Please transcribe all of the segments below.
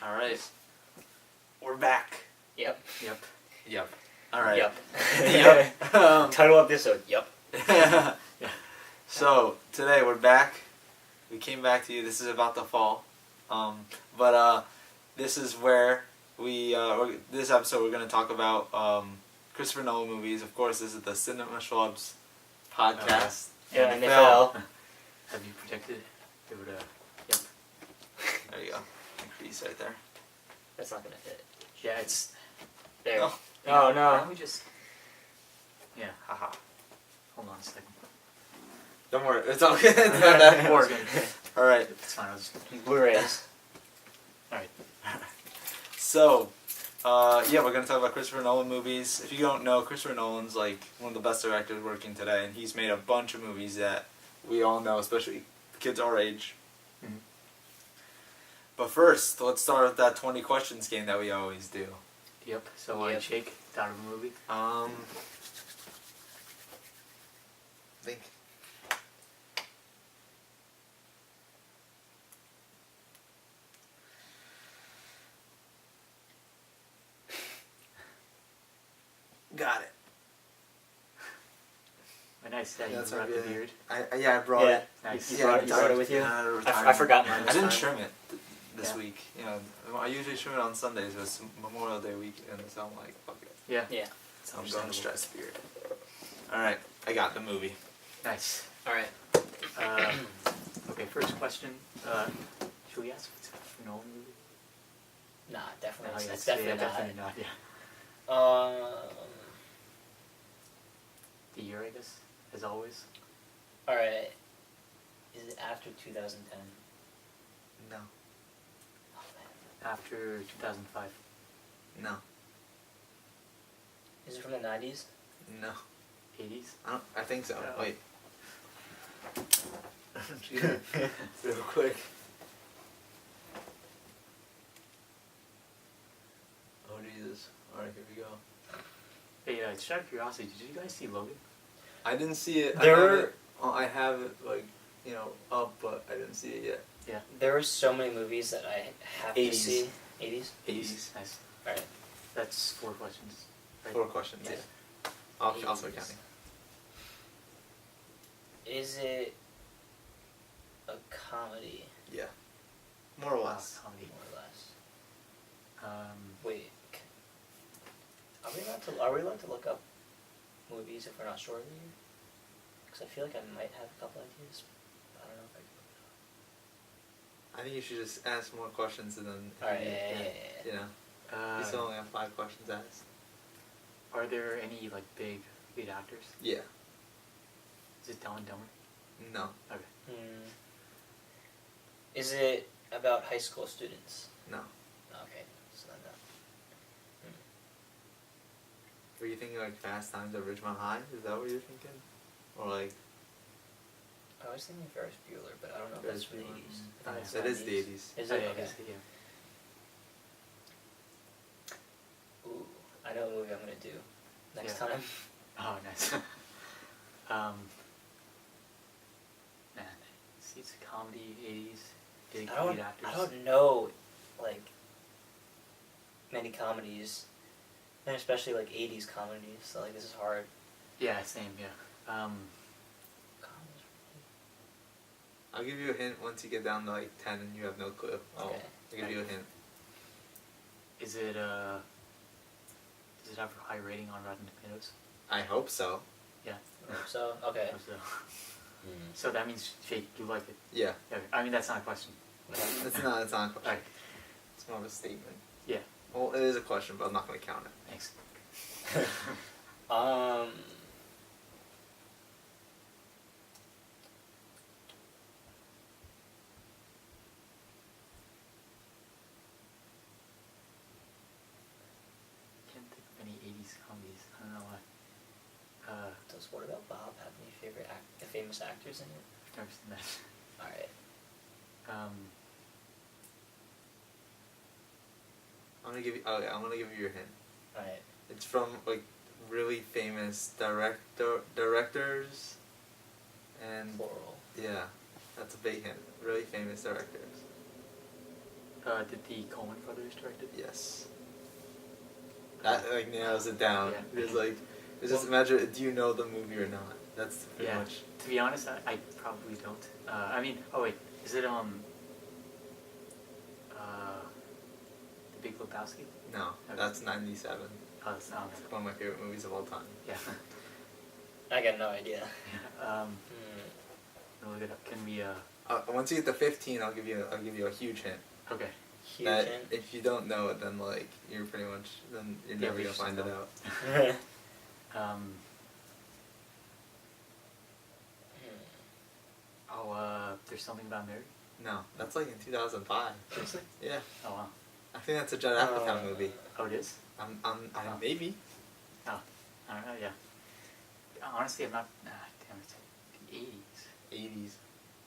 All right. We're back. Yep. Yep. All right. Yep. Yep. Title of episode. Yep. Yeah. So today we're back. We came back to you. This is about the fall. But this is where this episode we're going to talk about Christopher Nolan movies. Of course, this is the Cinema Schlubs podcast. Yeah, and NFL. Have you projected it? It would, yep. There you go. Increase right there. That's not gonna fit. Yeah, it's... There. No. Oh Why no. don't we just... Yeah, Haha. hold on a second. Don't worry. It's all good. It's not that important. All right. It's fine, I'll just... Blu-rays. Alright. So, yeah, we're going to talk about Christopher Nolan movies. If you don't know, Christopher Nolan's like one of the best directors working today, and he's made a bunch of movies that we all know, especially kids our age. Mm-hmm. But first, let's start with that 20 questions game that we always do. Yep, so Yep. Jake, thought of a movie? Think. Got it. A nice that That's you brought the beard. I brought Yeah. it. Nice. You brought it with you? I forgot mine I this didn't time. trim it this Yeah. week. You know, I usually trim it on Sundays, but it's Memorial Day weekend, so I'm like, fuck it. Yeah. Yeah. So I'm going stress beard. Alright, I got the movie. Nice. All right. Okay, first question. Should we ask if it's a Christopher Nolan movie? Nah, definitely. No, It's yeah, definitely not. definitely not, yeah. The year, I guess, as always. All right. Is it after 2010? No. Oh man. After 2005. No. Is it from the 90s? No. 80s? I think so. No. Wait. Real quick. Oh Jesus. Alright, here we go. Hey, just out of curiosity, did you guys see Logan? I didn't see it. There I have it like, you know, up, but I didn't see it yet. Yeah. There were so many movies that I have to 80s. see. 80s? 80s. Nice. All right. That's 4 questions. Right? 4 questions, Yeah. yeah. I'll start 80s. counting. Is it a comedy? Yeah. More or less. Comedy. More or less. Um, Wait. Are we allowed to look up movies if we're not sure of the year? Because I feel like I might have a couple ideas, but I don't know if I can look it I think you should just ask more questions and then... up. Alright, yeah. You know, you still only have 5 questions asked. are there any, like, big lead actors? Yeah. Is it Dumb and Dumber? No. Okay. Is it about high school students? No. Okay, so not that. Were you thinking like Fast Times at Ridgemont High? Is that what you're thinking? Or like... I was thinking Ferris Bueller, but I don't know if that's from the 80s. I think That that's is the 90s. 80s. Is Oh, it? yeah, Okay. yeah. Ooh, I know what movie I'm gonna do next Yeah. time. Oh, nice. Man, see, it's a comedy, 80s, big lead actors. I don't know, like, many comedies, and especially like 80s comedies. So like this is hard. Yeah, same, yeah. Comedies. I'll give you a hint once you get down to like 10 and you have no clue. Okay. I'll give you a hint. Is it, does it have a high rating on Rotten Tomatoes? I hope so. Yeah. So okay. So, so that means, Jake, you like it? Yeah. Yeah, I mean, that's not a question. It's not a question. Alright, It's more of a statement. yeah, Well, it is a question, but I'm not going to count it. thanks. Can't think of any 80s comedies. I don't know why. Does What About Bob have any favorite famous actors in it? I've never seen that. All right. I'm going to give you... Oh, yeah, I'm going to give you your hint. All right. It's from, like, really famous directors and... Plural. Yeah, that's a big hint. Really famous directors. Did the Coen brothers direct it? Yes. That like narrows it down. Yeah. Because like, it's just a matter of, do you know the movie or not? That's pretty Yeah. much. To be honest, I probably don't. I mean, oh wait, is it The Big Lebowski? No, Okay. that's 97. Oh, it's not. It's one of my favorite movies of all time. Yeah. I got no idea. We'll look it up. Can we? Once you get to 15, I'll give you a huge hint. Okay. Huge That hint. if you don't know it, then like you're pretty much then you're Yeah, never we gonna just find it know. out. There's something about Mary. No, that's like in 2005. Seriously? Yeah, Oh wow. I think that's a Judd Apatow movie. Oh, it is. Maybe. Oh, I don't know. Yeah. Honestly, I'm not. Damn it. The 80s,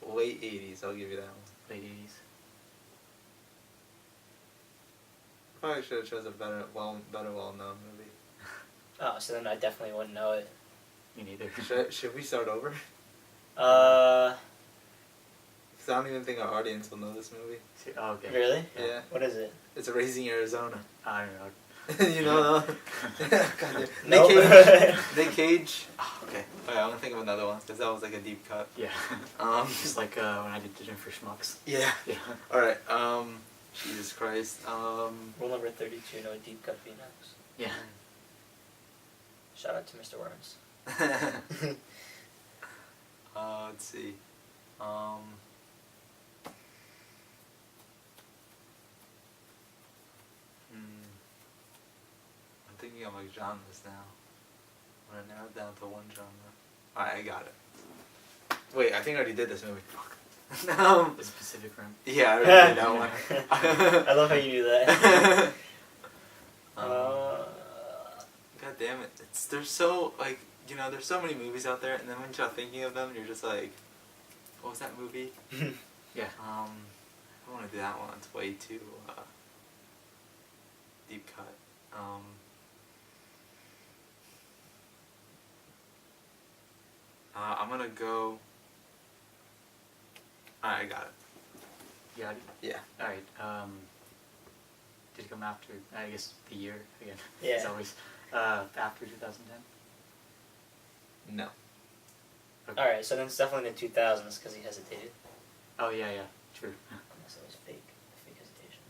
80s, late 80s. I'll give you that one. late 80s. Probably should have chosen a better well-known movie. Oh, so then I definitely wouldn't know it. Me neither. Should we start over? Because I don't even think our audience will know this movie. Oh, okay. Really? Yeah. What is it? It's Raising Arizona. I don't know. You know? God, Nope. Nick Cage. Oh, okay. I'm gonna think of another one because that was like a deep cut. Yeah. Just like when I did Dinner for Schmucks. Yeah. Yeah. All right. Jesus Christ. Rule number 32, no deep cut V-necks. Yeah. Shout out to Mr. Worms. Let's see. I'm thinking of like genres now. I'm gonna narrow it down to one genre. Alright, I got it. Wait, I think I already did this movie. Fuck. The Pacific Rim. Yeah, I already did that one. I love how you do that. God damn it. There's so, like, you know, there's so many movies out there, and then when you start thinking of them, you're just like, what was that movie? Yeah. I don't want to do that one. It's way too deep cut. I'm gonna go. Alright, I got it. Yeah. Yeah. All right. Did it come after? I guess the year again. Yeah. It's always after 2010. No. Okay. Alright, so then it's definitely in the 2000s because he hesitated. Oh yeah, true. Unless it was fake hesitation.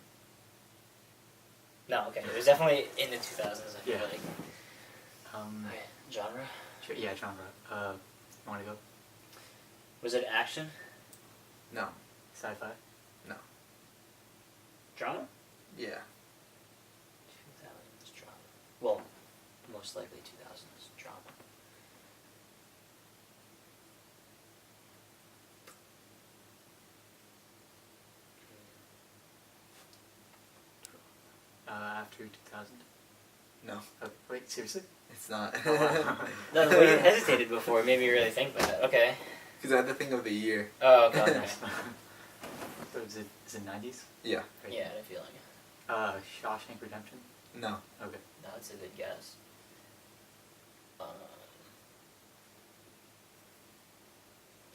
No, okay, it was definitely in the 2000s, I feel Yeah. like. Okay, genre? Sure, yeah, genre. You want to go? Was it action? No. Sci-fi. No. Drama? Yeah. 2000s drama. Well, most likely 2000s drama. After 2000. No. Okay, wait, seriously? It's not. Oh, wow. No, the way you hesitated before made me really think about it. Okay. Because I had to think of the year. Oh, okay. Okay. So is it 90s? Yeah. Right. Yeah, I had a feeling. Shawshank Redemption. No. Okay. No, that's a good guess. What's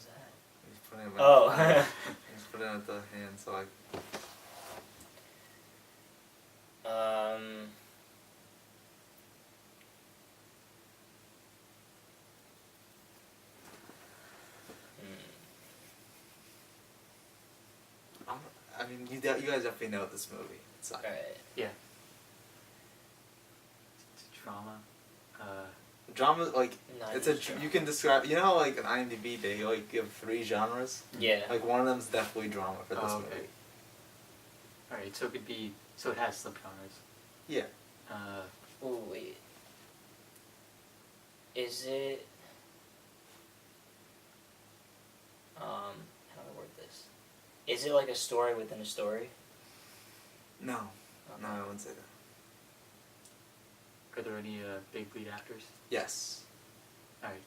that? Just put it in Oh. just put it at the hand so I. I mean, you guys definitely know this movie. It's not. Alright. Yeah. It's drama. Drama, like, it's a. 90s drama. You can describe. You know how, like, an IMDb, they, like, give 3 genres? Yeah. Like, one of them's definitely drama for this Oh, okay. movie. Alright, so it could be. So it has subgenres. Yeah. Ooh, wait. Is it... how do I word this? Is it like a story within a story? No. Okay. No, I wouldn't say that. Are there any big lead actors? Yes. Alright.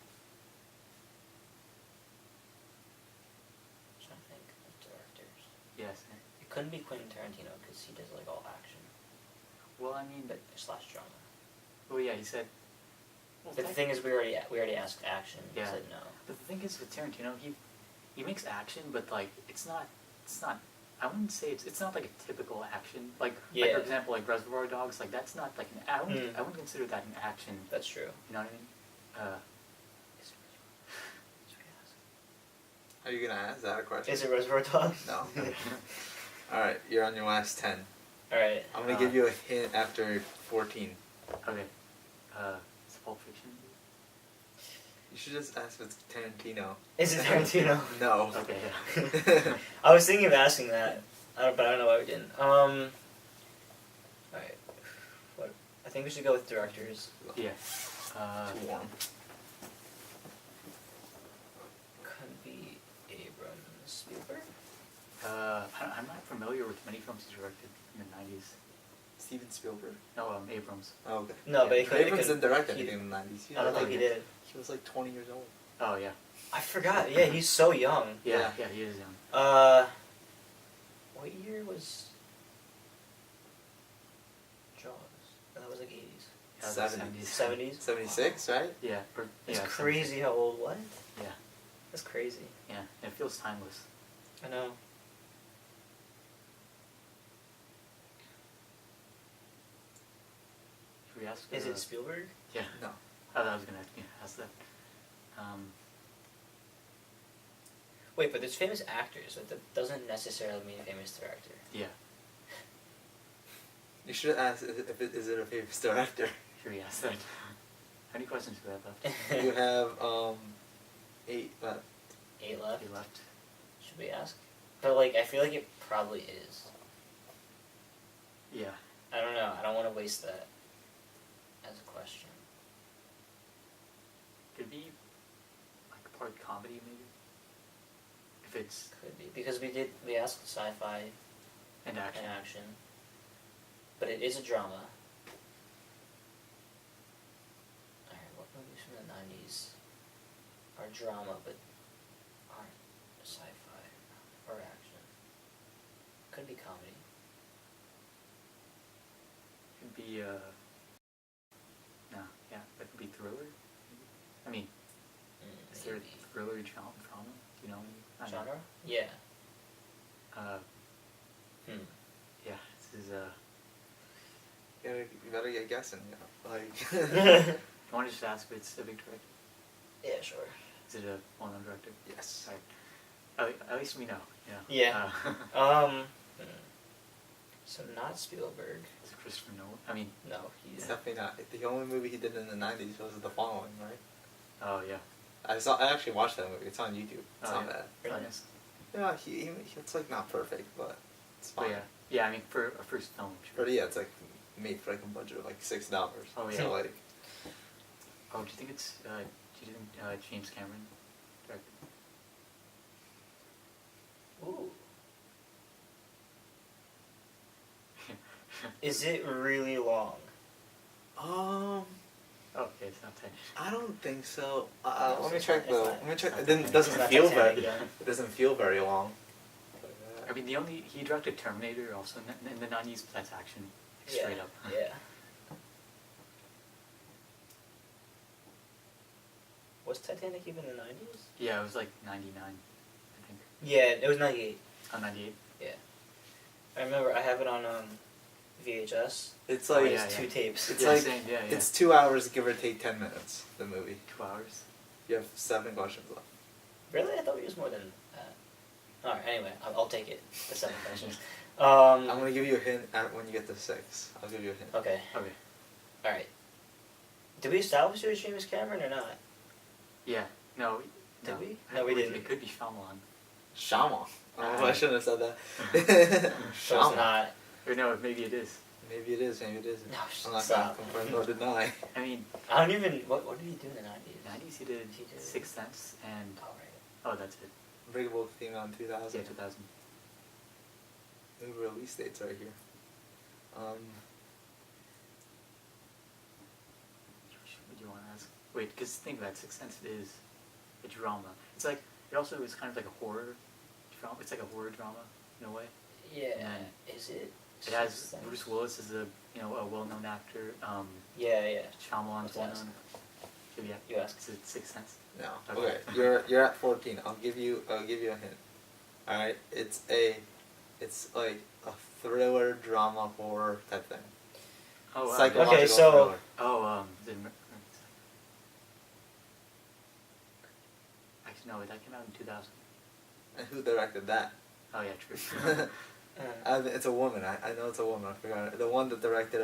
I'm trying to think of directors. Yes. It couldn't be Quentin Tarantino because he does like all action Well, I mean, slash drama. well, yeah, he said. Well, But the thing is, we already asked action. He Yeah. said no. But the thing is with Tarantino, he makes action, but like it's not I wouldn't say it's not like a typical action. Like Yeah. for example, like Reservoir Dogs. Like that's not like an. I wouldn't consider that an action. That's true. You know what I mean? Are you gonna ask that a question? Is it Reservoir Dogs? No. All right, you're on your last 10. All right. I'm gonna give you a hint after 14. Okay. It's Pulp Fiction. You should just ask if it's Tarantino. Is it Tarantino? No. Okay. Yeah. I was thinking of asking that, but I don't know why we didn't. Alright. What? I think we should go with directors. Yeah. Too warm. Could be Abrams, Spielberg. I'm not familiar with many films he directed in the 90s. Steven Spielberg. No, Abrams. Oh, okay. No, Yeah. but Abrams didn't direct anything in the 90s. I don't think he did. He was like 20 years old. Oh yeah. I forgot. Yeah, he's so young. Yeah, he is young. What year was Jaws? That was like 80s. 70s. 70s? 76, right? Yeah. It's yeah, crazy how old. What? Yeah. That's crazy. Yeah. It feels timeless. I know. Should we ask? Is it Spielberg? Yeah. No. I was gonna ask that. Wait, but there's famous actors, but that doesn't necessarily mean famous director. Yeah. You should ask if it is a famous director. Should we ask that? How many questions do we have left? You have 8 left. 8 left? 8 left. Should we ask? But like, I feel like it probably is. Yeah. I don't know. I don't want to waste that as a question. Could be like part comedy maybe. If it's Could be because we asked sci-fi and action. and action, but it is a drama. Alright, what movies from the 90s are drama but aren't sci-fi or action? Could be comedy. Could be no, yeah, that could be thriller. Maybe. I mean, is there a Maybe. thriller drama? Do you know any? Genre? Yeah. Yeah, this is You better get guessing. Like. You want to just ask if it's a big director? Yeah, sure. Is it a well-known director? Yes. Right. At least we know. Yeah. Uh, So not Spielberg. is it Christopher Nolan? I mean, No, It's he's definitely not. The only movie he did in the 90s was The Following, right? oh yeah. I actually watched that movie. It's on YouTube. It's Oh, not yeah. bad. Really? Nice. Yeah, it's like not perfect, but it's But fine. yeah, I mean for a first film. Sure. But yeah, it's like made for like a budget of like $6. Oh, yeah. So like, Oh, do you think it's? Do you think James Cameron directed? Ooh. Is it really long? Okay, it's not 10. I don't think so. No, Let me it's check not- though. it's Let me not- check. it's It not doesn't Titanic, feel Titanic, very. yeah. It doesn't feel very long. I mean, he directed Terminator also in the 90s, but that's action, like, Yeah. straight up. Yeah. Was Titanic even in the 90s? Yeah, it was like 99, I think. Yeah, it was 98. Oh, 98. Yeah. I remember I have it on VHS. It's Oh, like yeah, It's 2 tapes. it's Yeah, like same, yeah. it's 2 hours, give or take 10 minutes. The movie. 2 hours. You have 7 questions left. Really? I thought it was more than that. Alright, anyway, I'll take it. The 7 questions. I'm gonna give you a hint when you get to 6. I'll give you a hint. Okay. Okay. Alright. Did we establish it was James Cameron or not? Yeah. No. Did no. we? I No, we believe didn't. It could be Shyamalan. Shyamalan. Oh, I shouldn't have said that. So it's not. Or no, maybe it is. Maybe it is. Maybe it isn't. No, I'm not stop. gonna confirm or deny. I mean, I don't even. What did he do in the 90s? 90s he did He did- Sixth Sense and Oh, right. oh, that's it. Unbreakable Female in 2000. Yeah, 2000. Movie release dates right here. What do you want to ask? Wait, because think about it, Sixth Sense is a drama. It's like it also is kind of like a horror drama. It's like a horror drama in a way. Yeah. And Is it? It has Sixth Sense? Bruce Willis as a a well-known actor. Yeah, yeah. Shyamalan's Let's ask. well-known. So yeah, You ask. Is it Sixth Sense? No. Okay. Okay. You're at 14. I'll give you a hint. All right. It's a It's like a thriller, drama, horror type thing. Oh, wow. Psychological Okay, so- thriller. Oh, actually, no, that came out in 2000. And who directed that? Oh, yeah, true. It's a woman. I know it's a woman. I forgot. The one that directed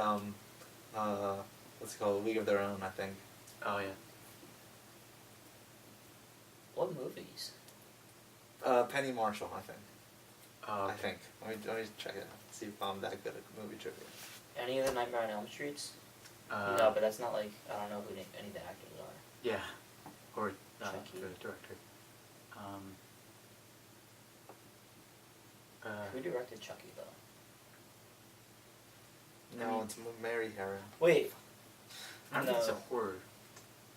what's it called? League of Their Own, I think. Oh, yeah. What movies? Penny Marshall, I think. Oh, I think. Let me check it out. See if I'm that good at movie trivia. Any of the Nightmare on Elm Streets? Uh, No, but that's not like, I don't know who any of the actors are. Yeah. Or Chucky. the director. Who directed Chucky, though? No, it's Mary Harron. Wait, I don't think it's a No. horror.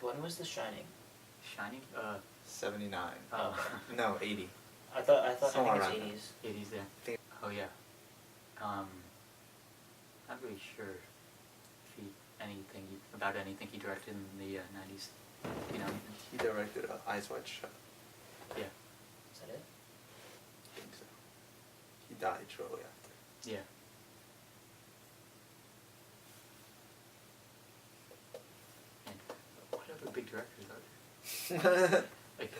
when was The Shining? Shining? 79. Oh, No, 80. I think Somewhere it's around 80s. 80s there. Think- Oh, yeah. Not really sure if about anything he directed in the 90s. You know? He directed Eyes Wide Shut. Yeah. Is that it? I think so. He died shortly after. Yeah. And what other big directors are there? Like,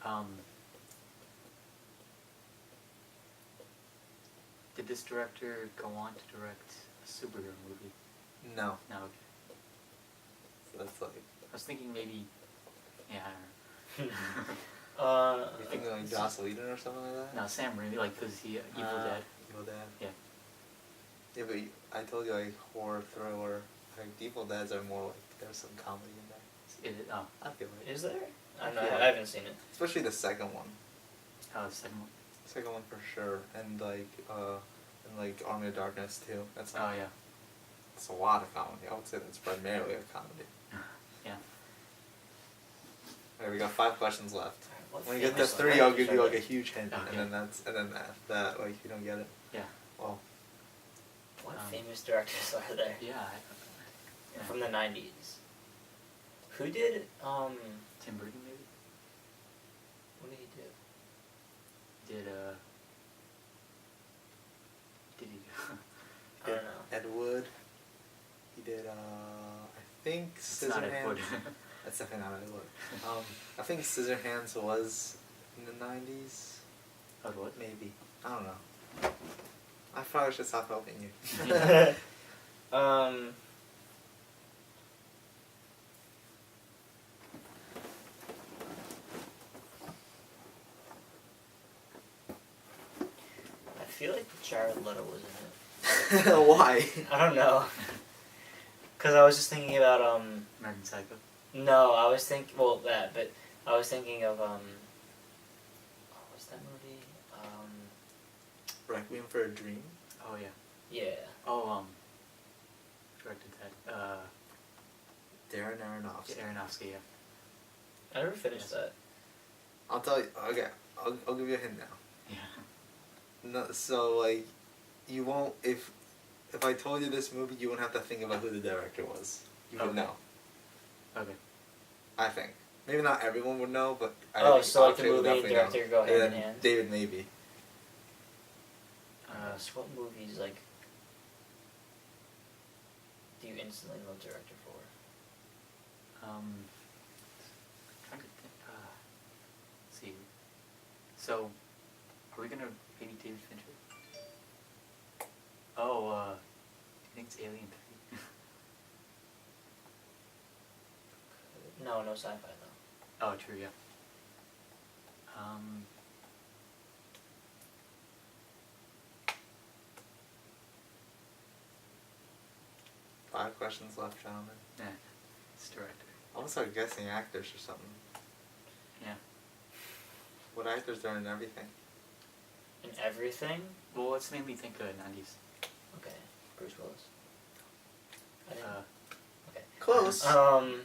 I don't know. Did this director go on to direct a superhero movie? No. No, okay. So that's like. I was thinking maybe, yeah, I don't know. You think like Joss Whedon or something like that? No, Sam Raimi, like, cause he, Evil Dead. Evil Dead. Yeah. Yeah, but I told you like horror, thriller. Like Evil Deads are more like there's some comedy in there. Is it, oh, I feel like. Is there? I don't know. Yeah. I haven't seen it. Especially the second one. the second one. Second one for sure, and like Army of Darkness too. That's like, Oh, yeah. it's a lot of comedy. I would say that's primarily a comedy. Yeah. Alright, we got 5 questions left. Alright, what When you get to famous 3, I'll directors give you are like a there? huge hint, Okay. and then that like if you don't get it, Yeah. well, What famous directors are there? Yeah. From the 90s. Who did, Tim Burton, maybe? what did he do? Did he? I don't know. Ed Wood. He did I think It's not Ed Wood. Scissorhands. That's definitely not Ed Wood. I think Scissorhands was in the 90s. Oh, what? Maybe. I don't know. I probably should stop helping you. I feel like Jared Leto was in it. Why? I don't know. Cause I was just thinking about American Psycho. no, I was thinking but I was thinking of what's that movie? Requiem for a Dream. Oh, yeah. Yeah. Oh, directed that. Darren Aronofsky. Aronofsky, yeah. I never finished that. I'll tell you. Okay, I'll give you a hint now. Yeah. No, so like, you won't if I told you this movie, you wouldn't have to think about who the director was. You would Okay. know. Okay. I think. Maybe not everyone would know, but So like the Akshay would movie and definitely director know. go hand in And hand? David maybe. So what movies like do you instantly know the director for? Trying to think. Let's see. So, are we gonna maybe David Fincher? Oh, do you think it's Alien 3? No sci-fi though. Oh, true, yeah. 5 questions left, gentlemen. Nah, it's director. I'm gonna start guessing actors or something. Yeah. What actors are in everything? In everything? Well, let's mainly think 90s. Okay. Bruce Willis. I didn't- okay. Close.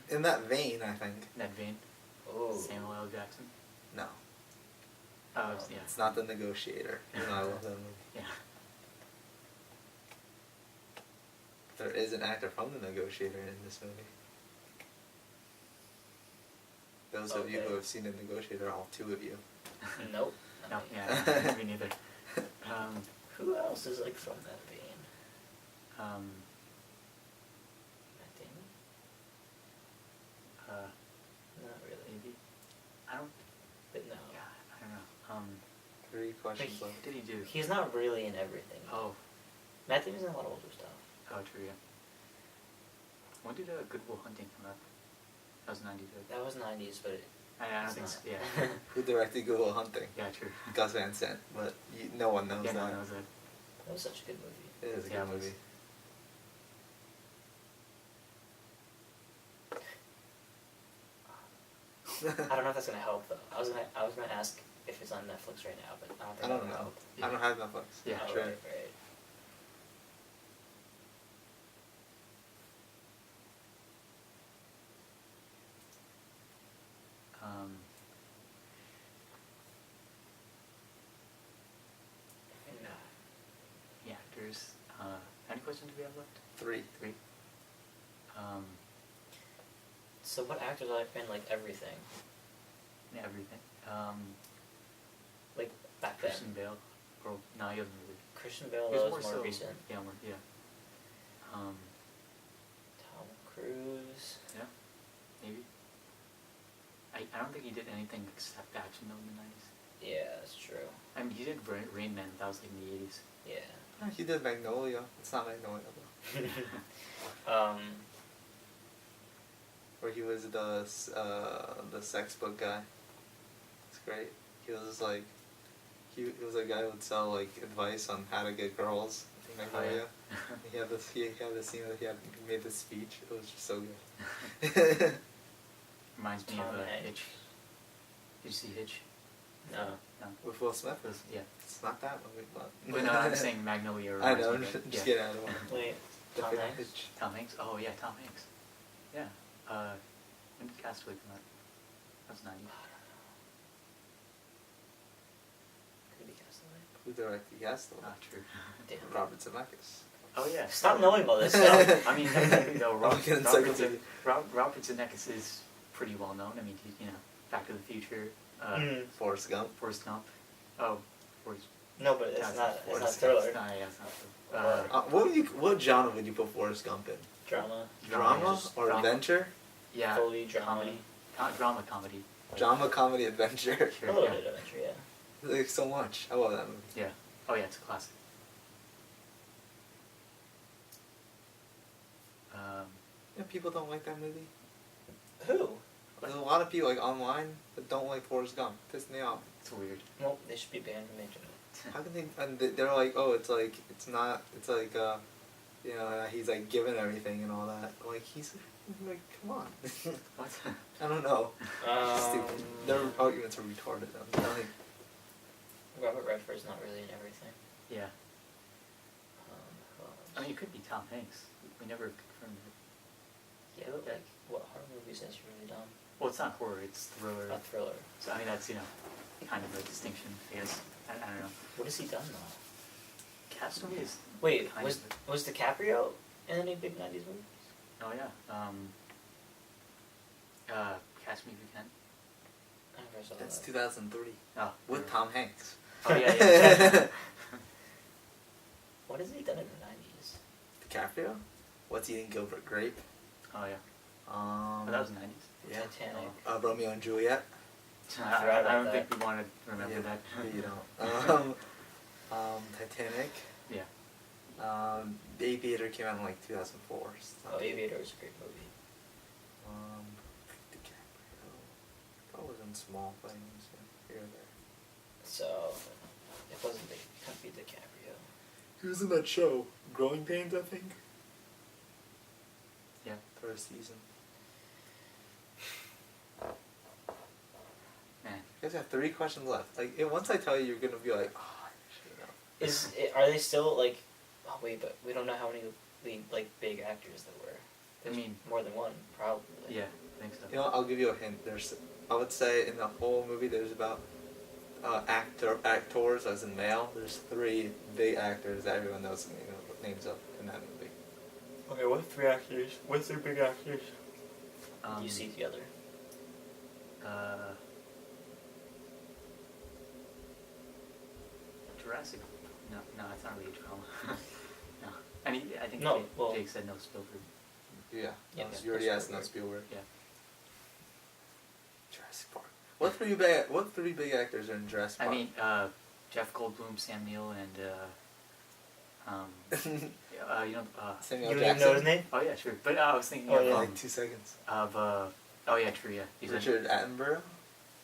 In that vein, I think. Ned Vane. Oh. Samuel L. Jackson. No, Oh, yeah. it's not The Negotiator. You know, I love that movie. Yeah. There is an actor from The Negotiator in this movie. Those of you Okay. who have seen The Negotiator, all 2 of you. Nope. No, not me. yeah, me neither. else is like from that vein? Um, Matt Damon? uh, Not really. maybe. I don't. But no. Yeah, I don't know. 3 questions But left. What did he do? He's not really in everything. Oh, Matt Damon's in a lot of older stuff. true. Yeah. When did Good Will Hunting come out? That was 90s, right? That was 90s, but I don't it's think so. not. Yeah. Who directed Good Will Hunting? Yeah, true. Gus Van Sant, but no one knows Yeah, that. no one knows that. That was such a good movie. It is a Yeah, good it was. movie. I don't know if that's gonna help though. I was gonna ask if it's on Netflix right now, but I don't think I that don't would know. help. Yeah. I don't have Netflix. Yeah, Oh, sure. right, right. Um, And, the actors. How many questions do we have left? 3. 3. so what actors are in like everything? Yeah, everything. Like back then. Christian Bale. Or no, he hasn't really. Christian Bale He was was more so- recent. Yeah, more. Yeah. Tom Cruise. Yeah. Maybe. I don't think he did anything except action though in the 90s. Yeah, that's true. I mean, he did Rain Man. That was like in the 80s. Yeah. He did Magnolia. It's not Magnolia though. Where he was the sex book guy. It's great. He was just like, he was a guy who would sell like advice on how to get girls in Magnolia. He had this scene that he made this speech. It was just so good. Reminds me Tom of Hanks. Hitch. Did you see Hitch? No. No. With Will Smith. Yeah. It's not that movie, but. But no, I'm saying Magnolia. I reminds know. me of Just it. Yeah. get out of it. Wait, The Tom big Hanks? pitch. Tom Hanks? Oh, yeah, Tom Hanks. Yeah. When did Castaway come out? That was 90. Could be Castaway. Who directed Castaway? Ah, true. Damn. Robert Zemeckis. Oh, yeah. Stop knowing all this stuff. I mean, technically, though, Robert Zemeckis. Robert Zemeckis is pretty well known. I mean, he, Back to the Future, Forrest Gump. Forrest Gump. Oh, Forrest. No, but it's Yeah, not. It's not Forrest thriller. No, yeah, it's not. What genre would you put Forrest Gump in? Drama. Drama Just or drama. adventure? Yeah. Fully drama. Comedy. Drama, comedy. Drama, comedy, adventure. Sure, A little yeah. bit of adventure, yeah. Like so much. I love that movie. Yeah. Oh, yeah, it's a classic. Yeah, people don't like that movie. Who? There's a lot of people like online that don't like Forrest Gump. Piss me off. It's weird. Well, they should be banned from the internet. How can they? And they're like, oh, it's not. It's like, he's like given everything and all that. Like he's like, come on. What? I don't know. Stupid. Their arguments are retarded. I'm telling you. Robert Redford's not really in everything. Yeah. Who else? I mean, it could be Tom Hanks. We never confirmed it. Yeah, but like, what horror movies has he really done? Well, it's not horror, it's thriller. A thriller. So, I mean, that's, kind of a distinction, I guess. I don't know. What has he done though? Castaway is... Wait, kind was of DiCaprio in any big 90s movies? Oh, yeah. Catch Me If You Can. I never saw That's that. 2003 Oh. with Tom Hanks. Oh, yeah, yeah. What has he done in the 90s? DiCaprio. What's Eating Gilbert Grape? Oh, yeah. Oh, that was the 90s. Yeah. Titanic. Romeo and Juliet. I forgot about I don't that. think we want to remember Yeah, that. you don't. Titanic. Yeah. Aviator came out in like 2004. Oh, Aviator was a great movie. DiCaprio. That was in small things here and there. So, it wasn't big. It can't be DiCaprio. He was in that show, Growing Pains, I think. Yeah. First season. Man. You guys have 3 questions left. Like, once I tell you, you're gonna be like, oh, I should know. Are they still like? Oh wait, but we don't know how many big actors there were. There's more than one, probably. Yeah, I think so. You know, I'll give you a hint. I would say in the whole movie, there's about actors, as in male. There's 3 big actors that everyone knows the names of in that movie. Okay, what 3 actors? What's their big actors? You see together. Jurassic no, it's not really a drama. No, I think No, well- Jake said no Spielberg. Yeah. Yeah, You already no asked no Spielberg. Spielberg. Yeah. Jurassic Park. What three big actors are in Jurassic I Park? mean, Jeff Goldblum, Sam Neill, and you know, Samuel You don't even Jackson. know his name? oh yeah, sure. But I was thinking Oh, of yeah. Like 2 seconds. oh yeah, true, yeah. You said, Richard Attenborough.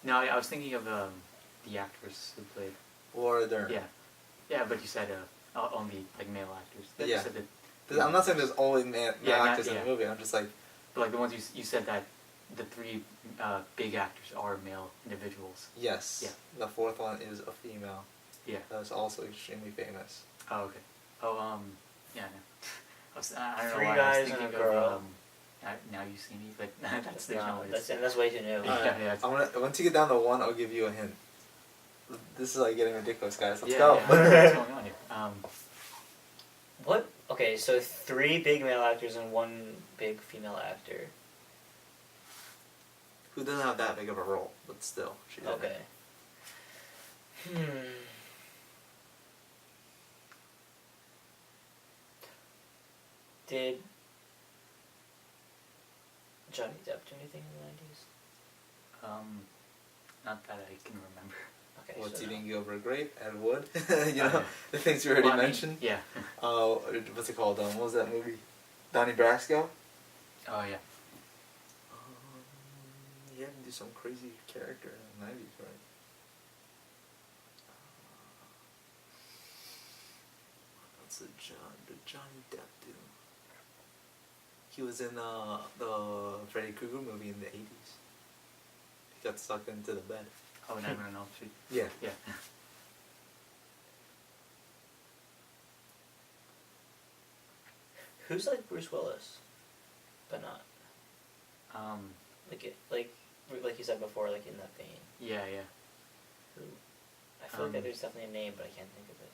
no, I was thinking of the actors who played. Laura Dern. Yeah, but you said only like male actors. Then Yeah. You said that, I'm not saying there's only male Yeah, not- actors in yeah. the movie. I'm just like, but like the ones you said that the three big actors are male individuals. yes. Yeah. The fourth one is a female. Yeah. That was also extremely famous. Oh, okay. Oh, yeah. No. I don't Three know why guys I and was a thinking girl. of Now You See Me, but that's the No, genre. that's way too new. Yeah, yeah, it's- Once you get down to one, I'll give you a hint. This is like getting ridiculous, guys. Let's yeah, go. Yeah, what's going on here? What? Okay, so 3 big male actors and 1 big female actor. Who doesn't have that big of a role, but still, she did. Okay. Did Johnny Depp do anything in the 90s? Not that I can remember. Okay, What's so Eating no. You Over Grape? Ed Wood? You know, yeah. the things you already Well, I mean, mentioned. Yeah. Oh, what's it called? What was that movie? Donnie Brasco? Oh yeah. You had to do some crazy character in the 90s, right? What's did Johnny Depp do? He was in the Freddy Krueger movie in the 80s. He got sucked into the bed. Oh, Nightmare on Elm Street. Yeah. Yeah. Who's like Bruce Willis, but not Um. like you said before, like in that vein. Yeah, yeah. Who? I feel like there's definitely a name, but I can't think of it.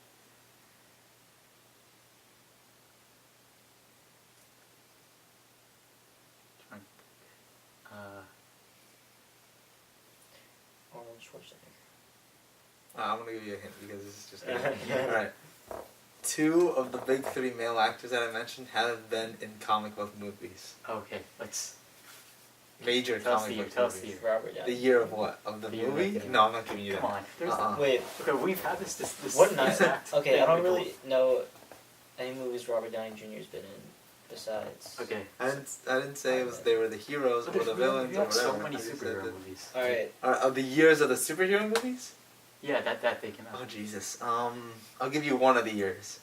Arnold Schwarzenegger. I'm gonna give you a hint because this is just Alright. 2 of the big 3 male actors that I mentioned have been in comic book movies. Okay, let's. Major Tell us comic the year, book tell us the movies. year. Robert Downey. The year of what? Of the The year movie? of the- No, I'm not giving you Come that. on. There's Wait. Okay, we've had this What night? exact Okay, thing I don't before. really know any movies Robert Downey Jr.'s been in besides. Okay. I didn't say it was they were the heroes But or the villains we or have whatever. so many I just said superhero that- movies. All right. Of the years of the superhero movies? Yeah, that they came out. Oh Jesus. I'll give you one of the years.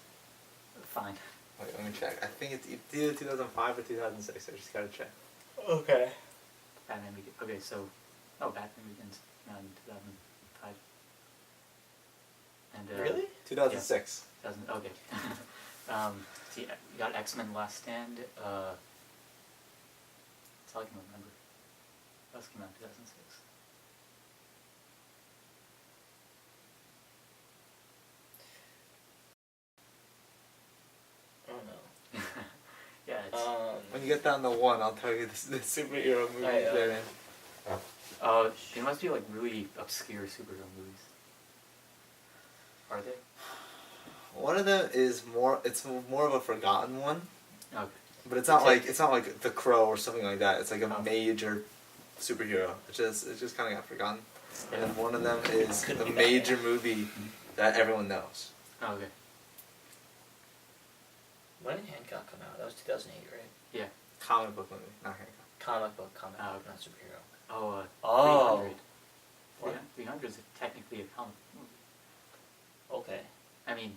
Fine. Wait, let me check. I think it's either 2005 or 2006. I just gotta check. Okay. Batman Begins. Okay, so Batman Begins in 2005. And Really? 2006. 2000. Okay. See, you got X-Men: Last Stand. That's all I can remember. That was came out in 2006. I don't know. Yeah, it's. When you get down to 1, I'll tell you the superhero movies Alright, they're in. They must be like really obscure superhero movies. Are they? One of them is it's more of a forgotten one, Okay. but it's not like The Crow or something like that. It's like a Oh. major superhero. It just kind of got forgotten. And Yeah. then one of them is Could a be major Batman. movie that everyone knows. Oh, okay. When did Hancock come out? That was 2008, right? Yeah. Comic book movie, not Hancock. Comic book, Oh, okay. not superhero. Oh. Oh. 300. What? 300 is technically a comic movie. Okay. I mean,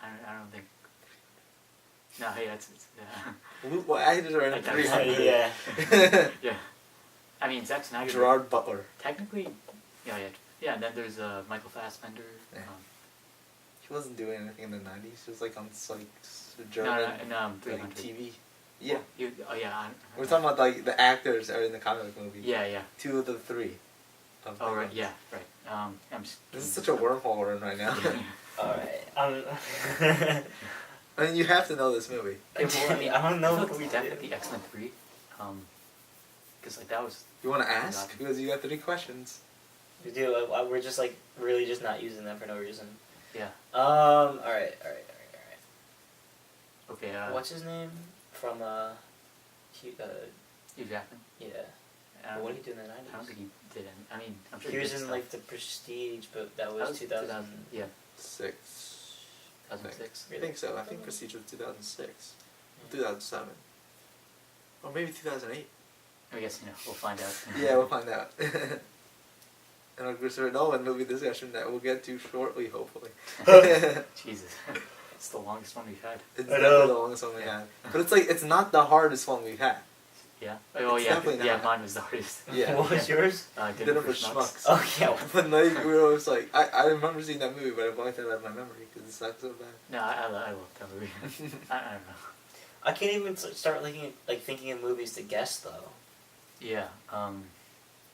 I don't think. No, yeah, it's What actors are in Like 300? yeah. yeah. I mean, Zack Snyder. Gerard Butler. Technically, yeah. And then there's Michael Fassbender. Yeah. He wasn't doing anything in the 90s. He was like on like No, German and like, 300. TV. Yeah. Oh yeah. We're talking about like the actors are in the comic book movie. Yeah. 2 of the 3. Of the Oh right. ones. Yeah. Right. I'm just. This is such a wormhole we're in right now. All right. I mean, you have to know this movie. Okay, well, I mean, I don't know I feel what like we definitely did. X-Men 3. Because like that was. You want to ask? Forgotten. Because you got 3 questions. We do. We're just like really just not using them for no reason. Yeah. Alright. Okay. What's his name from Hugh Jackman. yeah. What did he do in the 90s? I don't think he did any. I mean, I'm sure He he was did in stuff. like The Prestige, but that was 2000. Yeah. 6. 2006. I think so. I think Prestige was 2006. 2007. Or maybe 2008. I guess, we'll find out. Yeah, we'll find out. And our Christopher Nolan movie discussion that we'll get to shortly, hopefully. Jesus. It's the longest one we've had. It's I know. definitely the longest one we've had. But it's like, it's not the hardest one we've had. Yeah. Oh, It's yeah. definitely Yeah, not. mine was the hardest. Yeah. What was yours? Dinner for Schmucks. Oh yeah. But like, we were always like, I remember seeing that movie, but I blanked it out of my memory because it sucks so bad. No, I love that movie. I don't know. I can't even start thinking of movies to guess though. Yeah.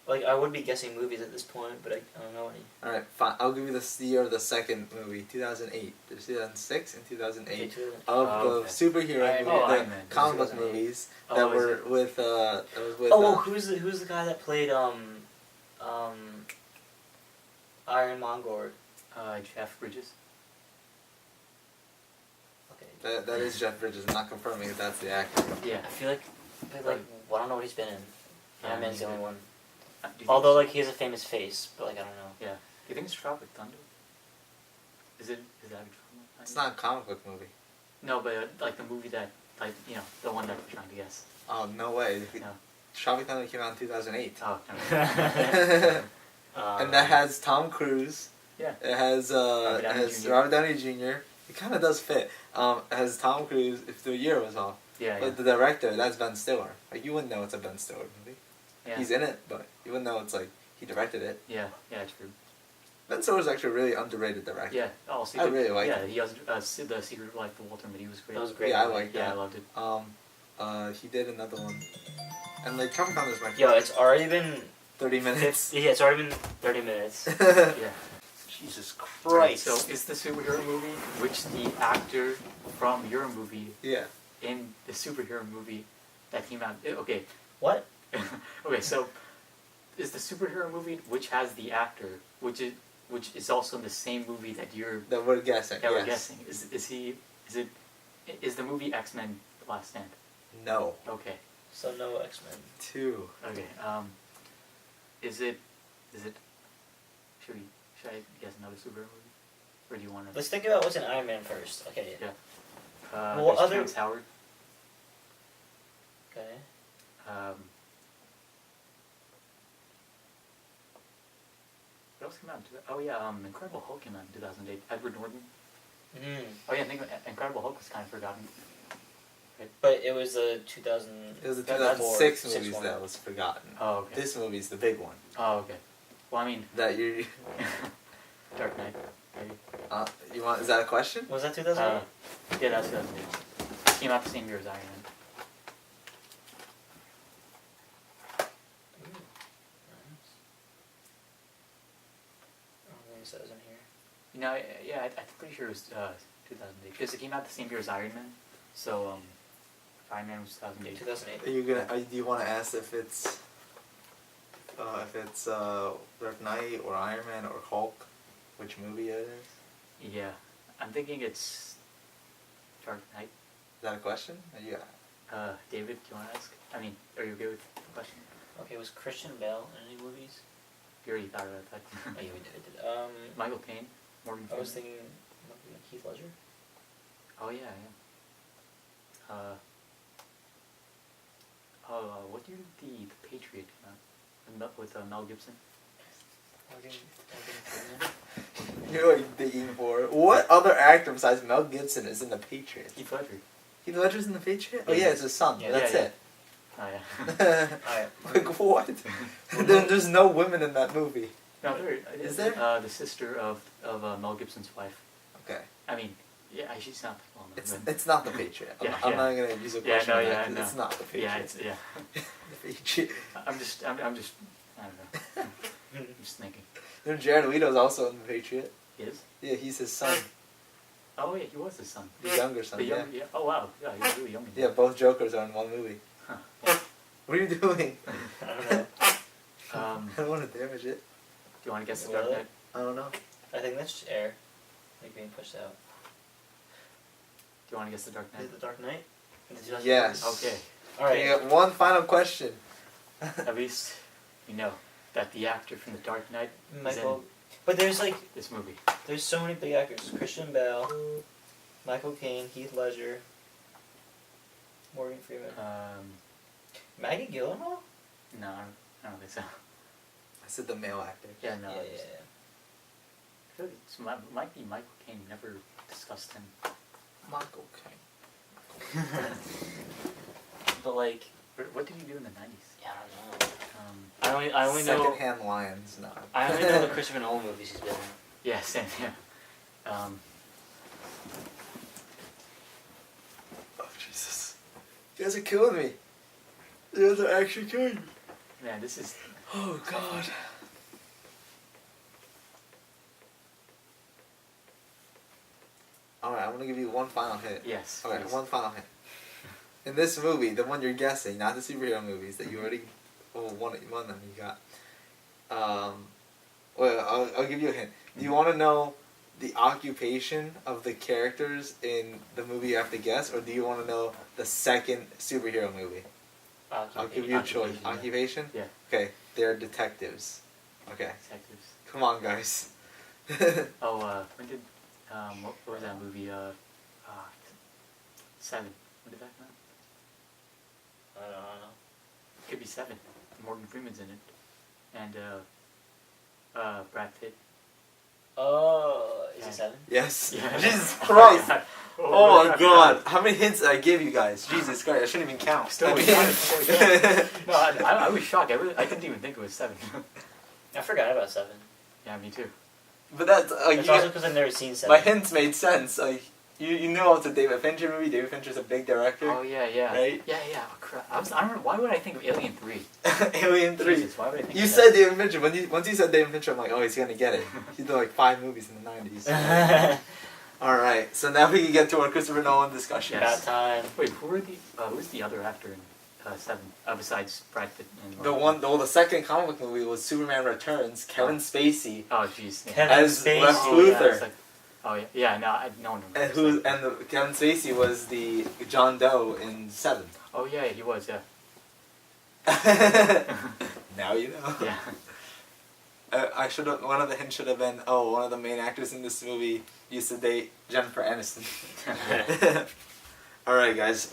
Like I would be guessing movies at this point, but I don't know any. Alright, fine. I'll give you the year of the second movie, 2008. There's 2006 and 2008 Okay, of Oh, the okay. superhero Iron movie, Man. the Iron Man. comic book 2008. movies Oh, that is were it? with that was with. Who's the guy that played Iron Mongor? Jeff Bridges. Okay. That is Jeff Bridges. I'm not confirming if that's the actor. Yeah, I feel like. But like, I don't know what he's been in. Iron Man's the only one. Do you think Although it's- like he has a famous face, but like I don't know. Yeah. Do you think it's Tropic Thunder? Is that a Tropic Thunder? It's not a comic book movie. No, but like the movie that, like, the one that we're trying to guess. Oh no way! No. Tropic Thunder came out in 2008. Oh, no. And that has Tom Cruise. Yeah. It has Robert Downey Jr. Robert Downey Jr. It kind of does fit. It has Tom Cruise. If the year was off. Yeah. But the director, that's Ben Stiller. Like you wouldn't know it's a Ben Stiller movie. Yeah. He's in it, but you wouldn't know it's like he directed it. Yeah. Yeah. True. Ben Stiller's actually a really underrated director. Yeah. Oh, I really like Yeah, it. he has The Secret Life of Walter Mitty was great. That was great. Yeah, I like Yeah, I that. loved it. He did another one, and like Tropic Thunder is my Yo, it's already been 30 minutes. it's already been 30 minutes. Yeah. Jesus Right, so is the superhero movie which the actor from your movie Yeah. in the superhero movie that came out? Okay. What? Okay, so is the superhero movie which has the actor which is also in the same movie that you're That we're guessing. that we're yes. guessing? Is the movie X-Men: The Last Stand? No. Okay. So no X-Men. 2. Okay. Is it? Should I guess another superhero movie, or do you want to? Let's think about what's in Iron Man first. Okay. Yeah. Well, there's other- Terrence Howard. Okay. What else came out? Oh yeah, Incredible Hulk came out in 2008. Edward Norton. Mm. Oh yeah, I think Incredible Hulk was kind of forgotten. But it was the 2000. It was the that's 2006 six movies one. that was forgotten. Oh okay. This movie's the big one. Oh okay. Well, I mean, That you. Dark Knight. Maybe. You want? Is that a question? Was that 2008? Yeah, that's 2008. Came out the same year as Iron Man. Nice. I don't think it says in here. Yeah, I'm pretty sure it was 2008 because it came out the same year as Iron Man. So Iron Man was 2008. 2008. Are you gonna? Do you want to ask if it's Dark Knight or Iron Man or Hulk? Which movie it is? Yeah, I'm thinking it's Dark Knight. Is that a question? Yeah. David, do you want to ask? I mean, are you okay with the question? Okay, was Christian Bale in any movies? You already thought about that. Oh, yeah, we did. Michael Caine, Morgan I was Freeman. thinking Heath Ledger. Oh yeah, yeah. What year did the Patriot come out? With Mel Gibson. You're like digging for it. What other actor besides Mel Gibson is in The Patriot? Heath Ledger. Heath Ledger's in The Patriot? Oh yeah, it's his son. Yeah, That's yeah. it. Oh yeah. Alright. Like what? There's no women in that movie. No, there Is there? The sister of Mel Gibson's wife. Okay. I mean, yeah, she's not well known. It's not The Patriot. Yeah, I'm yeah. not gonna use a Yeah, question. no, on yeah, that 'cause no. It's not The Patriot. Yeah, it's yeah. The Patriot. I'm just I don't know. I'm just thinking. You know, Jared Leto's also in The Patriot. He is? Yeah, he's his son. Oh yeah, he was his son. The younger son. The Yeah. young, yeah. Oh wow. Yeah, he was really young. Yeah, both Jokers are in one movie. Huh. Yeah. What are you doing? I don't know. I don't want to damage it. Do you want to guess the Will Dark it? Knight? I don't know. I think that's just air. like being pushed out. Do you want to guess The Dark Is Knight? it The Dark Knight? Yes. Okay. All Okay, right. one final question. At least you know that the actor from The Dark Knight is Michael. But there's like, in this movie. there's so many big actors: Christian Bale, Michael Caine, Heath Ledger, Morgan Freeman, Maggie Gyllenhaal. No, I don't think so. I said the male actor. Yeah, no. Yeah, yeah, I feel like it might be Michael Caine. Never discussed him. Michael Caine. But like, What did he do in the 90s? yeah, I don't know. I only know. Secondhand Lions. No. I only know the Christopher Nolan movies he's been in. Yeah, same. Yeah. Oh Jesus! You guys are killing me. You guys are actually killing me. Man, this is. Oh God. Alright, I'm gonna give you one final hit. Yes. Okay, please. one final hit. In this movie, the one you're guessing, not the superhero movies that you already, one of them you got. Well, I'll give you a hint. Do you want to know the occupation of the characters in the movie you have to guess, or do you want to know the second superhero movie? I'll give you a choice. Occupation, yeah. Occupation? Yeah. Okay, they're detectives. Okay, Detectives. come on, guys. Oh, when did what was that movie? 7. When did that come out? I don't know. Could be 7. Morgan Freeman's in it, and Brad Pitt. Oh, is Yeah. it 7? Yes. Yeah. Jesus Christ. Oh my I God! forgot. How many hints did I give you guys? Jesus Christ! I shouldn't even count. Still I we mean- got it, still we got it. No, I was shocked. I didn't even think it was 7. I forgot about 7. Yeah, me too. But that's like It's you- also because I've never seen 7. my hints made sense. Like you knew it's a David Fincher movie. David Fincher's a big director. Oh yeah. Right? Yeah. Oh, crap. I remember. Why would I think of Alien 3? Alien 3. Jesus, why would I think You of said David Fincher. Once you said David Fincher, I'm like, oh, he's gonna get it. He did like 5 movies in the 90s. All right, so now we can get to our Christopher Nolan discussion. Yes. About time. Wait, who's the other actor in 7? Besides Brad Pitt and The second comic book movie was Superman Returns. Kevin Spacey Oh jeez. Yeah. Kevin as Spacey. Lex Oh, Luthor. It's like, oh yeah. No, no one And remembers. Kevin Spacey was the John Doe in 7. Oh yeah, he was. Yeah. Now you know. Yeah. I should have. One of the hints should have been. Oh, one of the main actors in this movie used to date Jennifer Aniston. All right, guys.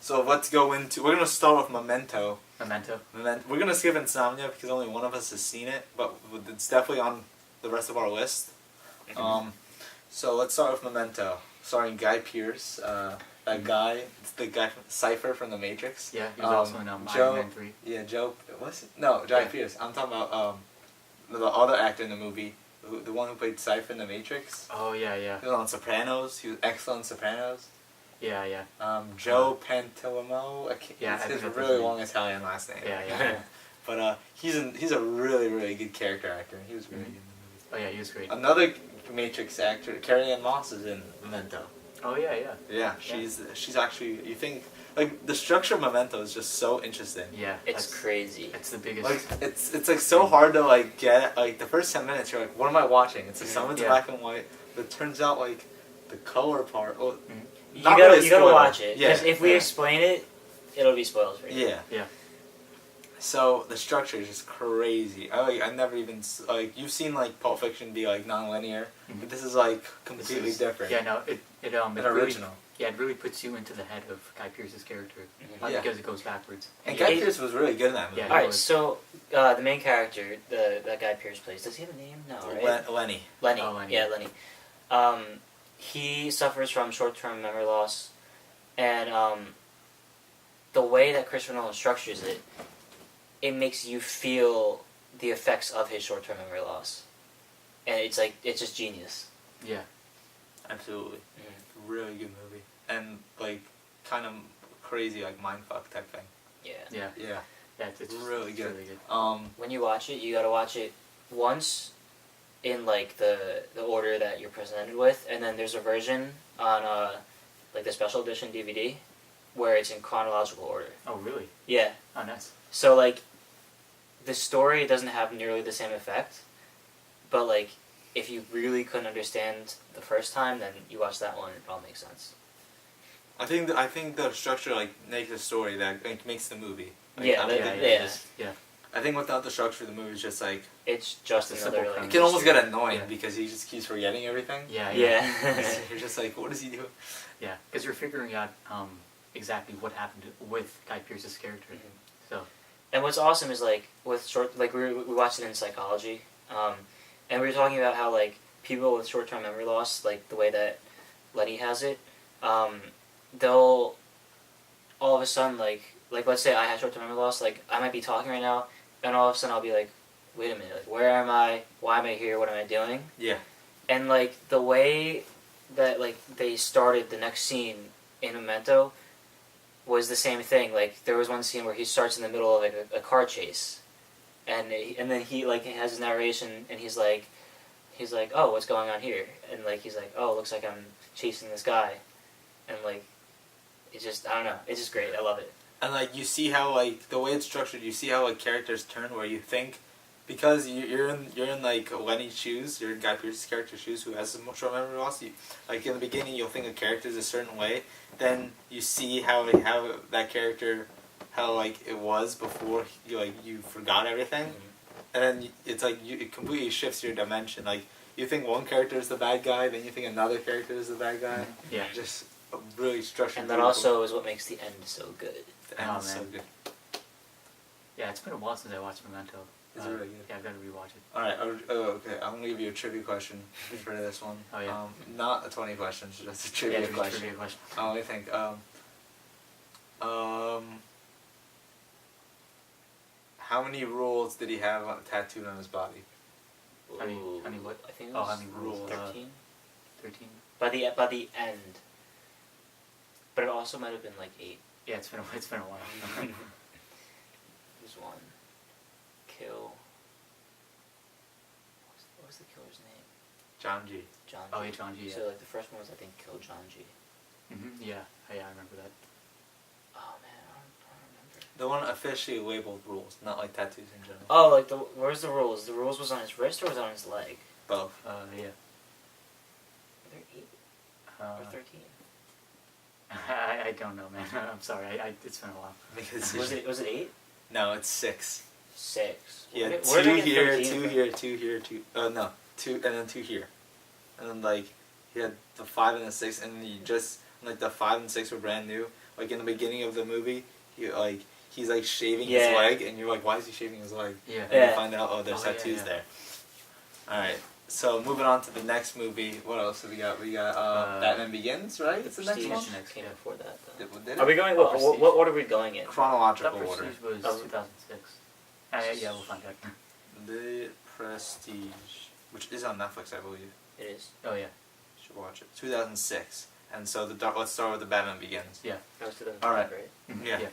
So let's go into. We're gonna start with Memento. Memento. We're gonna skip Insomnia because only one of us has seen it, but it's definitely on the rest of our list. So let's start with Memento, starring Guy Pearce. That guy, it's the guy from Cypher from The Matrix. Yeah, he was also in Joe- Iron Man 3. Yeah, Joe. What's it? No, Guy Yeah. Pearce. I'm talking about the other actor in the movie, the one who played Cypher in The Matrix. Oh yeah. He was on Sopranos. He was excellent in Sopranos. Yeah. Joe Pantoliano. Yeah, I It's think his that's really his name. long Italian last name. Yeah. But he's a really good character actor. He was really good in the movie. Oh yeah, he was great. Another Matrix actor, Carrie-Anne Moss, is in Memento. Oh yeah. Yeah, she's actually, you think, like, the structure of Memento is just so interesting. It's Yeah, that's- crazy. It's the biggest. Like, it's like so hard to like get, like, the first 10 minutes you're like, what am I watching? It's like some of it's Yeah. black and white, but it turns out like the color part, well, You not gotta really a you gotta spoiler. watch it. Yeah. Because if we explain it, it'll be spoilers for you. Yeah. Yeah. So the structure is just crazy. I never even you've seen like Pulp Fiction be like non-linear, Mhm. but this is like This completely is- different. Yeah, no, it An really, original. yeah, it really puts you into the head of Guy Pearce's character, Yeah. because it goes backwards. And Yeah. Guy Pearce was really good in that movie. Yeah. Alright, so the main character, that guy Pierce plays, does he have a name? No, right? Lenny. Lenny. Oh, Lenny. Yeah, Lenny. He suffers from short-term memory loss, and the way that Christopher Nolan structures it, it makes you feel the effects of his short-term memory loss, and it's just genius. Yeah. Absolutely. Mhm. Really good movie. And like kind of crazy like mindfuck type thing. Yeah. Yeah. Yeah. Yeah. It's Really good. Really good. When you watch it, you gotta watch it once in like the order that you're presented with, and then there's a version on like the special edition DVD where it's in chronological order. Oh really? Yeah. Oh nice. So like the story doesn't have nearly the same effect, but like if you really couldn't understand the first time, then you watch that one, it all makes sense. I think the structure like makes a story that like, makes the movie. Like, Yeah, I don't yeah, think- yeah. Yeah. I think without the structure, the movie is just like It's just It's a another simple like. premise. it can almost get annoying Yeah. because he just keeps forgetting everything. Yeah. Yeah. You're just like, what does he do? Yeah, because you're figuring out exactly what happened with Guy Pearce's character. Mhm. So And what's awesome is like with short, like we watched it in psychology, and we were talking about how like people with short-term memory loss, like the way that Letty has it, they'll all of a sudden like let's say I had short-term memory loss, like I might be talking right now, and all of a sudden I'll be like, wait a minute, like where am I? Why am I here? What am I doing? Yeah. And like the way that like they started the next scene in Memento was the same thing. Like there was one scene where he starts in the middle of like a car chase, and then he like has his narration, and he's like, oh, what's going on here? And like he's like, oh, it looks like I'm chasing this guy, and like it's just I don't know, it's just great. I love it. And like you see how like the way it's structured, you see how like characters turn where you think, because you're in like Lenny's shoes, you're in Guy Pearce's character's shoes who has some short memory loss. You, like in the beginning, you'll think a character's a certain way, then you see how that character, how like it was before you forgot everything, and then it's like it completely shifts your dimension. Like you think one character is the bad guy, then you think another character is the bad guy. yeah, Just really structured. And that also is what makes the end so good. The end is so man. good. yeah. It's been a while since I watched Memento. It's really good. Yeah, I've got to rewatch it. All right. Okay. I'm gonna give you a trivia question for this one. Oh, yeah. Not a 20 questions, just a Yeah, trivia just a question. trivia question. Let me think. How many rules did he have tattooed on his body? How many what? I think it Oh, was how many rules? 13. 13. By the end. But it also might have been like 8. Yeah, it's been a while. There's one. Kill. What was the killer's name? John G. John G. Oh, yeah, John G, yeah. So like the first one was I think Kill John G. Yeah, I remember that. Oh man, I don't remember. The one officially labeled rules, not like tattoos in general. Oh, like where's the rules? The rules was on his wrist or was it on his leg? Both. Yeah. Were there 8 or 13? I don't know, man. I'm sorry. It's been a while. Because Was it 8? No, it's 6. 6. He had Where did I 2 get here, 13 2 from? here, 2 here, 2. No, 2 and then 2 here, and then like he had the 5 and the 6, and he just like the 5 and 6 were brand new. Like in the beginning of the movie, he's like shaving his Yeah. leg, and you're like, why is he shaving his leg? Yeah. And Yeah. you find out, oh, there's Oh, yeah, tattoos yeah. there. All right. So moving on to the next movie. What else have we got? We got Batman Begins, right? It's the next Prestige one. next, came yeah. before that though. Did Are we going? Oh, What Prestige. order are we going in? Chronological That order. Prestige was Oh. 2006. Yeah, we'll find out. The Prestige, which is on Netflix, I believe. It is. Oh, yeah. Should watch it. 2006. And so let's start with the Batman Begins. Yeah. That was 2005, All right. right? Yeah.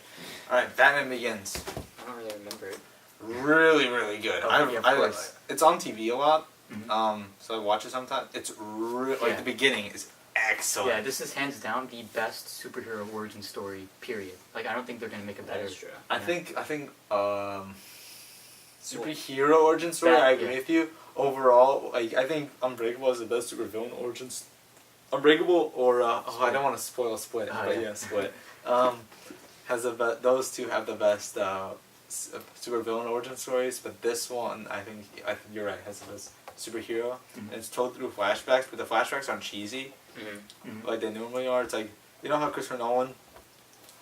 All right, Batman Begins. I don't really remember it. Really, really good. Oh, yeah, of course. It's on TV a lot. Mhm. So I watch it sometimes. It's like Yeah. the beginning is excellent. Yeah, this is hands down the best superhero origin story, period. Like, I don't think they're going to make a That better. is true. I Yeah. think superhero origin story. I agree yeah. with you. Overall, like I think Unbreakable is the best supervillain origins. Unbreakable or I don't want to spoil Split, Oh, but yeah. yeah, Split has those two have the best supervillain origin stories. But this one, I think you're right, has the best superhero. Mhm. And it's told through flashbacks, but the flashbacks aren't cheesy Mhm. like they normally are. It's like, you know how Christopher Nolan,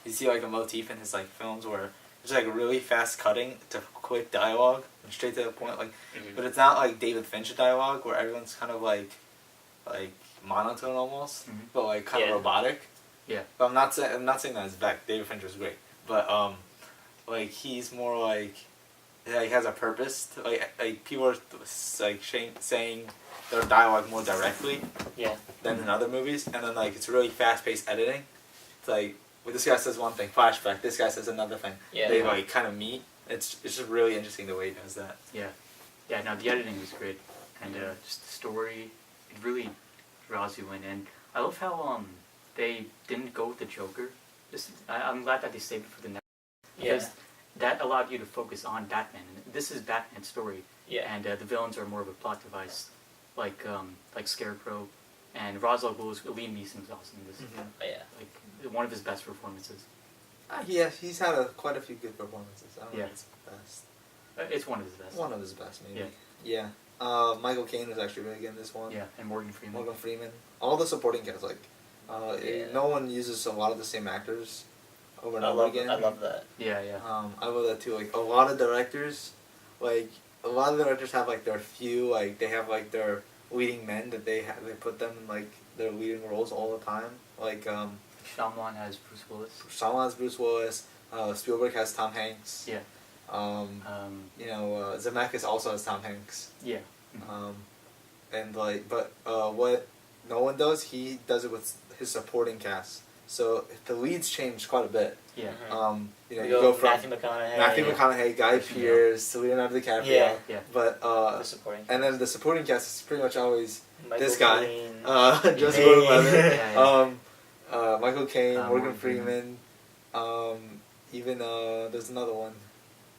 you see like a motif in his like films where it's like really fast cutting to quick dialogue and straight to the point, like, but it's not like David Fincher dialogue where everyone's kind of like monotone almost, Mhm. but like kind Yeah. of robotic. Yeah. But I'm not saying that it's Beck. David Fincher's great, but like he's more like, yeah, he has a purpose. Like people are like saying their dialogue more directly Yeah. than in other movies, and then like it's really fast-paced editing. It's like, well, this guy says one thing, flashback. This guy says another thing. Yeah. They like kind of meet. It's just really interesting the way he does that. Yeah. Yeah, no, the editing was great. And just the story, it really draws you in. And I love how they didn't go with the Joker. I'm glad that they saved it for the next. Yeah. Because that allowed you to focus on Batman. And this is Batman's story. Yeah. And the villains are more of a plot device. like Scarecrow, and Ra's al Ghul's Liam Neeson was awesome in this. Mm-hmm. Oh, yeah. Like one of his best performances. Yeah, he's had quite a few good performances. I don't know if it's the best. It's one of his best. One of his best, maybe. Yeah. Yeah. Michael Caine was actually really good in this one. Yeah, and Morgan Freeman. Morgan Freeman. All the supporting cast, like, no one uses a lot of the same actors over and over again. I love that. Yeah, yeah. I love that too. Like, a lot of directors have, like, their few, like, they have, like, their leading men that they put them in, like, their leading roles all the time. Like, Shyamalan has Bruce Willis. Shyamalan has Bruce Willis. Spielberg has Tom Hanks. Yeah. Zemeckis also has Tom Hanks. Yeah. And like, but what Nolan does, he does it with his supporting cast. So the leads change quite a bit. Yeah. We You go from Matthew McConaughey. Matthew McConaughey, Guy Pearce, to Leonardo DiCaprio. Yeah. Yeah. But The supporting. and then the supporting cast is pretty much always Michael this guy, Caine. Joseph Hey. Gordon-Levitt, Yeah, yeah. Michael Caine, Morgan Morgan Freeman, even there's another one.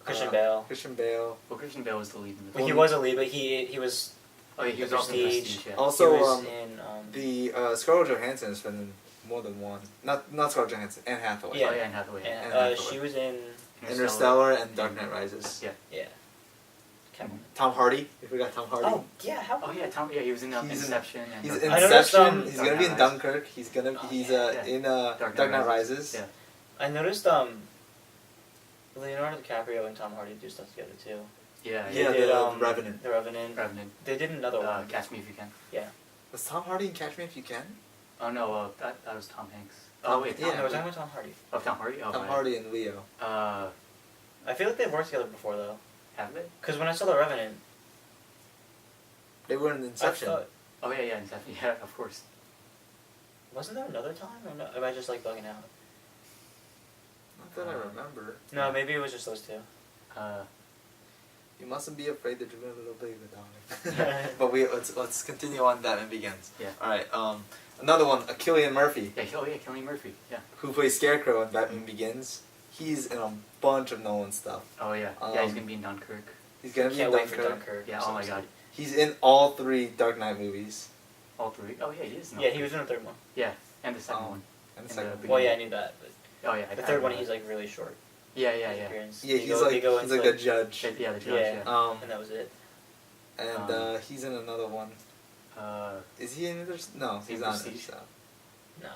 Christian Bale. Christian Bale. Well, Christian Bale was the lead in this. Well, he was a lead, but he was. Oh, yeah, he was The also in Prestige. Prestige. Yeah. Also, he was in. the Scarlett Johansson has been in more than one. Not Scarlett Johansson. Anne Hathaway. Yeah. Oh, yeah, Anne Hathaway. Yeah. And, Anne Hathaway. she was in. Interstellar and Dark Knight Rises. Yeah. Yeah. Cameron. Tom Hardy. If we got Tom Hardy. Oh yeah, how? Oh yeah, Tom. Yeah, he was in He's in- Inception. And He's Dark in Knight. I noticed, Inception. He's Dark gonna be in Knight Dunkirk. He's yeah. in Dark Knight Rises. Yeah. I noticed Leonardo DiCaprio and Tom Hardy do stuff together too. Yeah. Yeah, They did, the Revenant. The Revenant. Revenant. They did another one. Catch Me If You Can. Yeah. Was Tom Hardy in Catch Me If You Can? Oh no, that was Tom Hanks. Tom- Oh wait, yeah. No, I was talking about Tom Hardy. Oh, Tom Hardy. Oh, Tom right. Hardy and Leo. I feel like they've worked together before though. Have they? Because when I saw The Revenant, They were in I Inception. thought, Oh yeah, Inception. Yeah, of course. wasn't there another time? Or no? Am I just like bugging out? Not that I remember. No, maybe it was just those two. You mustn't be afraid to dream a little bigger, darling. But let's continue on. Batman Begins. Yeah. All right. Another one. Cillian Murphy, Yeah. Oh yeah, Cillian Murphy. Yeah. who plays Scarecrow in Batman Begins. He's in a bunch of Nolan stuff. Oh yeah. Yeah, he's Um, gonna be in Dunkirk. He's gonna be Can't in wait for Dunkirk. Dunkirk. Yeah. So Oh my excited. god. He's in all 3 Dark Knight movies. All 3. Oh yeah, he is. in all Yeah, three. he was in the third one. Yeah, and the second Um, one. And the And second the- Well, yeah, I knew that, but Oh yeah. the third one he's like really short. Yeah, his yeah, yeah. appearance. Yeah, They he's go like into, the judge. Yeah, the judge. Yeah. Yeah. and that was it. And he's in another one. Is he in Interstellar? No, Is he he's in not in Prestige? Interstellar. No.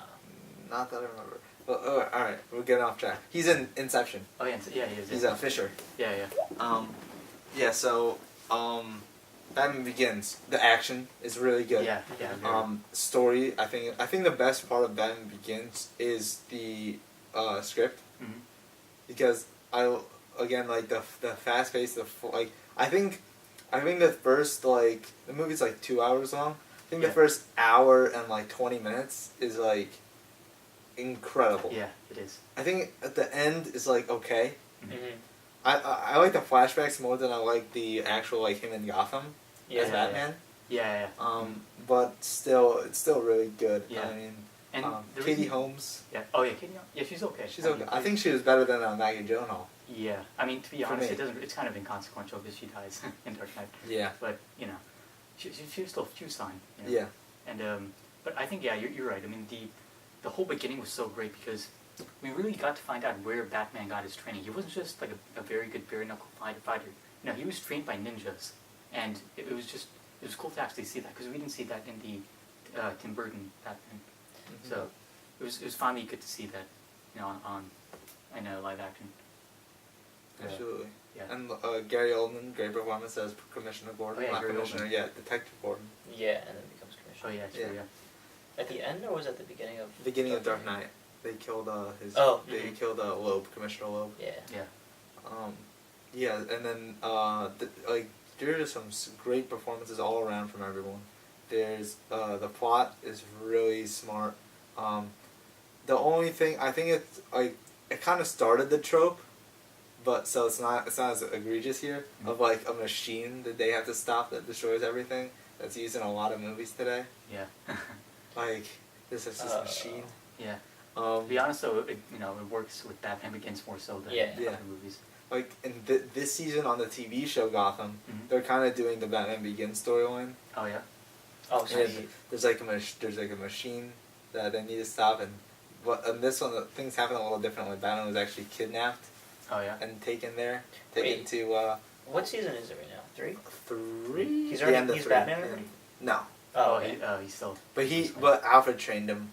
Not that I remember. Well, all right, we're getting off track. He's in Inception. Oh yeah, yeah, he is. He's yeah. Fisher. Yeah, yeah. Yeah. So, Batman Begins. The action is really good. Yeah, yeah. very- Story. I think the best part of Batman Begins is the script, Mhm. because again like the fast pace, like I think the first like the movie's like 2 hours long. I think Yeah. the first hour and like 20 minutes is like incredible. Yeah, it is. I think at the end is like okay. Mm-hmm. I like the flashbacks more than I like the actual like him in Gotham Yeah. as Batman. Yeah, yeah. But still, it's still really good. Yeah. I mean, And the Katie reason- Holmes, Yeah. Oh yeah, Katie. Yeah, she's okay. she's okay. I think she was better than Maggie Gyllenhaal. Yeah. I mean, to be For honest, me. it doesn't. It's kind of inconsequential because she dies in Dark Knight. Yeah. But you know, she was fine. You know? Yeah. And but I think you're right. I mean the whole beginning was so great because we really got to find out where Batman got his training. He wasn't just like a very good bare knuckle fighter. No, he was trained by ninjas, and it was cool to actually see that because we didn't see that in the Tim Burton Batman. Mhm. So it was finally good to see that, you know, in live action. Absolutely. Yeah. And Gary Oldman, great performance as Commissioner Gordon. Oh, yeah, Not Gary Commissioner, Oldman. yeah, Detective Gordon. Yeah, and then becomes Oh commissioner. yeah, true. Yeah. At the end, or was it at the beginning of? Beginning of Dark Knight, they killed his. Oh. They Mhm. killed Loeb, Commissioner Loeb. Yeah. Yeah. Yeah, and then there are some great performances all around from everyone. There's the plot is really smart. The only thing I think it's like it kind of started the trope, but so it's not as egregious here of like a machine that they have to stop that destroys everything. That's used in a lot of movies today. Yeah. Like this is this machine. Yeah. To be honest though, it works with Batman Begins more so than Yeah. Yeah. other movies. Like in this season on the TV show Gotham, Mhm. they're kind of doing the Batman Begins storyline. Oh yeah. Oh, And sweet. there's like a machine that they need to stop, and this one things happen a little differently. Batman was actually kidnapped Oh yeah. and taken to What season is it right now? 3? 3. He's The already end of he's 3. Batman already. No, Oh, he, okay. he's still. but Alfred trained him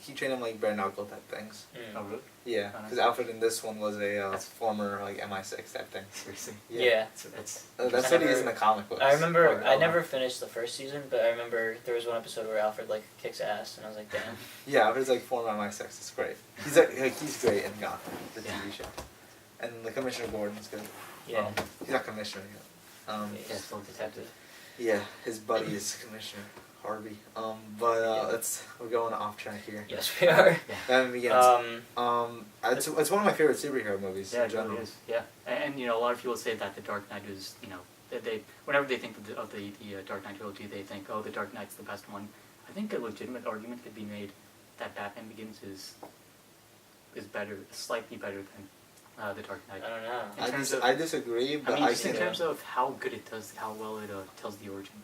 he trained him like bare knuckle type things. Mm. Oh really? Yeah, Oh, nice. because Alfred in this one was a That's- former like MI6 type thing. Seriously. Yeah. That's That's I what he is in never- the comic books. I remember. Oh, I oh. never finished the first season, but I remember there was one episode where Alfred like kicks ass, and I was like, damn. Yeah, Alfred's like former MI6. It's great. He's great in Gotham, the TV show, and the Commissioner Gordon's good. Yeah. He's not commissioner yet. He's still a detective. Yeah, his buddy is Commissioner Harvey. We're going off track here. Yes, we are. Batman Begins. It's one of my favorite superhero movies Yeah, in it really general. is. Yeah, and a lot of people say that the Dark Knight is, they whenever they think of the Dark Knight trilogy, they think, oh, the Dark Knight's the best one. I think a legitimate argument could be made that Batman Begins is better, slightly better than the Dark Knight. I don't know. In terms of- I disagree, but I just in can. terms of how good it does, how well it tells the origin.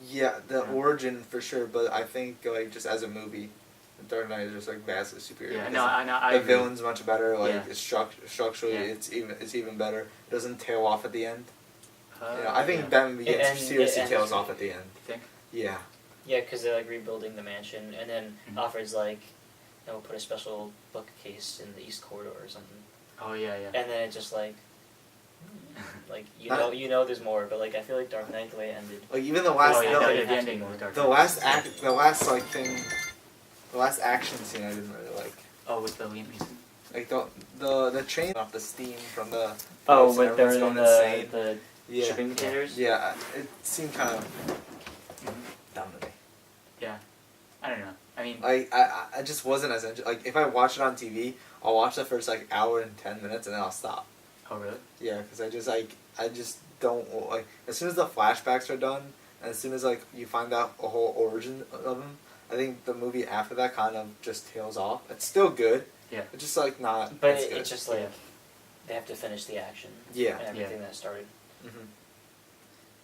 Yeah, the Yeah. origin for sure, but I think just as a movie, The Dark Knight is just vastly superior. Yeah, because no, I the agree. villain's much better. Yeah. It's structurally, Yeah. it's even better. It doesn't tail off at the end. I think yeah. Batman Begins ends- seriously it ends tails off really- at the end. You think? Yeah. Yeah, because they're like rebuilding the mansion, and then Mhm. Alfred's like, we'll put a special bookcase in the East Corridor or something, Oh yeah, yeah. and then it just like I- you know there's more, but like I feel like Dark Knight the way it ended. Like even the last, oh, yeah, no, the it has to ending be of the Dark the Knight. last the last action scene I didn't really like. Oh, with the Liam Neeson. Like the train off the steam from the. Oh, boats and when they're everyone's in going insane. the Yeah. shipping containers. Yeah, it seemed kind of Mhm. dumb to me. Yeah, I don't know. I mean, I just wasn't as like if I watch it on TV, I'll watch the first hour and 10 minutes and then I'll stop. oh really? Yeah, because I just don't like as soon as the flashbacks are done and as soon as you find out a whole origin of them, I think the movie after that kind of just tails off. It's still good. Yeah. It's just not. But as good. it's just like Yeah. they have to finish the action. Yeah. And everything Yeah. that started. Mhm.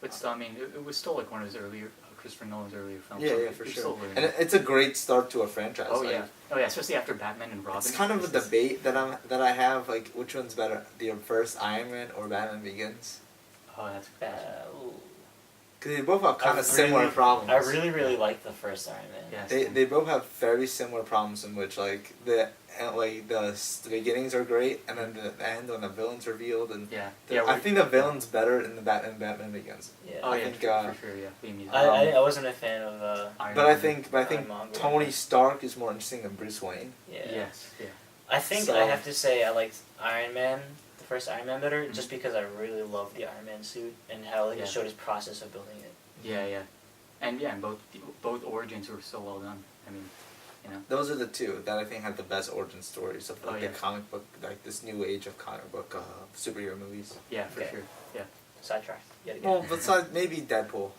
But still, I mean, it was still like one of his earlier, Christopher Nolan's earlier films. Yeah, so yeah, it- for it's sure. still learning. And it's a great start to a franchise. Oh yeah, especially after Batman and Robin. It's kind of a This is- debate that I have, which one's better, the first Iron Man or Batman Begins? Oh, that's a good question. Ooh. Because they both have kind I of similar really- problems. I really like the first Iron Man. Yes. They both have very similar problems in which the beginnings are great and then the end when the villain's revealed and Yeah. I think the villain's better in the Batman Begins. Yeah. Oh I yeah, think, for sure. Yeah. Liam Neeson. I wasn't a fan of Iron But I Man. think Ironmonger. Tony Stark is more interesting than Bruce Wayne. yeah. Yes. Yeah. I think So- I have to say I liked Iron Man, the first Iron Man better, Mhm. just because I really loved the Iron Man suit and how Yeah. it showed his process of building it. Yeah. Yeah. And both origins were so well done. I mean, Those are the two that I think had the best origin stories of Oh, the yeah. comic book, this new age of comic book superhero movies. Yeah, for Okay. sure. Yeah. Sidetracked yet again. Well, besides maybe Deadpool,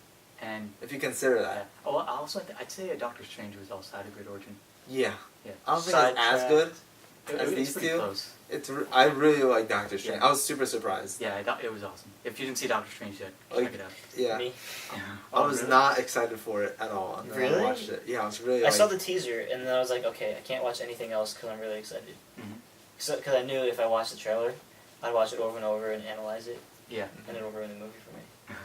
And if you consider yeah. that. Oh, well, also I'd say Doctor Strange was also had a good origin. Yeah. Yeah. I don't think it's as Sidetracked. good. It As was these pretty two? close. I really like Doctor Strange. Yeah. I was super surprised. Yeah, it was awesome. If you didn't see Doctor Strange yet, Like- check it out. Yeah. Me. I was really? not excited for it at all. And then Really? I watched it. Yeah, I was really. I saw the teaser and then I was like, okay, I can't watch anything else because I'm really excited. Mm-hmm. Because I knew if I watched the trailer, I'd watch it over and over and analyze it, Yeah. and it would ruin the movie for me.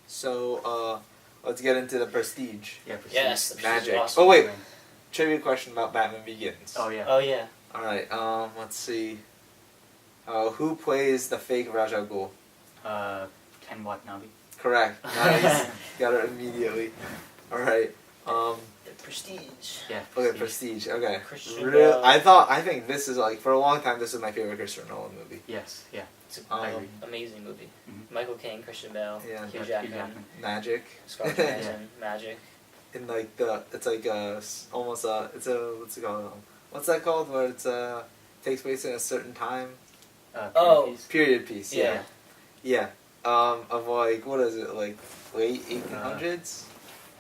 So let's get into the Prestige. Yeah. Prestige. Yes, the Prestige is Magic. awesome. Oh wait, trivia question about Batman Begins. Oh yeah. Oh yeah. All right. Let's see. Who plays the fake Ra's al Ghul? Ken Watanabe. Correct. Nice. Got it immediately. All right. The Prestige. Yeah. Okay, Prestige. Okay. Christian Real, Bale. I think this is for a long time. This is my favorite Christopher Nolan movie. Yes. Yeah. It's an I agree. amazing movie. Mhm. Michael Caine, Christian Bale, Yeah. Hugh Yeah, Jackman, Magic. Scarlett Johansson, Magic. In it's almost it's a what's it called? What's that called? Where takes place in a certain time. Oh. Piece. Period piece. Yeah. Yeah. Of what is it late 1800s?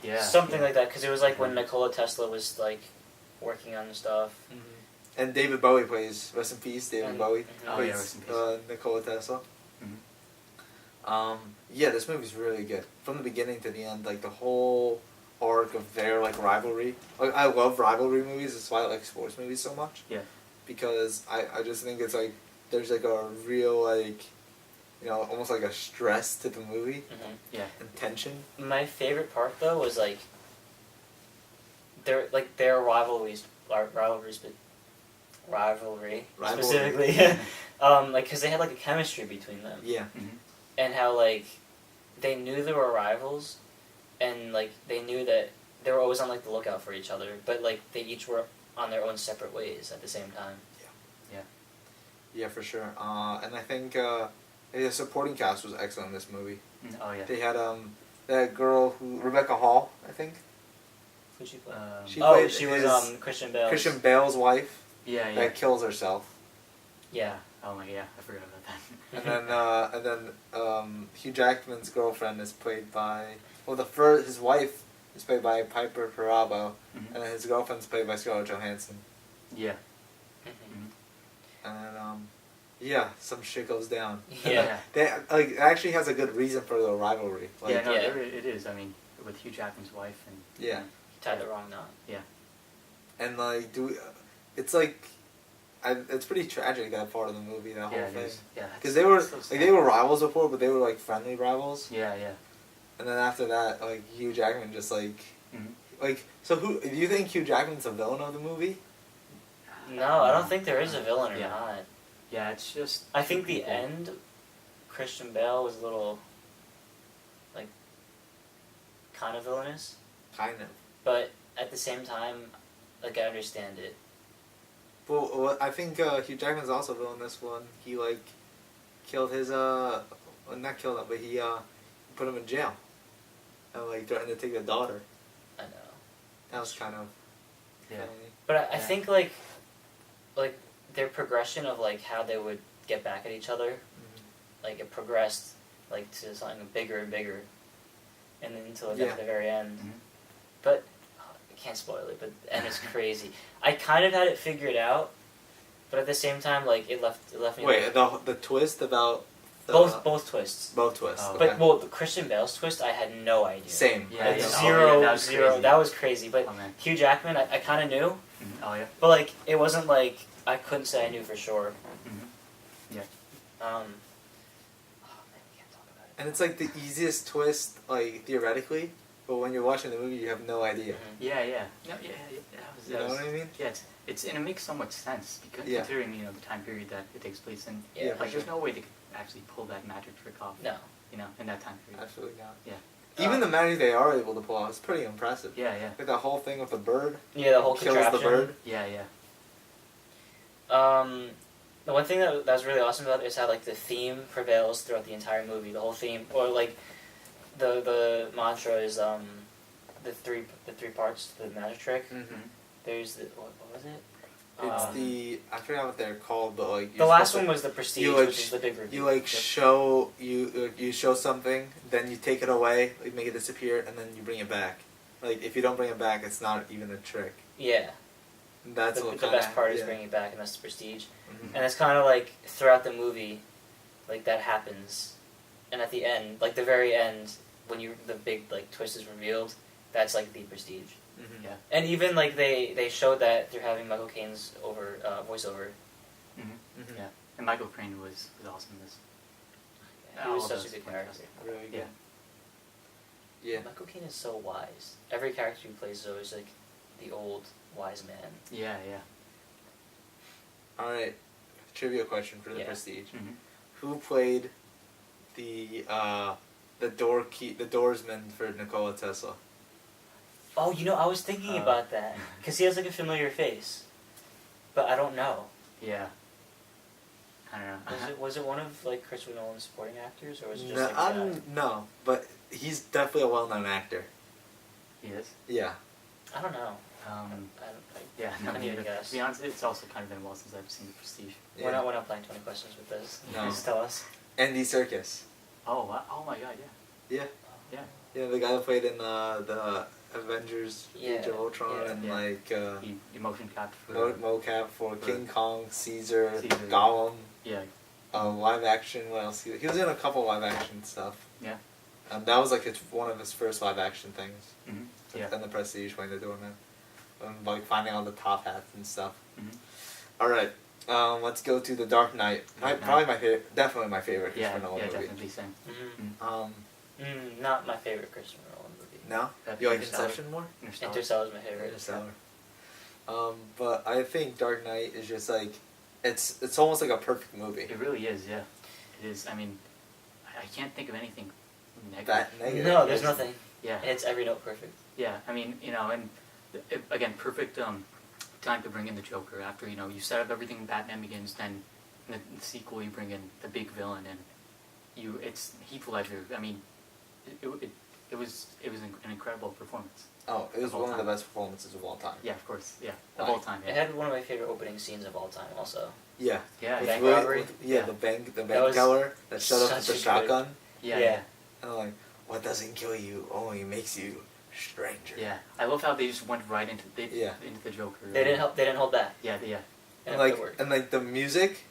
Yeah. Something like that, because it was like when Nikola Tesla was like working on the stuff. And David Bowie plays. Rest in peace, David And- Bowie. Oh, plays, yeah, rest in peace. Nikola Tesla. Mhm. Yeah, this movie's really good from the beginning to the end. Like the whole arc of their like rivalry. Like I love rivalry movies. That's why I like sports movies so much. Yeah. Because I just think it's like there's like a real like, you know, almost like a stress to the movie Mm-hmm. Yeah. and tension. My favorite part though was like their rivalry specifically, like because they had like a chemistry between them, Yeah. Mm-hmm. and how like they knew they were rivals, and like they knew that they were always on like the lookout for each other, but like they each were on their own separate ways at the same time. Yeah, for sure. And I think the supporting cast was excellent in this movie. Oh yeah. They had that girl Rebecca Hall, I think. Who'd she play? She Oh, played she was his- Christian Bale. Christian Bale's wife Yeah. that kills herself. Yeah. Oh my yeah, I forgot about that. And then Hugh Jackman's girlfriend is played by his wife is played by Piper Perabo, Mhm. and then his girlfriend's played by Scarlett Johansson. Yeah. Mhm. And then some shit goes down. Yeah. They like it actually has a good reason for the rivalry. Like, Yeah. No, Yeah. it is. I mean, with Hugh Jackman's wife and. Yeah. He tied the wrong knot. And like it's like it's pretty tragic that part of the movie, that whole Yeah. It thing. is. Yeah. Because they were so like sad. they were rivals before, but they were like friendly rivals. Yeah. Yeah. And then after that, like Hugh Jackman just like Mhm. like so who do you think Hugh Jackman's the villain of the movie? No, I don't think there is a villain or Yeah. not. Yeah, it's just. I think the people. end, Christian Bale was a little, like, kind of villainous, Kind of. but at the same time, like, I understand it. Well, I think Hugh Jackman's also villain in this one. He like killed his well, not killed him, but he put him in jail. And like threatened to take the daughter. I know. That was kind of Yeah. funny. But I Yeah. think, like, their progression of, like, how they would get back at each other, like, it progressed, like, to something bigger and bigger, and then until it got Yeah. to the very end. Mhm. But, I can't spoil it, but the end is crazy. I kind of had it figured out, but at the same time, like, it left me... Wait, the twist about the, Both twists. both twists. Oh, okay. But, well, the Christian Bale's twist, I had no idea. Same. Yeah, Like, yeah. zero, Oh, yeah, that was zero. crazy. That was crazy. But Oh, man. Hugh Jackman, I kind of knew, Mhm. Oh yeah. but, like, it wasn't like I couldn't say I knew for sure. Mhm. Yeah. Oh, man, we can't talk about it. And it's like the easiest twist, like theoretically, but when you're watching the movie, you have no idea. Mhm. Yeah. Yeah. No, yeah. You know what I mean? Yeah, it's and it makes so much sense because Yeah. considering the time period that it takes place in. Yeah, Yeah, for Like, there's sure. no way they could actually pull that magic trick off. No. In that time period. Absolutely not. Yeah. Even the magic they are able to pull off is pretty impressive. Yeah. Yeah. Like that whole thing with the bird. Yeah, the whole kills contraption. the bird. Yeah. Yeah. The one thing that was really awesome about it is how, like, the theme prevails throughout the entire movie. The whole theme, or, like, the mantra is, the three parts to the magic trick. Mm-hmm. There's the, what was it? It's I forgot what they're called, but like The last one was the Prestige, you, like, which is the big review. you like Yep. show you show something, then you take it away, like make it disappear, and then you bring it back. Like if you don't bring it back, it's not even a trick. Yeah. And that's the what best kinda- part is yeah. bringing it back, and that's the Prestige. Mhm. And it's kind of like throughout the movie, like that happens, and at the end, like the very end, when the big like twist is revealed, that's like the Prestige. Mhm. Yeah. And even like they showed that through having Michael Caine's voiceover. Mm-hmm. Mhm. Yeah. And Michael Crane was awesome in this. He All was of such a those good fantastic. character. Really good. Yeah. Yeah. Michael Caine is so wise. Every character he plays is always like the old wise man. Yeah. Yeah. All right. Trivia question for the Yeah. Prestige. Mm-hmm. Who played the doorsman for Nikola Tesla? Oh, I was thinking about that because he has like a familiar face, but I don't know. Yeah. I don't know. Was it one of like Christopher Nolan's supporting actors, or was it just like a guy? No, but he's definitely a well-known actor. He is. Yeah. I don't know. Yeah. No, I need to neither. guess. To be honest, it's also kind of been a while since I've seen The Prestige. We're not playing 20 questions with this. No. Just tell us. Andy Serkis. Oh. Wow. Oh my God. Yeah. Yeah. Yeah. Yeah, the guy that played in the Avengers Yeah, Age of Ultron yeah. and Yeah. like He motion capped for. mocap for King Kong, Caesar, Caesar. Gollum, Yeah. live action. What else? He was in a couple live action stuff. Yeah. That was like one of his first live action things. Mm-hmm. Yeah. and the Prestige playing the doorman, like finding all the top hats and stuff. Mhm. All right, let's go to The Dark Knight. Probably my favorite, definitely my favorite Yeah, Christopher Nolan movie. definitely same. Mm-hmm. Not my favorite Christopher Nolan movie. No, That'd you be like Interstellar. Inception more? Interstellar is my favorite. Interstellar. But I think Dark Knight is just like, it's almost like a perfect movie. It really is, yeah. It is. I mean, I can't think of anything negative. That negative. No, there's nothing. Yeah. It's every note perfect. Yeah, I mean, and again, perfect time to bring in the Joker after, you set up everything in Batman Begins, then in the sequel you bring in the big villain, and it's Heath Ledger. I mean, it was an incredible performance. Oh, it was Of all one of the time. best performances of all time. Yeah, of course, yeah, of Right. all time. It Yeah, had one of my favorite opening scenes of all time also. Yeah. yeah, With yeah, Bank Willie- robbery? yeah, the bank was teller that showed up with the such a shotgun. yeah, Yeah. yeah. And I'm like, what doesn't kill you only makes you stranger. Yeah, I love how they just went right into Yeah. into the Joker. They didn't hold back. Yeah, yeah, And it worked. like the music,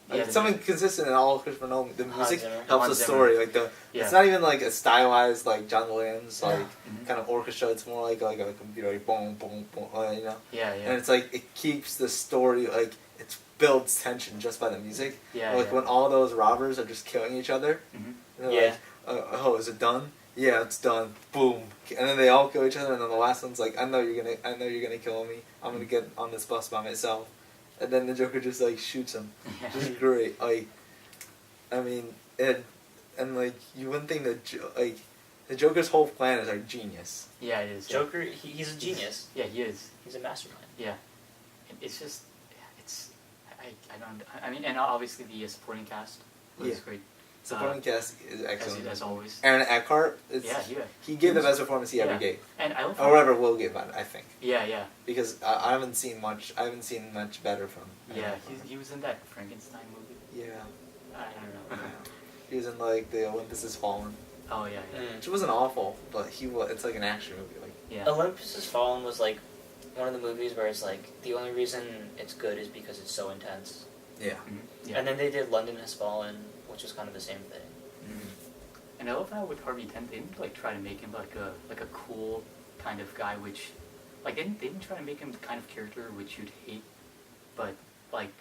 Yeah, like the something consistent in all of Christopher Nolan. The music Zimmer. helps the Hans Zimmer. story. Like Yeah. it's not even like a stylized like John Williams like Mhm. kind of orchestra. It's more like a computer, like boom, boom, boom. Yeah, yeah. And it's like it keeps the story like it builds tension just by the music. Yeah, Like yeah. when all those robbers are just killing each other. Mhm. And they're Yeah. like, oh, is it done? Yeah, it's done. Boom. And then they all kill each other, and then the last one's like, I know you're gonna kill me. I'm gonna get on this bus by myself. And then the Joker just like shoots him. Yeah. Just great. Like, I mean, and like you wouldn't think that like the Joker's whole plan is like genius. Yeah, it is. Yeah. Joker, he's a genius. Yeah, he is. He's a mastermind. Yeah, it's just, it's, I don't. I mean, and obviously the supporting cast was Yeah. great. Supporting cast is excellent. As always. Aaron Eckhart. Yeah. He gave the best performance he ever Yeah. gave, And I love. or whatever will give. I think. Yeah, yeah, Because I haven't seen much. I haven't seen much better from. yeah. Aaron He was in that Frankenstein movie. Eckhart. I don't know. He was in like the Olympus Has Fallen, Oh yeah, yeah, Mm. which wasn't awful, but it's like an action movie. Like yeah. Olympus Has Fallen was like one of the movies where it's like the only reason it's good is because it's so intense. yeah. Mhm. Yeah. And then they did London Has Fallen, which was kind of the same thing. Mhm. And I love how with Harvey Dent they didn't like try to make him like a cool kind of guy, which like they didn't try to make him the kind of character which you'd hate, but like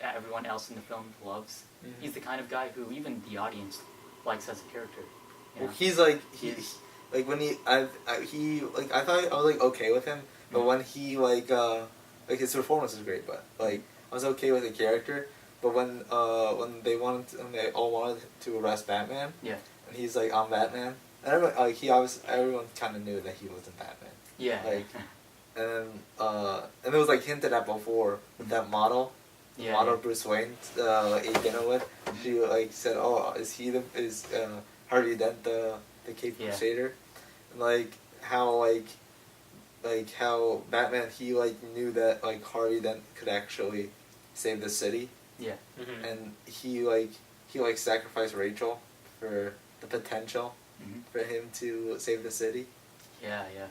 everyone else in the film loves. Mhm. He's the kind of guy who even the audience likes as a character. You Well, know? he's like He's- like when he like I thought I was like okay with him, but when he like his performance is great, but like I was okay with the character, but when they all wanted to arrest Batman, Yeah. and he's like I'm Batman, and everyone everyone kind of knew that he wasn't Batman, Yeah. like and it was like hinted at before with that model. The Yeah, model yeah. Bruce Wayne ate dinner with. She like said, "Oh, is Harvey Dent the Caped Yeah. Crusader?" And like how how Batman he like knew that like Harvey Dent could actually save the city, Yeah. Mm-hmm. and he sacrificed Rachel for the potential Mhm. for him to save the city. Yeah, yeah.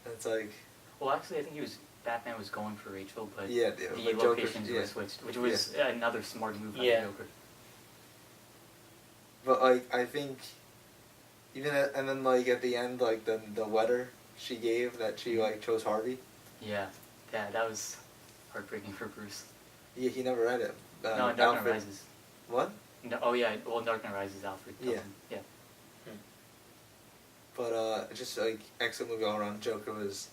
And it's like Well, actually, I think Batman was going for Rachel, but yeah, the but Joker, locations yeah. were switched, which was another smart move by Yeah. the Joker. But like I think, and then like at the end like the letter she gave that she like chose Harvey. Yeah, that was heartbreaking for Bruce. Yeah, he never read it. No, in Dark Knight Alfred- Rises. What? No, oh yeah, well, Dark Knight Rises, Alfred. tells Yeah. him. Yeah. But just like excellent movie all around. Joker was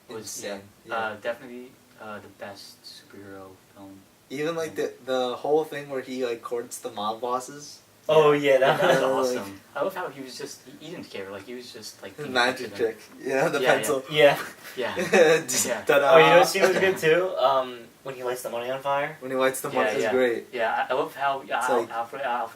insane. Yeah. Definitely the best superhero film. Even like the whole thing where he like courts the mob bosses. Oh yeah, that That was Yeah, awesome. I love how he was just, he didn't care, like he was just like... The being magic affected trick. Yeah, the Yeah, pencil. Yeah. Yeah. Just Yeah. ta-da. Oh, you know what scene was good too? When he lights the money on fire. When he lights the money, Yeah, is yeah. great. Yeah, I love how It's like-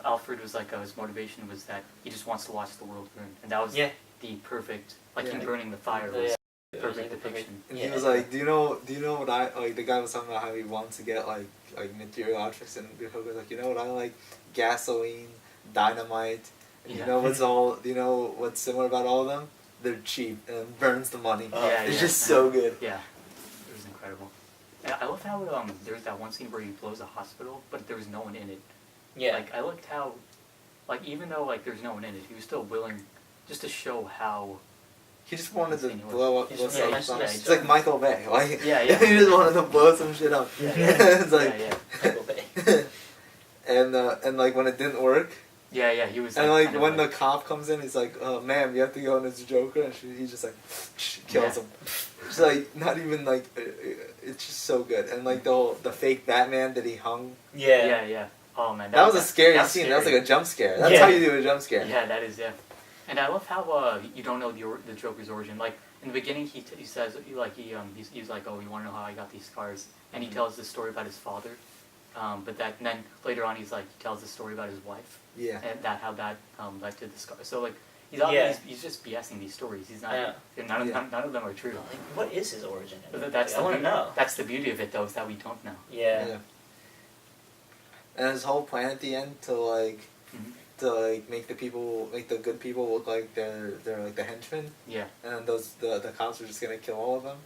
Alfred was like, his motivation was that he just wants to watch the world burn. And that was Yeah. the perfect, like him Yeah. burning the fire The- was yeah. perfect The perfect- depiction. And Yeah. he was like, do you know what I like? The guy was talking about how he wants to get like material objects, and Joker was like, you know what I like? Gasoline, dynamite. And Yeah. do you know what's similar about all of them? They're cheap and burns the money. Oh, Yeah, It's yeah. just so good. Yeah, it was incredible. And I love how there's that one scene where he blows a hospital, but there was no one in it. Yeah. Like I liked how, like even though like there's no one in it, he was still willing, just to show how, He just wanted to Insane he was. blow up. He's Blow just- some yeah, stuff. he's- It's like Michael Bay. Like Yeah, yeah. he just wanted to blow some shit up. Yeah, It's like yeah, Michael Bay. and like when it didn't work, yeah. He was. and like kind of when the cop comes in, he's like, "Ma'am, you have to go in as Joker," and he's just like kills Yeah. him. It's like not even like it's just so good, and like the fake Batman that he hung. Yeah. Oh man, That was a scary that's scene. That was like a jump scare. That's Yeah. how you do a jump scare. Yeah, that is, yeah. And I love how you don't know the Joker's origin. Like in the beginning, he says he's like, oh, you want to know how I got these scars? And he tells the story about his father. But then later on, he tells the story about his wife. Yeah. And how that led to the scars. So like Yeah. he's just BSing these stories. He's not. Yeah. None of them are true. Like, what is his origin? But that's I want to know. That's the beauty of it, though, is that we don't know. Yeah. And his whole plan at the end to like Mhm. to like make the good people look like they're like the henchmen, Yeah. and then the cops are just gonna kill all of them.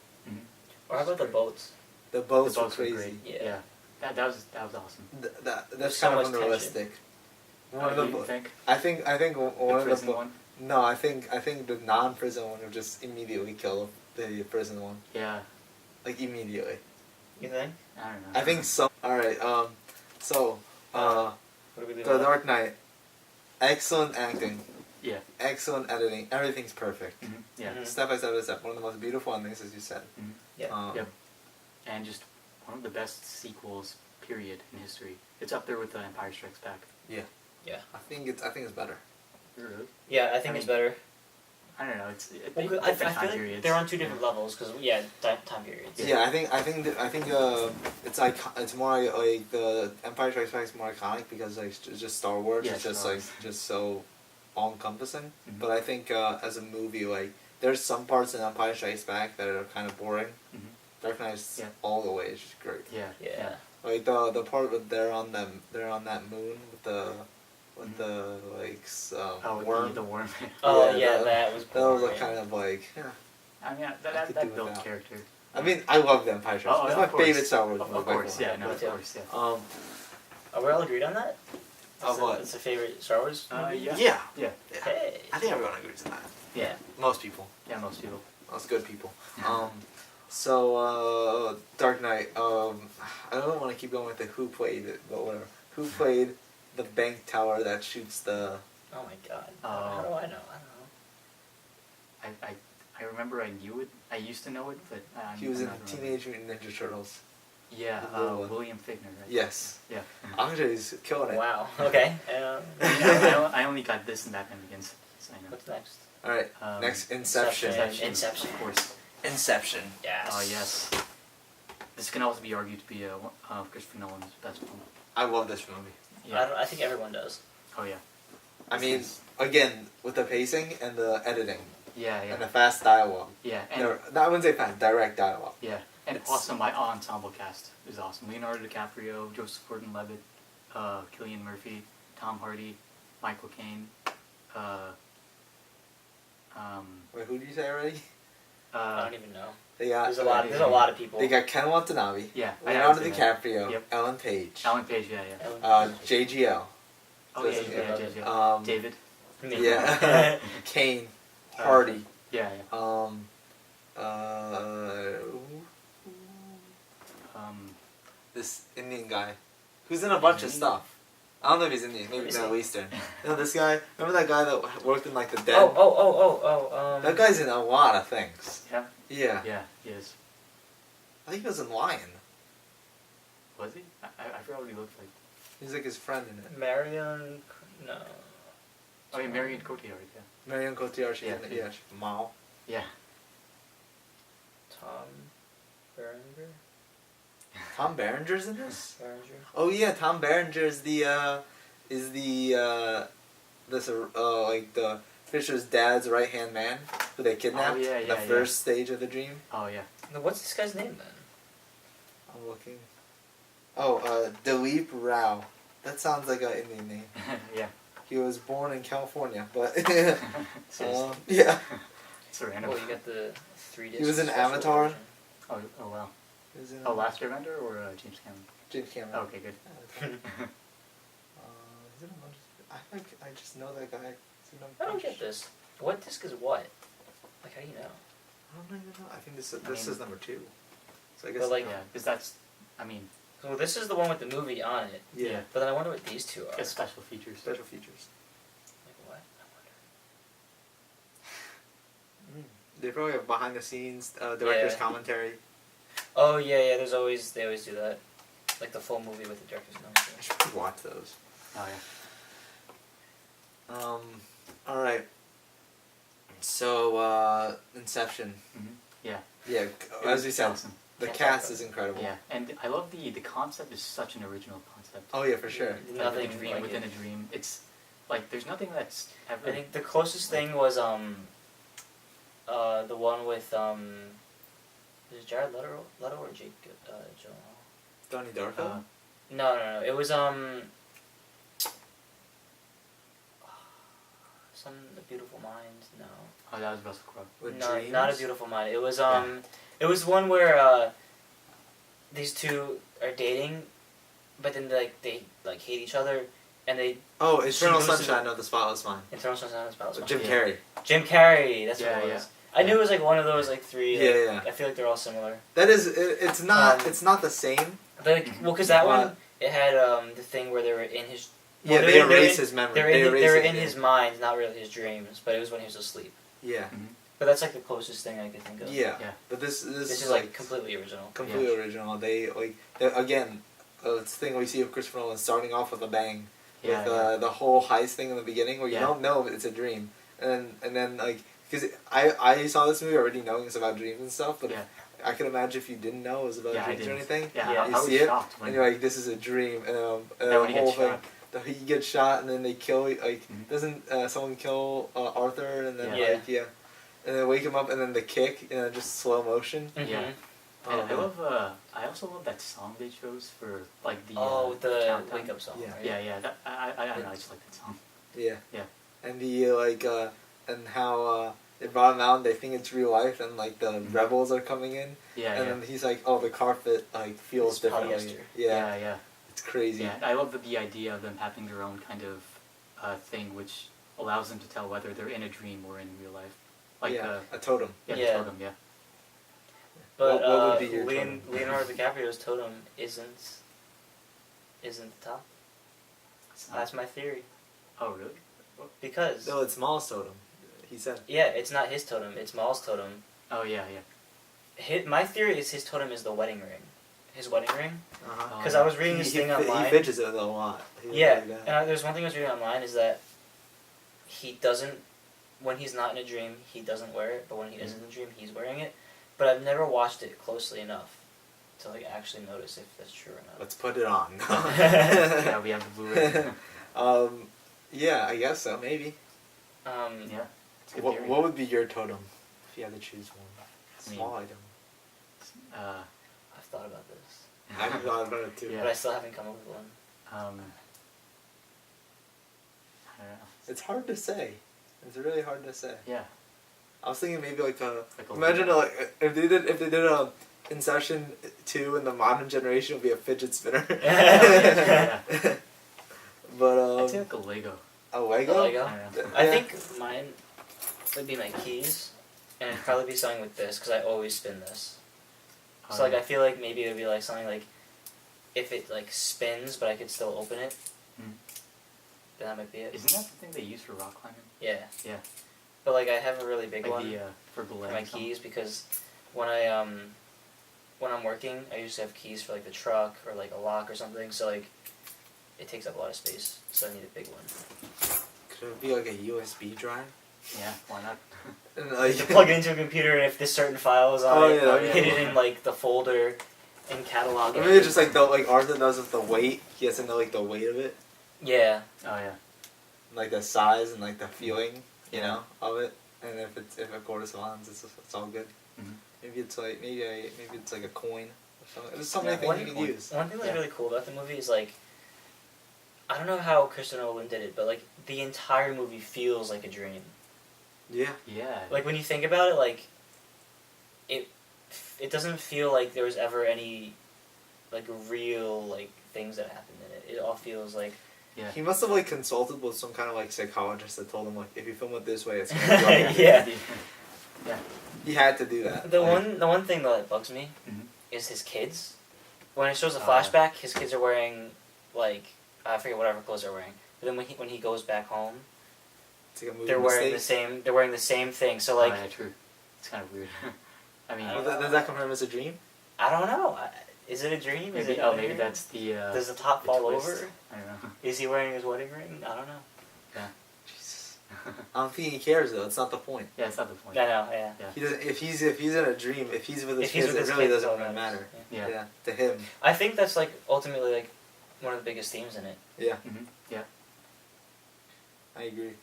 Or how about the boats? The boats The were boats were crazy. great. Yeah. That was awesome. That's so kind of much unrealistic. One of You the think I think one the of prison the one? no I think the non-prison one would just immediately kill the prison one, Yeah. like immediately. You think? I don't know. I think so. All right. So What do we do? The Dark Knight, excellent acting, Yeah. excellent editing, everything's perfect. Mhm. Yeah. Mhm. Step by step by step, one of the most beautiful endings, as you said. Yeah. Yep. And just one of the best sequels, period, in history. It's up there with The Empire Strikes Back. Yeah. Yeah. I think it's better. Really? Yeah, I think it's better. I don't know. It's Well, different I feel time like periods. they're on two different levels because time periods. Yeah, I think it's like it's more like the Empire Strikes Back is more iconic because like it's just Star Wars. Yeah, it's just Star like Wars. just so all encompassing. Mhm. But I think as a movie, like there's some parts in Empire Strikes Back that are kind of boring. Mhm. Dark Knight's Yeah. all the way is just great. Yeah. Yeah. Like the part with they're on that moon with the Mhm. like worm. The worm. Oh Yeah, that was. That was boring. kind of like. Yeah. I mean, I that could do built without. character. I mean, I love the Empire Strikes Oh, Back. It's of my course. favorite Star Wars movie. Of by course, far. yeah, no, Me of too. course, yeah. Are we all agreed on that? Of what? It's a favorite Star Wars movie? Yeah. Yeah. Yeah. Hey. I think everyone agrees on that. Yeah. Most people. Yeah, most people. Most good people. So Dark Knight. I don't want to keep going with the who played it, but whatever. Who played the bank teller that shoots the? Oh my god. Oh. How do I know? I don't know. I remember I knew it. I used to know it, but He was I'm in not remembering. Teenage Mutant Ninja Turtles. Yeah, the little one. William Fichtner, right? Yes. Yeah. Andre's killing it. Wow. Okay. I only got this and that against. So I know. What's next? All right. Next, Inception. Inception. Of course. Inception. Yes. Oh yes. This can also be argued to be Christopher Nolan's best film. I love this movie. I think everyone does. Oh yeah. I mean, again, with the pacing and the editing Yeah, and the yeah. fast dialogue. Yeah, and No, I wouldn't say fast, direct dialogue. yeah, and It's- awesome. My ensemble cast is awesome. Leonardo DiCaprio, Joseph Gordon-Levitt, Cillian Murphy, Tom Hardy, Michael Caine. Wait, who did you say already? I don't even know. They got. There's a lot of people. They got Ken Watanabe. Yeah, Leonardo I'd say that. DiCaprio. Yep. Ellen Page. Alan Page, yeah, yeah. JGL. Oh yeah, Doesn't- yeah. David. Me. Yeah. Kane. Hardy. Yeah, yeah. This Indian guy, who's in a bunch of Indian? stuff. I don't know if he's Indian, maybe Is he? Middle Eastern. You know, this guy. Remember that guy that worked in like the dead? Oh. That guy's in a lot of things. Yeah. Yeah. Yeah, he is. I think he was in Lion. Was he? I forgot what he looked like. He's like his friend in it. Marion. No. Oh yeah, Marion Cotillard, yeah. Marion Cotillard. She's Yeah, in it. yeah. Yeah. She's Mao. Yeah. Tom Berenger. Tom Berenger's in this. Berenger. Oh yeah, Tom Berenger is the like the Fisher's dad's right hand man who they kidnapped. Oh, yeah, in the yeah, first stage of the dream. Oh yeah. No, what's this guy's name then? I'm looking. Oh, Dilip Rao. That sounds like an Indian name. Yeah. He was born in California, but Seriously. yeah. It's random. Oh, you got the 3D. He was in Avatar. Oh wow. He was in Oh, Last Airbender or James Cameron? James Cameron. Oh, okay, good. Avatar. He's in a bunch of- I just know that guy. He's in a I don't bunch. get this. What disc is what? Like, how do you know? I don't even know. I think this I is mean- number 2. So I guess. But, like- Yeah, because that's, I mean, So this is the one with the movie on it. yeah. But then I wonder what these two are. it's special features. Special features. Like what? I wonder. They probably have behind the scenes director's Yeah. commentary. Oh yeah. They always do that. Like the full movie with the director's I notes. should probably watch those. Oh yeah. All right. So Inception. Mm-hmm. Yeah. Yeah, It as was we said, awesome. the Can't cast talk is incredible. Yeah, and I love the concept is such an original concept. Oh yeah, for sure. Like, Nothing with a dream like within it. a dream. It's like there's nothing that's ever. I think the closest thing was the one with is it Jared Leto or Jake Gyllenhaal? Donnie Darko. No. It was The Beautiful Mind. No. Oh, that was Russell Crowe. With No, dreams? not A Beautiful Mind. It was Yeah. it was one where these two are dating, but then they hate each other, and they Oh, Eternal She goes to Sunshine of the Spotless Mind. Internal Sunshine of the Spotless With Mind. Jim Yeah. Carrey. Jim Carrey. That's Yeah, what it yeah. was. I knew it was like one of those like three. Like, Yeah. I feel like they're all similar. That is, it's not. Um, It's not the same. Well, because that But- one it had the thing where they were in his. Yeah, well, they they were erase in- his memory. They were in it, his mind, not really his dreams, but it was when he was asleep. Yeah. But that's like the closest thing I could think of. Yeah. Yeah. But this This is is like completely original. completely original. They again, it's the thing we see of Christopher Nolan starting off with a bang. Yeah. With the whole heist thing in the beginning where you Yeah. don't know if it's a dream, and then like because I saw this movie already knowing it's about dreams and stuff, but Yeah. I could imagine if you didn't know it was about Yeah, I dreams or didn't. anything, Yeah, Yeah. I you was see it, shocked when and you're like, this is a dream, and when the he whole gets thing, shot. he gets shot, and then they kill like Mhm. doesn't someone kill Arthur, and then Yeah. and then wake him up, and then the kick, just slow motion. Mm-hmm. Yeah. Oh, And I man. love. I also love that song they chose for like the. with the countdown. wake up song. Yeah. Right? Yeah. That, I just like that song. Yeah. Yeah. And the and how they brought him out and they think it's real life and like the Mhm. rebels are coming in Yeah. and then he's like, oh, the carpet like feels It's differently. polyester. Yeah. Yeah. It's crazy. Yeah. I love the idea of them having their own kind of thing, which allows them to tell whether they're in a dream or in real life. Like yeah. A totem. the Yeah. totem. Yeah. But What would be your totem? Leonardo DiCaprio's totem isn't the top. It's not- That's my theory. Oh really? Because No, it's Maul's totem. He said. yeah, it's not his totem. It's Maul's totem. Oh yeah. My theory is his totem is the wedding ring. His wedding ring. Uh-huh. Because I was reading this thing He online. fidgets it a lot. He Yeah, like that. and there's one thing I was reading online is that he doesn't, when he's not in a dream, he doesn't wear it, but when he is in a dream, he's wearing it. But I've never watched it closely enough to like actually notice if that's true or not. Let's put it on. Yeah. We have the Blu-ray. Yeah, I guess so. Maybe. Yeah. It's a good What theory. would be your totem if you had to choose one? I mean- Small item. I've thought about this, I've thought about it too. Yeah. but I still haven't come up with one. I don't know. It's hard to say. It's really hard to say. Yeah. I was thinking maybe like a. Like a Imagine Lego. like if they did a Inception 2 in the modern generation, it would be a fidget spinner. Yeah. But I'd say like a Lego. a Lego. A Lego? I don't know. I think mine would be my keys, and it'd probably be something with this because I always spin this. So like I feel like maybe it would be like something like if it like spins but I could still open it, Hmm. then that might be it. Isn't that the thing they use for rock climbing? Yeah. Yeah. But like I have a really big Like one the for for belaying my something? keys because when when I'm working I usually have keys for like the truck or like a lock or something, so like it takes up a lot of space, so I need a big one. Could it be like a USB drive? Yeah. Why not? And, You plug it into a computer and if this certain file is on Oh, it, yeah, or yeah. hit it in like the folder and catalog Or it. maybe it's just like Arthur does with the weight. He has to know like the weight of it, Yeah. Oh yeah. like the size and like the feeling, of it. And if it corresponds, it's all good. Mhm. Maybe it's like maybe it's like a coin or something. There's so many Yeah, things you can use. One thing that's Yeah. really cool about the movie is like I don't know how Christopher Nolan did it, but like the entire movie feels like a dream. Yeah. Yeah. Like when you think about it, like it doesn't feel like there was ever any like real like things that happened in it. It all feels like Yeah. He must have like consulted with some kind of like psychologist that told him like if you film it this way, it's gonna be like that. Yeah. Yeah. He had to do that. The Like, one thing that bugs me Mhm. is his kids. When it shows a Oh, flashback, his kids are wearing like I forget whatever clothes they're wearing. But then when he goes back home, it's like a movie they're wearing mistake. They're wearing the same thing. So like yeah, true. It's kind of weird. I mean, I don't Does that come from as a dream? I don't know. Is it a dream? Is maybe it? maybe that's the. Does the top the fall twist. over? I don't know. Is he wearing his wedding ring? I don't know. Yeah. Jesus. I don't think he cares though. It's not the point. Yeah, it's not the point. I know. Yeah. Yeah. He doesn't. If he's in a dream, if he's with his If he's kids, with it his really kids, doesn't all really matters. matter. Yeah. Yeah. To him. I think that's like ultimately like one of the biggest themes in it. Yeah, Mm-hmm. Yeah. I agree.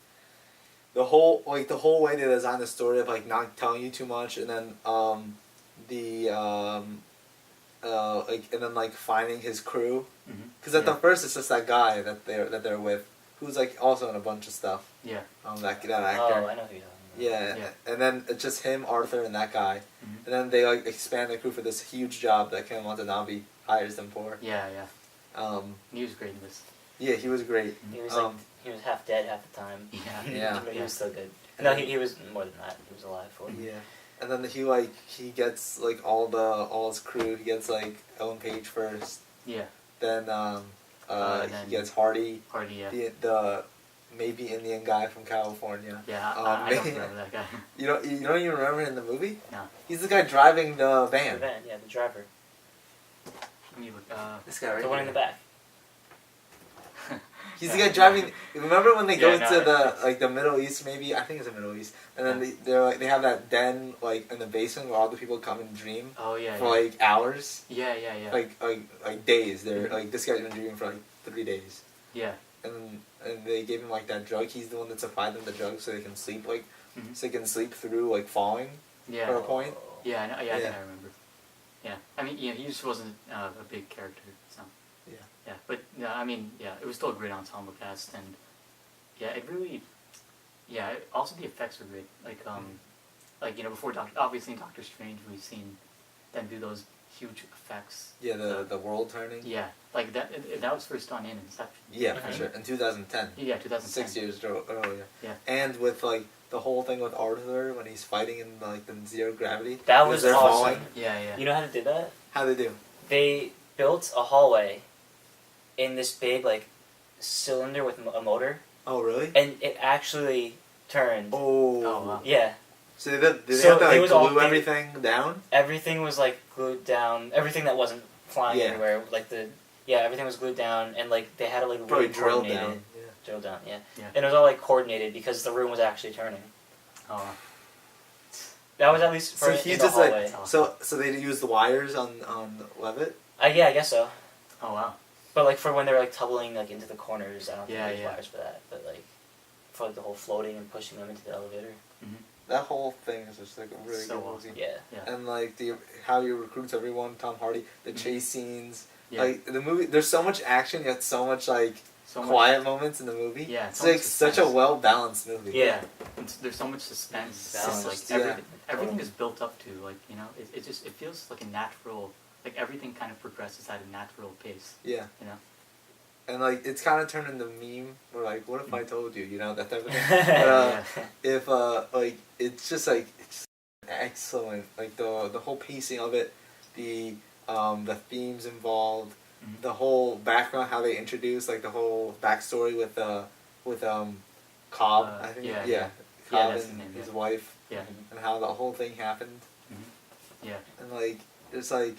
The whole way they designed the story of like not telling you too much, and then and then like finding his crew, Mm-hmm. because at the first it's just that guy that they're with, who's like also in a bunch of stuff. Yeah. That actor. Oh, I know who you're talking about. Yeah, Yeah. and then it's just him, Arthur, and that guy, Mhm. and then they like expand the crew for this huge job that Ken Watanabe hires them for. Yeah, yeah. He was great in this. Yeah, he was great. He was like he was half dead half the time. Yeah. Yeah. But he Yeah. was still good. No, he was more than that. He was alive for it. Yeah, and then he gets like all his crew. He gets like Ellen Page first. Yeah. Then And then he gets Hardy, Hardy, yeah. the maybe Indian guy from California. Yeah, I don't remember that guy. You don't even remember him in the movie? No. He's the guy driving the The van. van, yeah, the driver. Let me look. This guy right The one in here. the back. He's the guy driving. Remember when they go Yeah, no, to the Middle East? Maybe I think it's the Middle East, and then they have that den like in the basement where all the people come and dream Oh, yeah, for yeah. like hours, Yeah, yeah, yeah. like days. They're Mhm. like this guy's been dreaming for like 3 days, Yeah. and they gave him like that drug. He's the one that supplied them the drug so they can sleep Mhm. so they can sleep through like falling Yeah. for a point. Yeah, I know, yeah, I think Yeah. I remember. Yeah. I mean, yeah, he just wasn't a big character, so. Yeah. Yeah, but, I mean, yeah, it was still a great ensemble cast, and, yeah, it really, yeah, also the effects were great. Like, before obviously in Doctor Strange, we've seen them do those huge effects. Yeah, the world turning. Yeah, like that was first done in Inception. Yeah, for Mhm. sure. In 2010. Yeah, 2010. 6 years earlier. Yeah. And with like the whole thing with Arthur when he's fighting in like the zero gravity. That because was they're awesome. falling. Yeah, yeah. You know how to do that? How they do? They built a hallway in this big like cylinder with a motor, Oh really? and it actually turned. Oh. Oh, wow. Yeah, So did they So have to it like was all- glue everything down? everything was like glued down. Everything that wasn't flying Yeah. everywhere, like everything was glued down, and like they had to like Probably really drilled coordinate down. it. Yeah. Drill down, yeah. Yeah. And it was all like coordinated because the room was actually turning. Oh, That was at least for So in he's the just hallway. like so they use the wires on Levitt. Yeah, I guess so. oh wow. But like for when they're like tumbling like into the corners, I don't think Yeah, there's yeah. wires for that. But like for like the whole floating and pushing them into the elevator. That whole thing is just like a really So good awesome. movie. Yeah. Yeah. And like how he recruits everyone, Tom Hardy, the Mhm. chase scenes, Yeah. like the movie. There's so much action yet so much like So much- quiet moments in the movie. Yeah, it's so much like such a suspense. well balanced movie. Yeah. And there's so much suspense. Balance. Like Yeah. everything is built up to it feels like a natural, like everything kind of progresses at a natural pace. Yeah. You know. And like it's kind of turned into meme. Where like, what if I told you? You know that type of thing. Yeah. If like it's just like it's excellent. Like the whole pacing of it, the themes involved, Mhm. the whole background, how they introduce like the whole backstory with Cobb. I think yeah, yeah, yeah. Cobb Yeah, that's and the name, his yeah. wife, Yeah. and how the whole thing happened, Yeah. and like it's like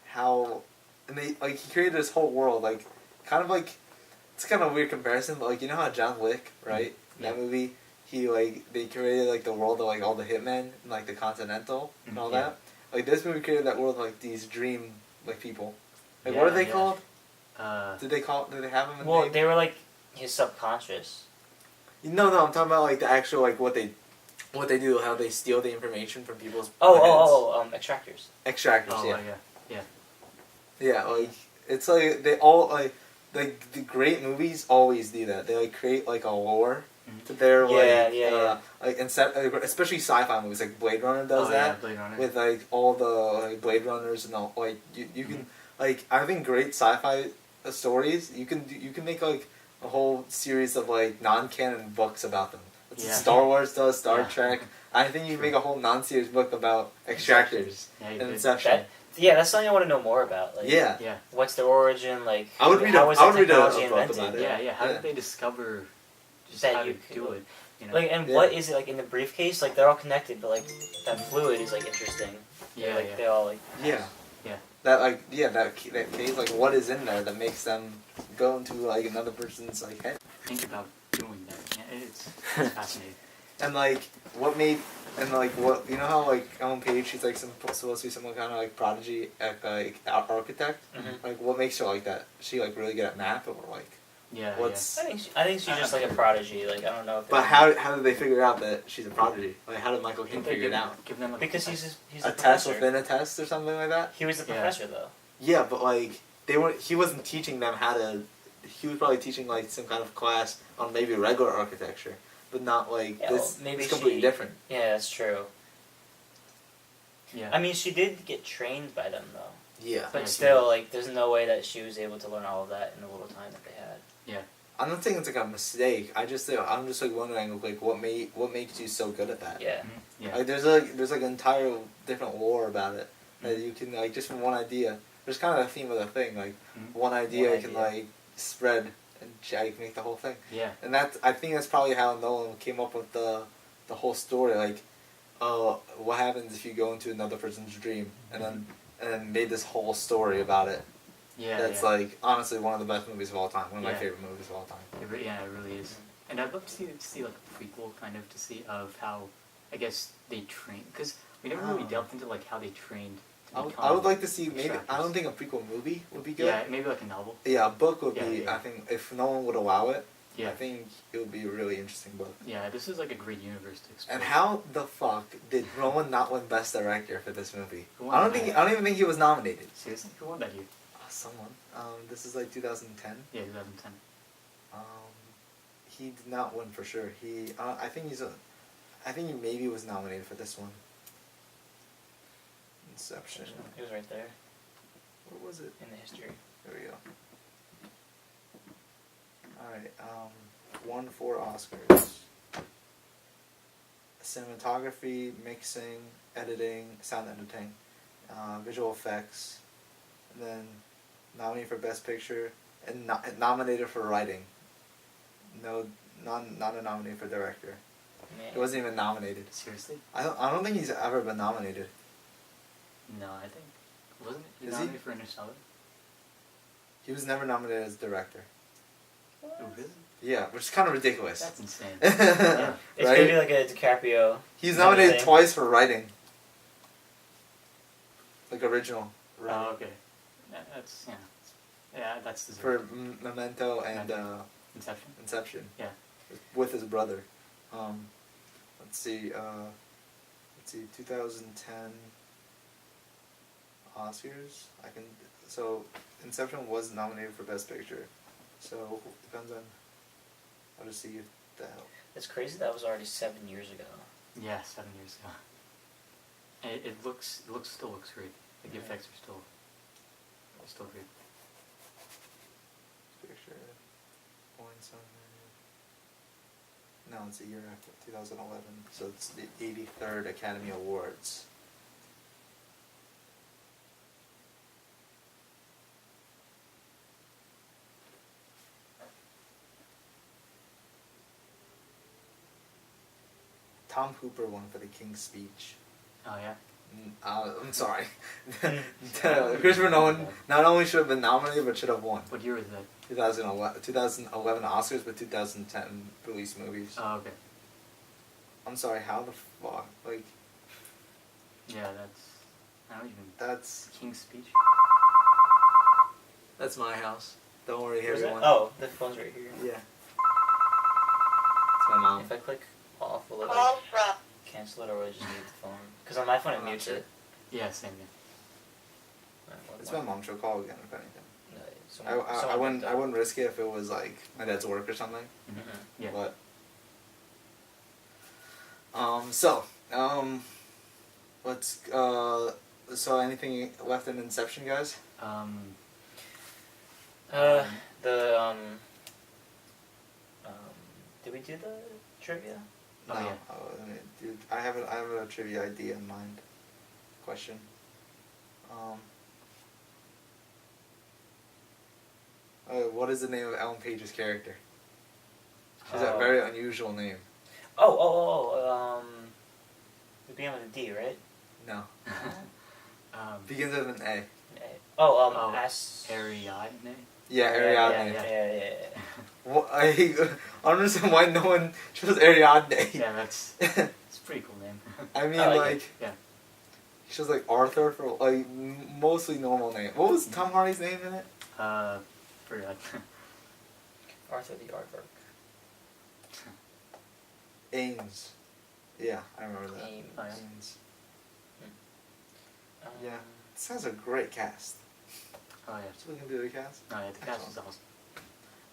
how and they like he created this whole world like kind of like it's kind of a weird comparison, but like you know how John Wick, right? Yeah. That movie, he like they created like the world of like all the hitmen and like the Continental and all Yeah. that. Like this movie created that world of, like these dream like people. Like Yeah, what are they yeah. called? Uh, Did they have them in Well, the name? they were like his subconscious. No, I'm talking about like the actual like what they do, how they steal the information from people's heads. Extractors. Extractors, oh yeah. yeah. Yeah, like it's like they all like the great movies always do that. They like create like a lore Mhm. to their like Yeah. like instead especially sci-fi movies like Blade Runner does Oh, that yeah, Blade Runner. with like all the like Blade Runners and all like you can like I think great sci-fi stories you can make like a whole series of like non-canon books about them That's what Yeah. Star Wars does, Star Yeah. Trek. I think you True. make a whole non-series book about extractors Yeah, you and did. Inception. That's something I want to know more about. Like, Yeah. Yeah. what's their origin? Like, I would read how a- was I the would read a technology book invented? about it. Yeah. How Yeah. did they discover just That how you to could- do it? You know? Like, and Yeah. what is it like in the briefcase? Like, they're all connected, but like that fluid is like interesting. Yeah, Like yeah. they all like. Yeah. Yeah. That case, like what is in there that makes them go into like another person's like head? Think about doing that. Yeah, it's fascinating. And like what made and like what you know how like Ellen Page she's like supposed to be some kind of like prodigy like architect. Mhm. Like what makes her like that? Is she like really good at math or like Yeah. what's? I think she's just like a prodigy. Like I don't know. If But how did they figure out that she's a prodigy? Like how did Michael Yeah. Caine figure it out? Give them like because he's A a test professor. within a test or something like that? He was the Yeah. professor though. Yeah, but like he wasn't teaching them how to. He was probably teaching like some kind of class on maybe regular architecture, but not like Yeah, this. well, maybe it's completely she- different. Yeah, that's true. Yeah. I mean, she did get trained by them though. Yeah. But Yeah, she still, did. like, there's no way that she was able to learn all of that in the little time that they had. I'm not saying it's like a mistake. I'm just like wondering like what makes you so good at that. Yeah. Mhm. Yeah. Like there's like an entire different lore about it that you can like just from one idea. There's kind of a theme of the thing like Mhm. one idea One can idea. like spread and like make the whole thing. Yeah. And I think that's probably how Nolan came up with the whole story. Like, what happens if you go into another person's dream and then made this whole story about it. Yeah. That's yeah. like honestly one of the best movies of all time. One of my Yeah. favorite movies of all time. Yeah, it really is. And I'd love to see like a prequel, kind of, to see of how, I guess, they train, because we never really Oh. delved into like how they trained to I become. would like to see maybe. I extractors. don't think a prequel movie would be good. Yeah, maybe like a novel. Yeah, a book would Yeah, be. yeah. I think if no one would allow it, Yeah. I think it would be a really interesting book. Yeah, this is like a great universe to explore. And how the fuck did Rowan not win Best Director for this movie? Who won I don't that? think. I don't even think he was nominated. Seriously, who won that year? Someone. This is like 2010. Yeah, 2010. He did not win for sure. I think I think he maybe was nominated for this one. Inception. It was right there What was it? in the history. There we go. Alright, won 4 Oscars. Cinematography, mixing, editing, sound editing, visual effects, and then nominated for Best Picture, and nominated for writing. No, not a nominee for director. Man. He wasn't even nominated. Seriously? I don't think he's ever been nominated. No, I think wasn't he Is he? nominated for Interstellar? He was never nominated as director. Oh, really? Yeah, which is kind of ridiculous. That's insane. Yeah. It's Right? gonna be like a DiCaprio. He's kind of nominated thing. twice for writing. Like original. Oh, okay. That's that's For deserved. Memento and Inception. Inception. Yeah. With his brother. Let's see. 2010 Oscars. So Inception was nominated for Best Picture. So depends on. I'll just see if that. It's crazy that was already 7 years ago. Yeah, 7 years ago. And it still looks great. Like the Yeah. effects are still great. Picture. Points on. No, it's a year after 2011. So it's the 83rd Academy Awards. Tom Hooper won for The King's Speech. Oh yeah. I'm sorry. Christopher Nolan not only should have been nominated, but should have won. What year was that? 2011 Oscars, but 2010 released movies. Oh okay. I'm sorry, how the fuck? Like, Yeah, I don't even. that's King's Speech. my house. Don't worry, Where's that? everyone. Oh, the phone's right here. Yeah. It's my mom. If I click off, will it Call like from cancel it, or will it just mute the phone? Because on my phone it I'm not mutes sure. it. Yeah, same. Yeah. It's my mom. She'll call again if anything. No, I someone wouldn't picked I up. wouldn't risk it if it was like my dad's work or something. Mhm. Mhm. Yeah. But let's so anything left in Inception, guys? The did we do the trivia? No. Oh, yeah. Dude, I have a trivia idea in mind. Question. What is the name of Ellen Page's character? She's a very unusual name. It began with a D, right? No. Um, Begins with an A. Ariadne? Yeah, Ariadne. Yeah. Well, I don't understand why no one chose Ariadne. Yeah, it's a pretty cool name. I mean, I like like, it. Yeah. she was like Arthur for like mostly normal name. What was Tom Hardy's name in it? Forgot. Arthur the Aardvark. Ames. Yeah, I remember that. Ames. Oh, yeah. Ames. Yeah, this has a great cast. Oh, yeah. So we can do the cast. Oh, yeah, the cast is awesome.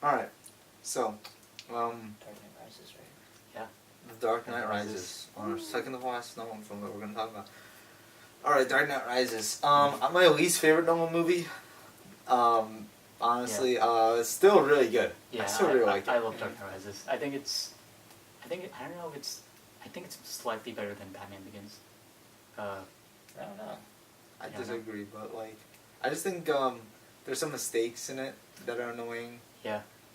All right, so Dark Knight Rises, right? Yeah. The Dark Knight Rises, our second to last Nolan film that we're gonna talk about. All right, Dark Knight Rises. My least favorite Nolan movie. Honestly, it's still really good. Yeah, I still really like it. I love Dark Knight Rises. I think it's slightly better than Batman Begins. I don't know. I Yeah. disagree, but like, I just think there's some mistakes in it that are annoying.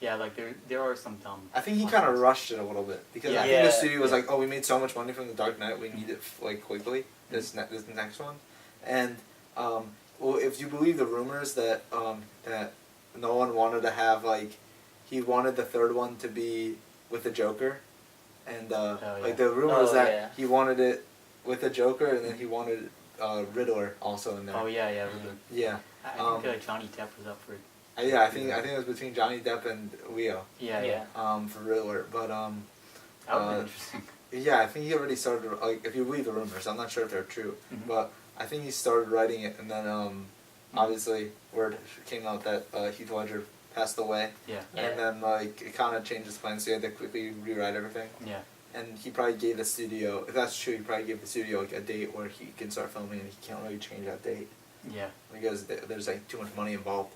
Yeah, like there are some dumb. I think he kind of rushed it a little bit because I think Yeah. the studio was Yeah. like, "Oh, we made so much money from the Dark Knight, we need it like quickly." This next one, and well, if you believe the rumors that that Nolan wanted to have like, he wanted the third one to be with the Joker, and like the rumor was that he wanted it with the Joker, and then he wanted Riddler also in there. Oh yeah, Riddler. Yeah. I think Johnny Depp was up for it. Yeah, I think it was between Johnny Depp and Leo. Yeah. For Riddler, but That would be interesting. yeah, I think he already started, like, if you believe the rumors, I'm not sure if they're true, Mhm. but I think he started writing it, and then obviously word came out that Heath Ledger passed away, Yeah. and then like it kind of changed his plans, so he had to quickly rewrite everything. Yeah. And he probably gave the studio, if that's true, he probably gave the studio like a date where he can start filming, and he can't really change that date Yeah. because there's like too much money involved.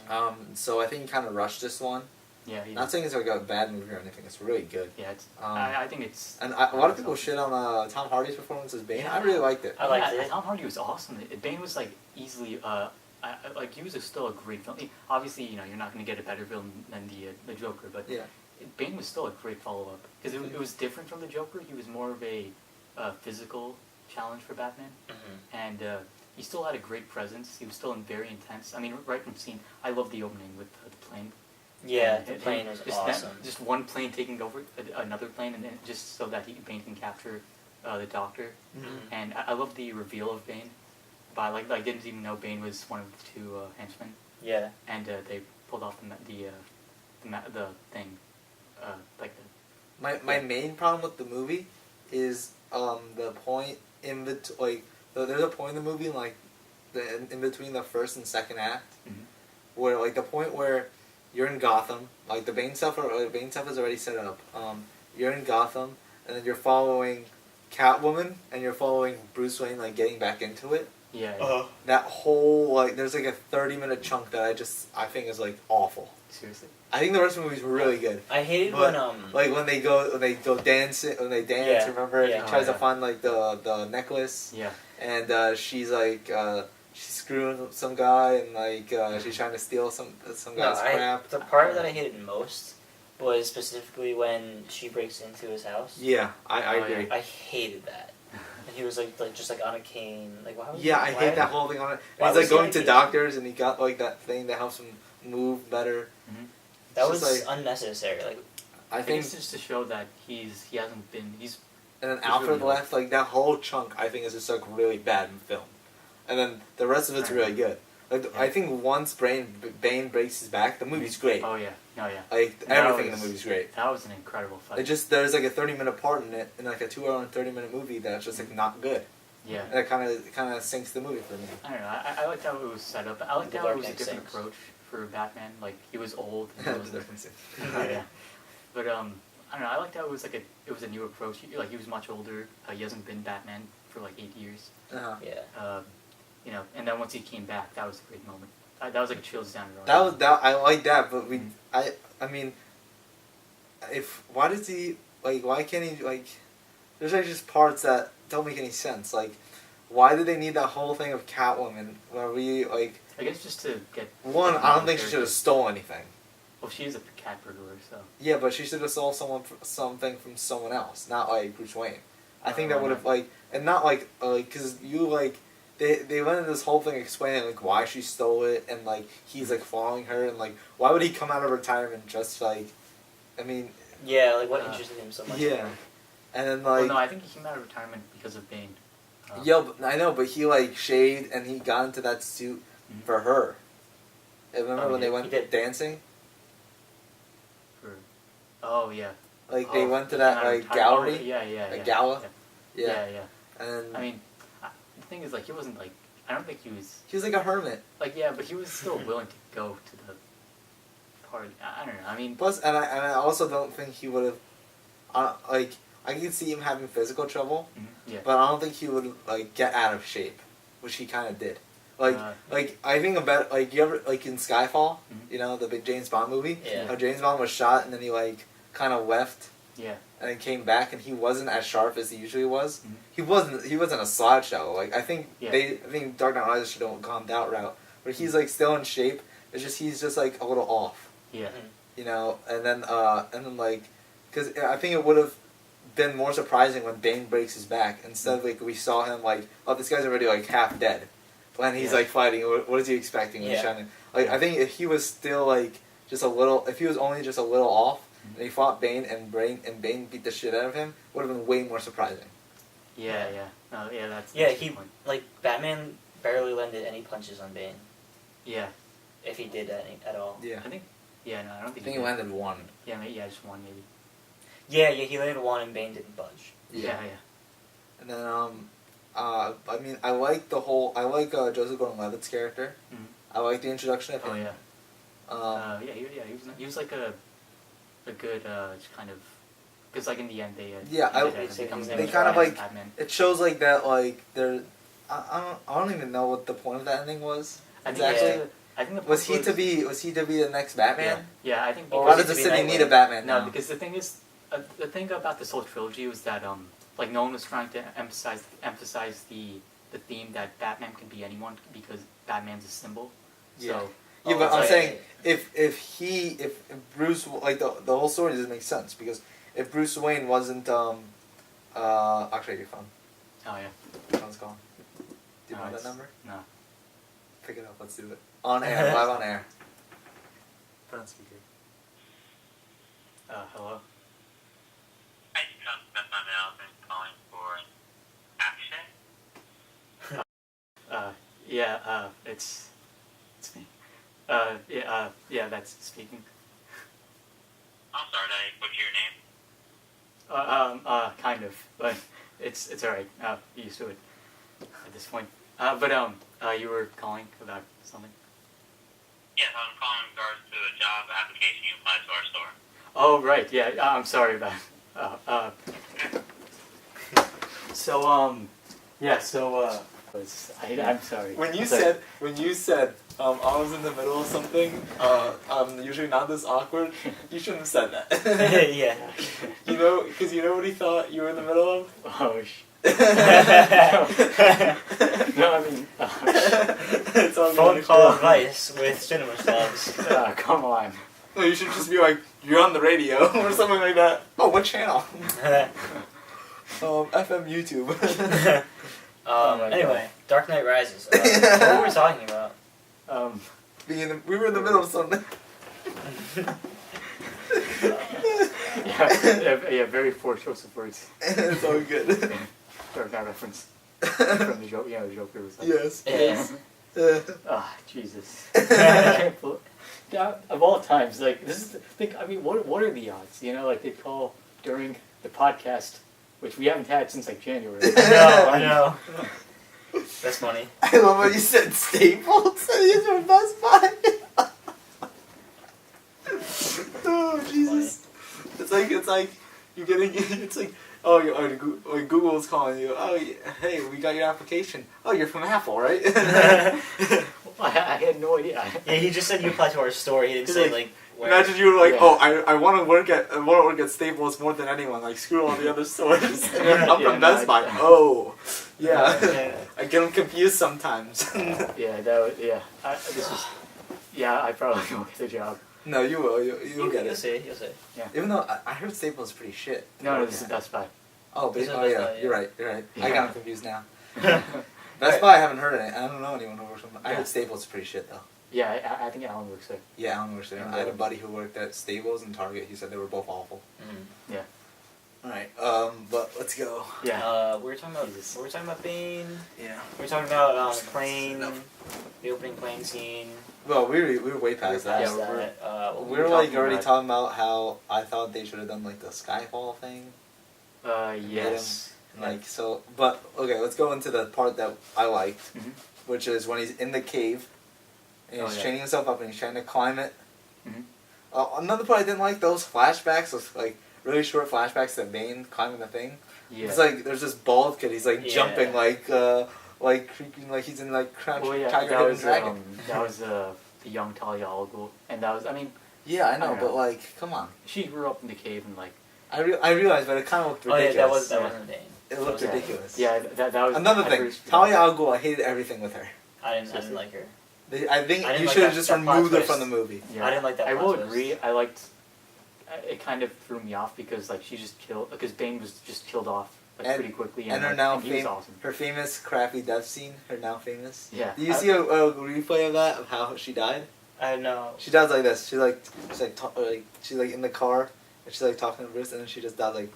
Mhm. So I think he kind of rushed this one. Yeah. Not saying it's like a bad movie or anything. It's really good. Yeah. It's. I I think it's. And a lot of people shit on Tom Hardy's performance as Bane. I really liked it. I liked it. Tom Hardy was awesome. Bane was like easily. Like he was still a great film. Obviously, you're not going to get a better film than the Joker, but Yeah. Bane was still a great follow-up because it was different from the Joker. He was more of a physical challenge for Batman, and he still had a great presence. He was still very intense. I mean, right from the scene, I love the opening with the plane. Yeah, And the plane is just awesome. Just one plane taking over another plane, and then just so that Bane can capture the Doctor. Mm-hmm. And I love the reveal of Bane. But I didn't even know Bane was one of the two henchmen. Yeah. And they pulled off the thing, like the. My main problem with the movie is the point there's a point in the movie like in between the first and second act where like the point where you're in Gotham, like the Bane stuff is already set up. You're in Gotham and then you're following Catwoman and you're following Bruce Wayne like getting back into it. Yeah. That whole like there's like a 30-minute chunk that I think is like awful. Seriously. I think the rest of the movies were really good. I hated But, when like when they go dance, Yeah, remember? And yeah. he tries Oh, to yeah. find like the necklace, Yeah. and she's like she's screwing some guy, and like she's trying to steal some guy's crap. The part that I hated most was specifically when she breaks into his house. Yeah, I Oh, agree. I hated that. And he was like just like on a cane. Like why? Yeah, I why- hate that whole thing on it. why And he's was like he going to like- doctors, and he got like that thing that helps him move better. That It's was just, like, unnecessary. Like I I think think, it's just to show that he hasn't been. He's. and then it's Alfred really left. Like that whole chunk, I think is just like really bad in film, and then the rest of it's really good. Like Yeah. I think once Bane breaks his back, the movie's great. Oh yeah. No yeah. Like That everything in was- the movie's great. That was an incredible fight. It just there's like a 30-minute part in it, in like a 2-hour and 30-minute movie that's just like not good, Yeah. and it kind of sinks the movie for me. I don't know. I liked how it was set up. I liked The how it Dark was a Knight different sings. approach for Batman. Like he was old. And he was Yeah. yeah. But I don't know. I liked how it was like it was a new approach. He was much older. He hasn't been Batman for like 8 years. Uh-huh. yeah. And then once he came back, that was a great moment. That was like a chills down the road. That I like that, but I mean, why does he why can't he, like, there's like just parts that don't make any sense. Like, why did they need that whole thing of Catwoman where we, like... I guess just to get... One, I don't think she should have stole anything. Well, she is a cat burglar, so... Yeah, but she should have stole something from someone else, not, like, Bruce Wayne. I think that would have, like... And not, like, because you, like... They went into this whole thing explaining, like, why she stole it, and, like, he's, like, following her, and, like, why would he come out of retirement just, like... I mean... Yeah, like, what interested him so much? Yeah. And then, like... Well, no, I think he came out of retirement because of Bane. Yeah, I know, but he, like, shaved, and he got into that suit for her. Remember when they went dancing? Oh, yeah. Like, they went to that, like, gallery? Yeah. Gala? Yeah. And... I mean, the thing is, like, he wasn't, like... I don't think he was... He was like a hermit. Like, yeah, but he was still willing to go to the party. I don't know, I mean... Plus, and I also don't think he would have... like, I can see him having physical trouble, yeah. but I don't think he would, like, get out of shape, which he kind of did. Like, I think about, like, you ever, like, in Skyfall, you know, the big James Bond movie? Yeah. How James Bond was shot, and then he, like, kind of left. Yeah. And then came back, and he wasn't as sharp as he usually was. He wasn't a slideshow. Like, I think I think Dark Knight Rises should have gone that route. But he's, like, still in shape. It's just, he's just, like, a little off. Yeah. You know, and then, like, because I think it would have been more surprising when Bane breaks his back. Instead of, like, we saw him, like, oh, this guy's already, like, half dead. When he's, like, fighting, what is he expecting when he's trying to... Like, I think if he was still, like, just a little... If he was only just a little off, and he fought Bane, and Bane beat the shit out of him, would have been way more surprising. Yeah. No, yeah, that's... Yeah, he... Like, Batman barely landed any punches on Bane. Yeah. If he did any at all. Yeah. I think... Yeah, no, I don't think I think he landed one. Yeah, just one, maybe. Yeah, he landed one, and Bane didn't budge. Yeah. And then, I mean, I like Joseph Gordon-Levitt's character. I like the introduction of him. Oh, yeah. He was like a good, kind of... Because, like, in the end, they kind of, like... Batman. It shows, like, that, like, they're... I don't even know what the point of that ending was. Exactly. I think the was he to be the next Batman? Yeah, I think... Or why does the city need a Batman now? No, because the thing is... the thing about this whole trilogy was that, like, no one was trying to emphasize the theme that Batman can be anyone because Batman's a symbol. So, but I'm saying if Bruce, like, the whole story doesn't make sense because if Bruce Wayne wasn't actually your phone. Oh yeah. Your phone's calling. Do you know that number? No. Pick it up. Let's do it. On air, live on air. Put on speaker. Hello. I just met my mail and calling for action. It's me. Yeah, that's speaking. I'm sorry, did I butcher your name? Kind of, but it's alright. Used to it at this point. But you were calling about something? Yes, I'm calling in regards to a job application you applied to our store. Oh, right, yeah, I'm sorry about I'm sorry. When you said, I was in the middle of something, I'm usually not this awkward, you shouldn't have said that. Yeah. You know, because you know what he thought you were in the middle of? Oh, no, I mean... It's all phone call advice with cinema subs. Come on. No, you should just be like, you're on the radio, or something like that. Oh, what channel? FM YouTube. Anyway, Dark Knight Rises. What were we talking about? We were in the middle of something. Yeah, very poor choice of words. It's all good. Dark Knight reference. From the Joker, the Joker was like... Yes. Jesus. I can't believe... Of all times, like, this is the thing, I mean, what are the odds? You know, like, they call during the podcast, which we haven't had since, like, January. I know. That's funny. I love when you said Staples. These are Best Buy. Oh, Jesus. It's like you're getting, it's like, Google's calling you. Oh, hey, we got your application. Oh, you're from Apple, right? I had no idea. Yeah, he just said you applied to our store. He didn't say, like, Where? Imagine you were like, Yeah. oh, I want to work at Staples more than anyone. Like screw all the other stores. I'm Yeah, from no, Best Buy. I- Oh, yeah. Yeah. I get them confused sometimes. Yeah, that was, yeah. This was, yeah, I probably won't get the job. No, you will. You'll get You'll it. see. You'll see. Even though I heard Staples is pretty shit. No, this is Best Buy. Oh, This is oh Best yeah, Buy, yeah. you're right. You're right. I Yeah. got confused now. Right. Best Buy, I haven't heard any. I don't know anyone who works from. I Yeah. heard Staples is pretty shit though. Yeah, I think Alan works there. Yeah, I don't work there. I had a buddy who worked at Staples and Target. He said they were both awful. Mm. Yeah. All right, but let's go. Yeah. We were talking about. Jesus. We were talking about Bane. Yeah. We were talking about plane. Enough. The opening plane scene. Well, we were way past that. Past Yeah, that. What We were were we like talking already about? talking about how I thought they should have done like the Skyfall thing. Yes. And, like so, but okay, let's go into the part that I liked, Mhm. which is when he's in the cave, and he's Oh, yeah. training himself up and he's trying to climb it. Mhm. Another part I didn't like, those flashbacks, those like really short flashbacks to Bane climbing the thing. Yeah. It's like there's this bald kid. He's like Yeah. jumping like creeping like he's in like Crouch Well, yeah, Tiger that Hidden was Dragon. that was the young Talia al Ghul, and that was, I mean, Yeah, I know, don't but know. like, come on. she grew up in the cave and like, I realized, but it kind of looked Oh yeah, ridiculous. that Yeah. wasn't Bane. It looked yeah. ridiculous. Yeah, that was Another at thing, first, Talia al Ghul, I hated everything with her. I didn't like her. I think I didn't you like should have that- just that plot removed her twist. from the movie. Yeah. I didn't like that I plot will twist. agree. I liked. It kind of threw me off because like she just killed, because Bane was just killed off like And- pretty quickly, And her like, now and he was awesome. her famous crappy death scene. Her now famous. Yeah. Do you see a replay of that of how she died? I know. She dies like this. She's like she's like in the car and she's like talking to Bruce and then she just died like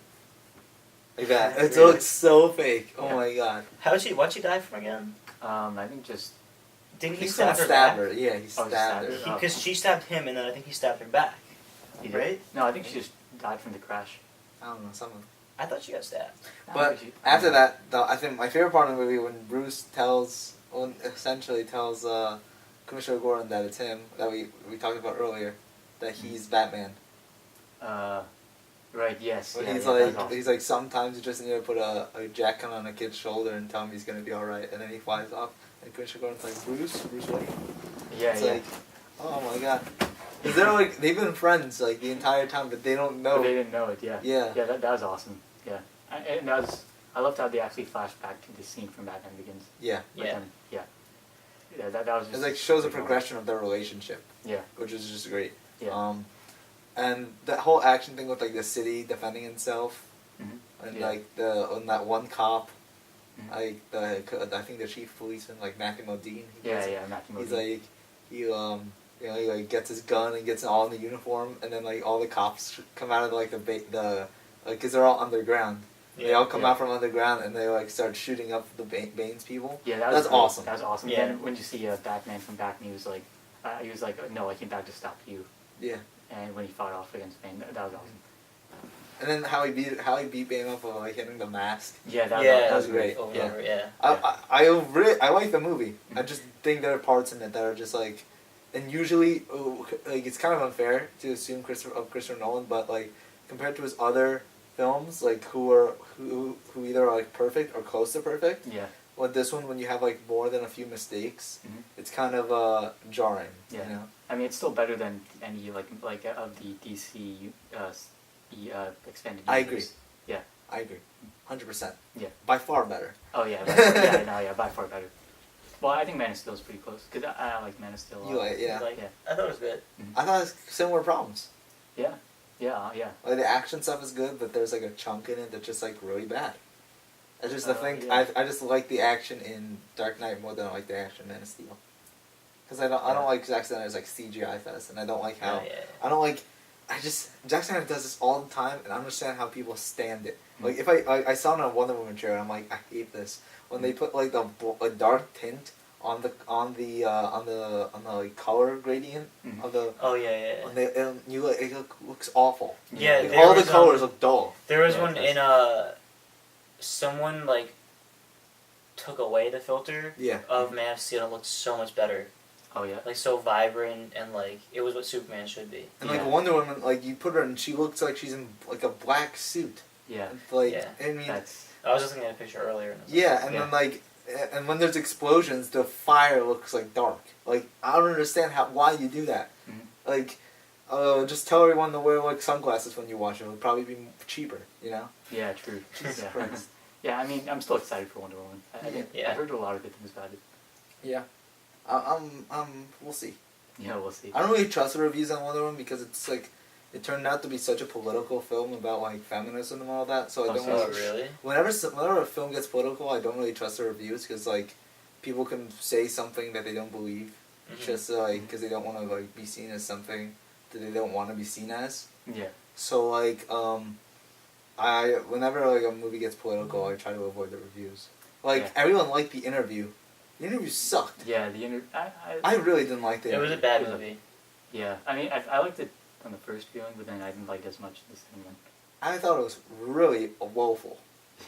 that. It Really? looks so fake. Oh Yeah. my god. What'd she die from again? I think just Didn't he He stab her stabbed back? her. Yeah, he Oh, he stabbed stabbed her. her? Because she stabbed him, and then I think he stabbed her back. he did. Right? No, I think she just died from the crash. I don't know, something. I thought she got stabbed. But after that, though, I think my favorite part of the movie when Bruce essentially tells Commissioner Gordon that it's him that we talked about earlier, that he's Batman. Right. Yes. When yeah, he's yeah, like, that's awesome. he's like, sometimes you just need to put a jacket on a kid's shoulder and tell him he's gonna be all right, and then he flies off. And Commissioner Gordon's like, Bruce Wayne. Yeah, It's yeah. like, oh my god, because they're like they've been friends like the entire time, but they don't know. But they didn't know it. Yeah. Yeah. Yeah. That was awesome. Yeah. And that was. I loved how they actually flashed back to the scene from Batman Begins. Yeah, With Yeah. them. Yeah. Yeah. That was it just. like shows a pretty progression of their relationship, Yeah. which is just great. Yeah. And that whole action thing with like the city defending itself, Mhm. and Yeah. like on that one cop, Mhm. like I think the chief policeman, like Matthew Modine. Yeah. Yeah. Matthew He's Modine. like he like gets his gun and gets all in the uniform, and then like all the cops come out of like because they're all underground. They all come Yeah. out from underground and they like start shooting up the Bane's people. Yeah, that was That's great. awesome. That was awesome. Yeah. And when you see Batman come back and he was like, no, I came back to stop you. Yeah. And when he fought off against Bane, that was awesome. And then how he beat Bane up by like hitting the mask. Yeah, that Yeah, was that was great. great. Over Yeah. and over, yeah. I like the movie. I Mhm. just think there are parts in it that are just like, and usually like it's kind of unfair to assume Christopher Nolan, but like compared to his other films, like who either are like perfect or close to perfect. Yeah. With this one, when you have like more than a few mistakes, Mhm. it's kind of jarring. Yeah. You know. I mean, it's still better than any like of the DC expanded universe. I agree. Yeah. I agree, 100%. Yeah. By far better. Oh yeah. By far better. Well, I think Man of Steel is pretty close because I like Man of Steel a lot. You like, yeah. Like, Yeah. I thought it was good. I thought it was similar problems. Yeah. Yeah. Yeah. Like the action stuff is good, but there's like a chunk in it that's just like really bad. I just I think yeah. I just like the action in Dark Knight more than I like the action in Man of Steel. Because I don't like Zack Snyder's like CGI fest, and I don't like how Yeah. I don't like. Zack Snyder does this all the time, and I understand how people stand it. Mm. Like if I saw it on a Wonder Woman trailer, I'm like, I hate this when they put like a dark tint on the like, color gradient Mhm. of the. Oh yeah. And it looks awful. Yeah, Like, there all the was, colors look dull. There was Yeah, one that's- in someone like took away the filter Yeah. of Man of Steel and it looked so much better. Oh yeah. Like so vibrant and like it was what Superman should be. And like Yeah. Wonder Woman, like you put her and she looks like she's in like a black suit. Yeah. Like Yeah. I mean, That's. I was just looking at a picture earlier. And it was yeah, and Yeah. then like, and when there's explosions, the fire looks like dark. Like I don't understand why you do that. Mhm. Like, just tell everyone to wear like sunglasses when you watch it. It'll probably be cheaper, you know. Yeah, true. Jesus Yeah. Christ. Yeah, I mean, I'm still excited for Wonder Woman. I think Yeah. I heard a lot of good things about it. Yeah. We'll see. Yeah, we'll see. I don't really trust the reviews on Wonder Woman because it's like, it turned out to be such a political film about like feminism and all that. So I don't. Oh, really, really? whenever a film gets political, I don't really trust the reviews because like, people can say something that they don't believe, Mhm. just like because they don't want to like be seen as something that they don't want to be seen as. Yeah. So like, whenever like a movie gets political, I try to avoid the reviews. Like Yeah. everyone liked The Interview. The Interview sucked. Yeah, I really didn't like The It was Interview. a bad movie. Yeah, I mean, I liked it on the first viewing, but then I didn't like it as much the second one. I thought it was really woeful.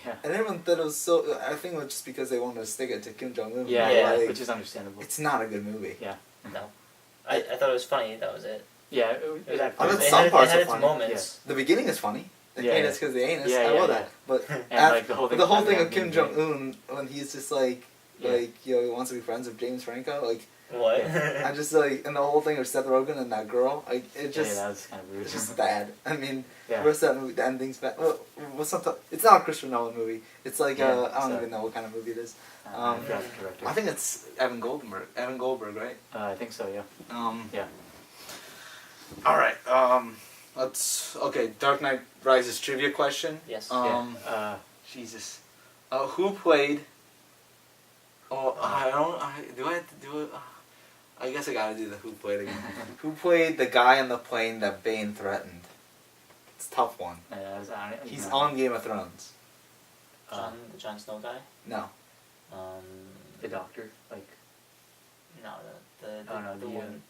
Yeah. And everyone thought it was so. I think it was just because they wanted to stick it to Kim Jong Un. Yeah, Yeah. which is understandable. It's not a good movie. Yeah. No. I thought it was funny, that was it. Yeah, it had I fun. thought some parts it had are its funny. moments. The beginning is funny. They Yeah, hate yeah. us because they ain't us. Yeah, I yeah, love yeah. that. But And like the whole thing. the whole with thing that of Kim being Jong gay. Un when he's just like, he wants to be friends with James Franco. Like, What? I just like, and the whole thing of Seth Rogen and that girl. Like, it just, Yeah, that was kind of weird. it's just bad. I mean, Yeah. where's that movie? The ending's bad. Well, it's not a Christopher Nolan movie. It's like Yeah, I don't so- even know what kind of movie it is. I forgot the director. I think it's Evan Goldberg. Evan Goldberg, right? I think so. Yeah. Yeah. All right. Let's. Okay. Dark Knight Rises trivia question. Yes. Yeah. Jesus. Who played? Oh, I don't. Do I have to do it? I guess I gotta do the who played again. Who played the guy on the plane that Bane threatened? It's a tough one. He's on Game of Thrones. The Jon Snow guy? No. The doctor, like. No, the Oh no, the the one.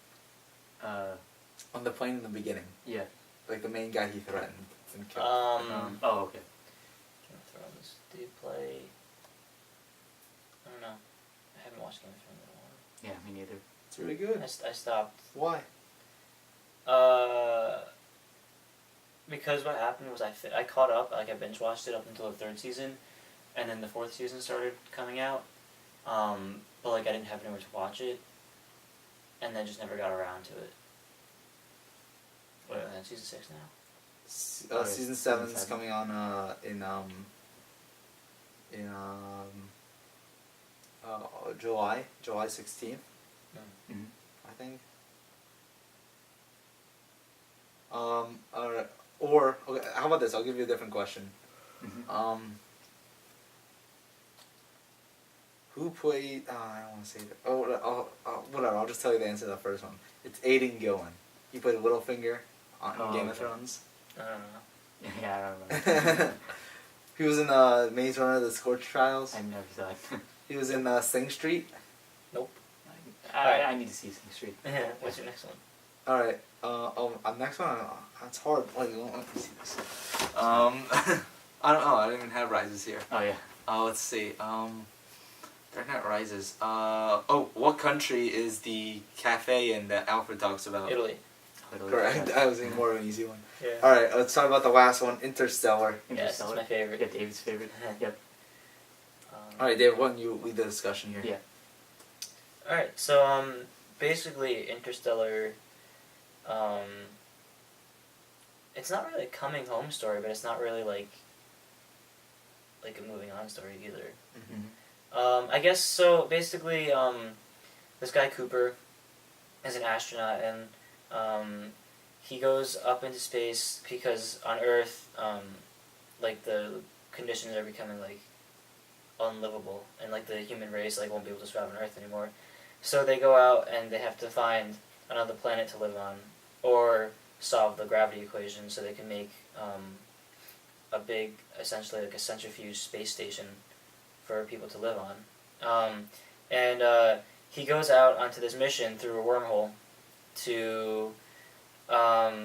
On the plane in the beginning, Yeah. like the main guy he threatened and killed. Oh, okay. Game of Thrones. Did he play? I don't know. I haven't watched Game of Thrones in a while. Yeah, me neither. It's really good. I stopped. Why? Because what happened was I caught up, like I binge watched it up until the third season, and then the fourth season started coming out, but like I didn't have anywhere to watch it, and then just never got around to it. What, season 6 now? Okay, Season season 7's 7. coming on in July 16th, Mm-hmm. I think. Or okay, how about this? I'll give you a different question. Mm-hmm. Who played? I don't want to say that. Whatever. I'll just tell you the answer to the first one. It's Aidan Gillen. He played Littlefinger on Game of okay. Thrones. I don't know. Yeah, I don't know. He was in Maze Runner: The Scorch Trials. I never saw it. He was in Sing Street. Nope. I need to see Sing Street. What's your next one? All right. Next one. That's hard. Like, let me see this. I don't know. I don't even have Rises here. Oh yeah. Let's see. Dark Knight Rises. What country is the cafe in that Alfred talks about? Italy. Correct. That was even more of an easy one. Yeah. All right. Let's talk about the last one, Interstellar. Yes, it's my favorite. Yeah, David's favorite. Yep. All right, Dave. Why don't you lead the discussion here? Yeah. Alright, so basically Interstellar, it's not really a coming home story, but it's not really like a moving on story either. Mm-hmm. I guess so. Basically, this guy Cooper is an astronaut, and he goes up into space because on Earth, like the conditions are becoming like unlivable, and like the human race like won't be able to survive on Earth anymore. So they go out and they have to find another planet to live on, or solve the gravity equation so they can make a big, essentially like a centrifuge space station for people to live on. He goes out onto this mission through a wormhole to, I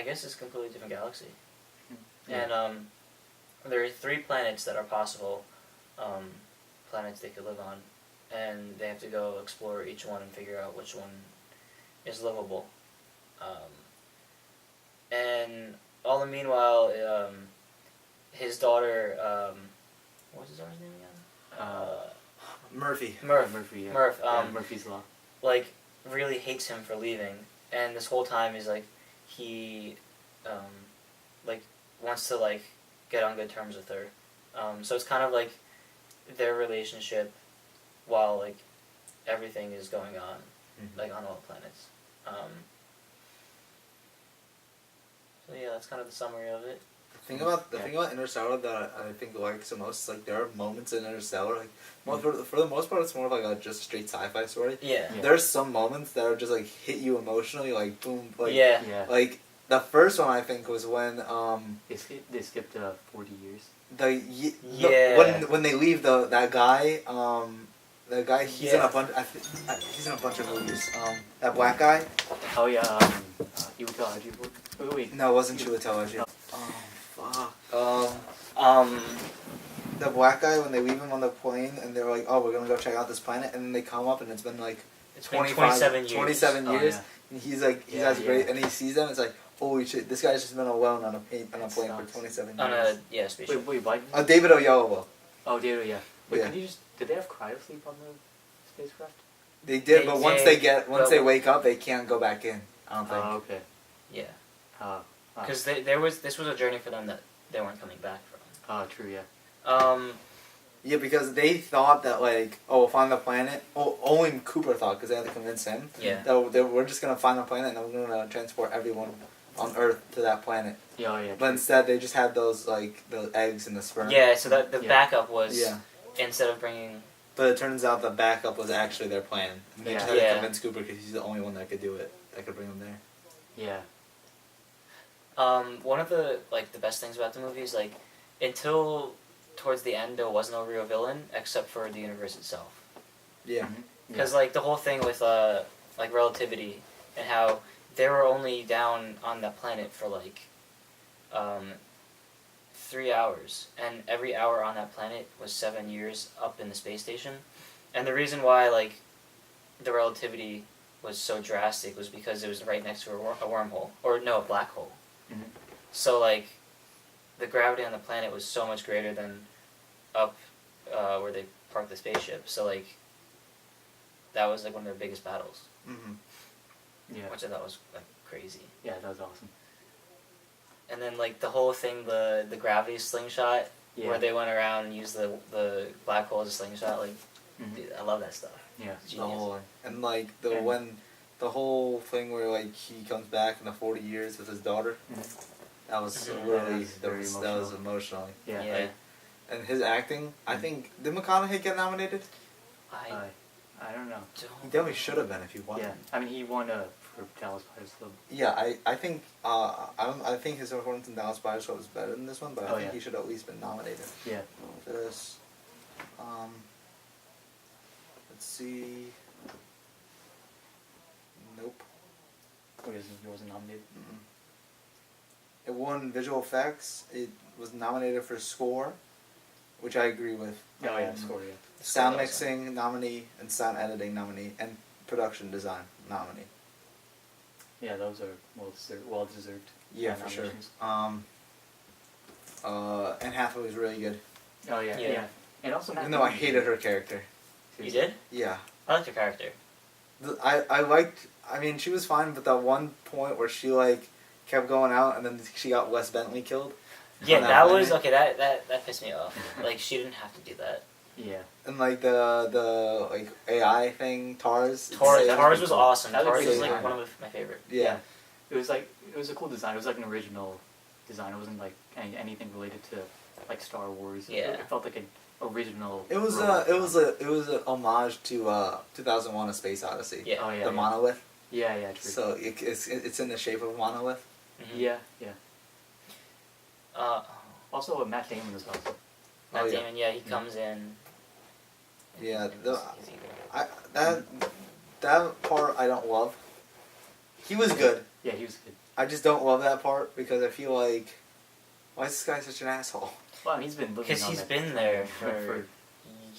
guess it's a completely different galaxy. Yeah. And there are 3 planets that are possible planets they could live on, and they have to go explore each one and figure out which one is livable. And all the meanwhile, his daughter, what was his daughter's name again? Murphy. Murph. Murphy. Yeah. Murph. Yeah, Murphy's Law. Like, really hates him for leaving, and this whole time is like he like wants to like get on good terms with her. So it's kind of like their relationship while like everything is going on, like on all planets. So yeah, that's kind of the summary of it. The thing about Interstellar that I think likes the most is like there are moments in Interstellar like for the most part it's more of like a just straight sci-fi story. Yeah. There's some moments that are just like hit you emotionally, like boom, like Yeah. like the first one I think was when They skipped 40 years. When they leave that guy he's in a bunch he's in a bunch of movies, that black guy. Oh yeah, Iwataraji. Wait. No, it wasn't Chiwetel. No. Oh fuck. The black guy, when they leave him on the plane and they're like, oh, we're gonna go check out this planet, and then they come up and it's been like It's been 27 years. 27 years. Oh, yeah. And he's like, he has great, and he sees them. It's like, holy shit, this guy's just been alone on a plane for 27 years. On a spaceship. Wait, why? David Oyelowo. Oh, David, yeah. Wait, Yeah. did they have cryosleep on the spacecraft? They did, They but once did, they wake up, they can't go back in. I don't think. Oh, okay. Yeah. Because this was a journey for them that they weren't coming back from. Oh, true, yeah. Yeah, because they thought that like, oh, we'll find the planet. Oh, only Cooper thought, because they had to convince him. Yeah. That we're just gonna find the planet and then we're gonna transport everyone on Earth to that planet. Yeah, oh, yeah. But instead, they just had those like the eggs and the sperm. Yeah, so that the backup was instead of bringing. But it turns out the backup was actually their plan. They just had to convince Cooper because he's the only one that could do it. That could bring them there. Yeah. One of the best things about the movie is like until towards the end there was no real villain except for the universe itself. Yeah. Because like the whole thing with like relativity and how they were only down on that planet for like 3 hours, and every hour on that planet was 7 years up in the space station. And the reason why like the relativity was so drastic was because it was right next to a wormhole, or no, a black hole. Mm-hmm. So like the gravity on the planet was so much greater than up where they parked the spaceship. So like that was like one of their biggest battles. Mm-hmm. Yeah. Which I thought was like crazy. Yeah, that was awesome. And then like the whole thing, the gravity slingshot, where they went around and used the black hole as a slingshot. Like, dude, I love that stuff. Yeah. Genius. The whole and like when the whole thing where like he comes back in the 40 years with his daughter. That was really that was emotional. Yeah. Like, and his acting, I think, did McConaughey get nominated? I don't know. He definitely should have been if he won. Yeah, I mean he won for Dallas Buyers Club. Yeah, I think I think his performance in Dallas Buyers Club was better than this one, but I think he should have at least been nominated. Yeah. For this, let's see. Nope. Oh, he wasn't nominated. Mm-mm. It won visual effects. It was nominated for score, which I agree with. Oh yeah, score, yeah. Sound mixing nominee and sound editing nominee and production design nominee. Yeah, those are well deserved. Yeah, for sure. Anne Hathaway was really good. Oh yeah, yeah. And also, even though I hated her character. You did? Yeah. I liked her character. I liked. I mean, she was fine, but that one point where she like kept going out and then she got Wes Bentley killed. Yeah, that was okay. That pissed me off. Like she didn't have to do that. Yeah. And like the like AI thing, Tars was awesome. That Tars was really like one of my favorite. Yeah. It was a cool design. It was like an original design. It wasn't like anything related to like Star Wars. Yeah. It felt like an original. It was a homage to 2001: A Space Odyssey. Yeah. Oh, yeah. The monolith. Yeah, yeah, true. So it's in the shape of a monolith. Mm-hmm. Yeah, yeah. Also, Matt Damon was awesome. Matt Damon, yeah, he comes in. Yeah, that part I don't love. He was good. Yeah, he was good. I just don't love that part because I feel like, why is this guy such an asshole? Well, he's been living because he's been there for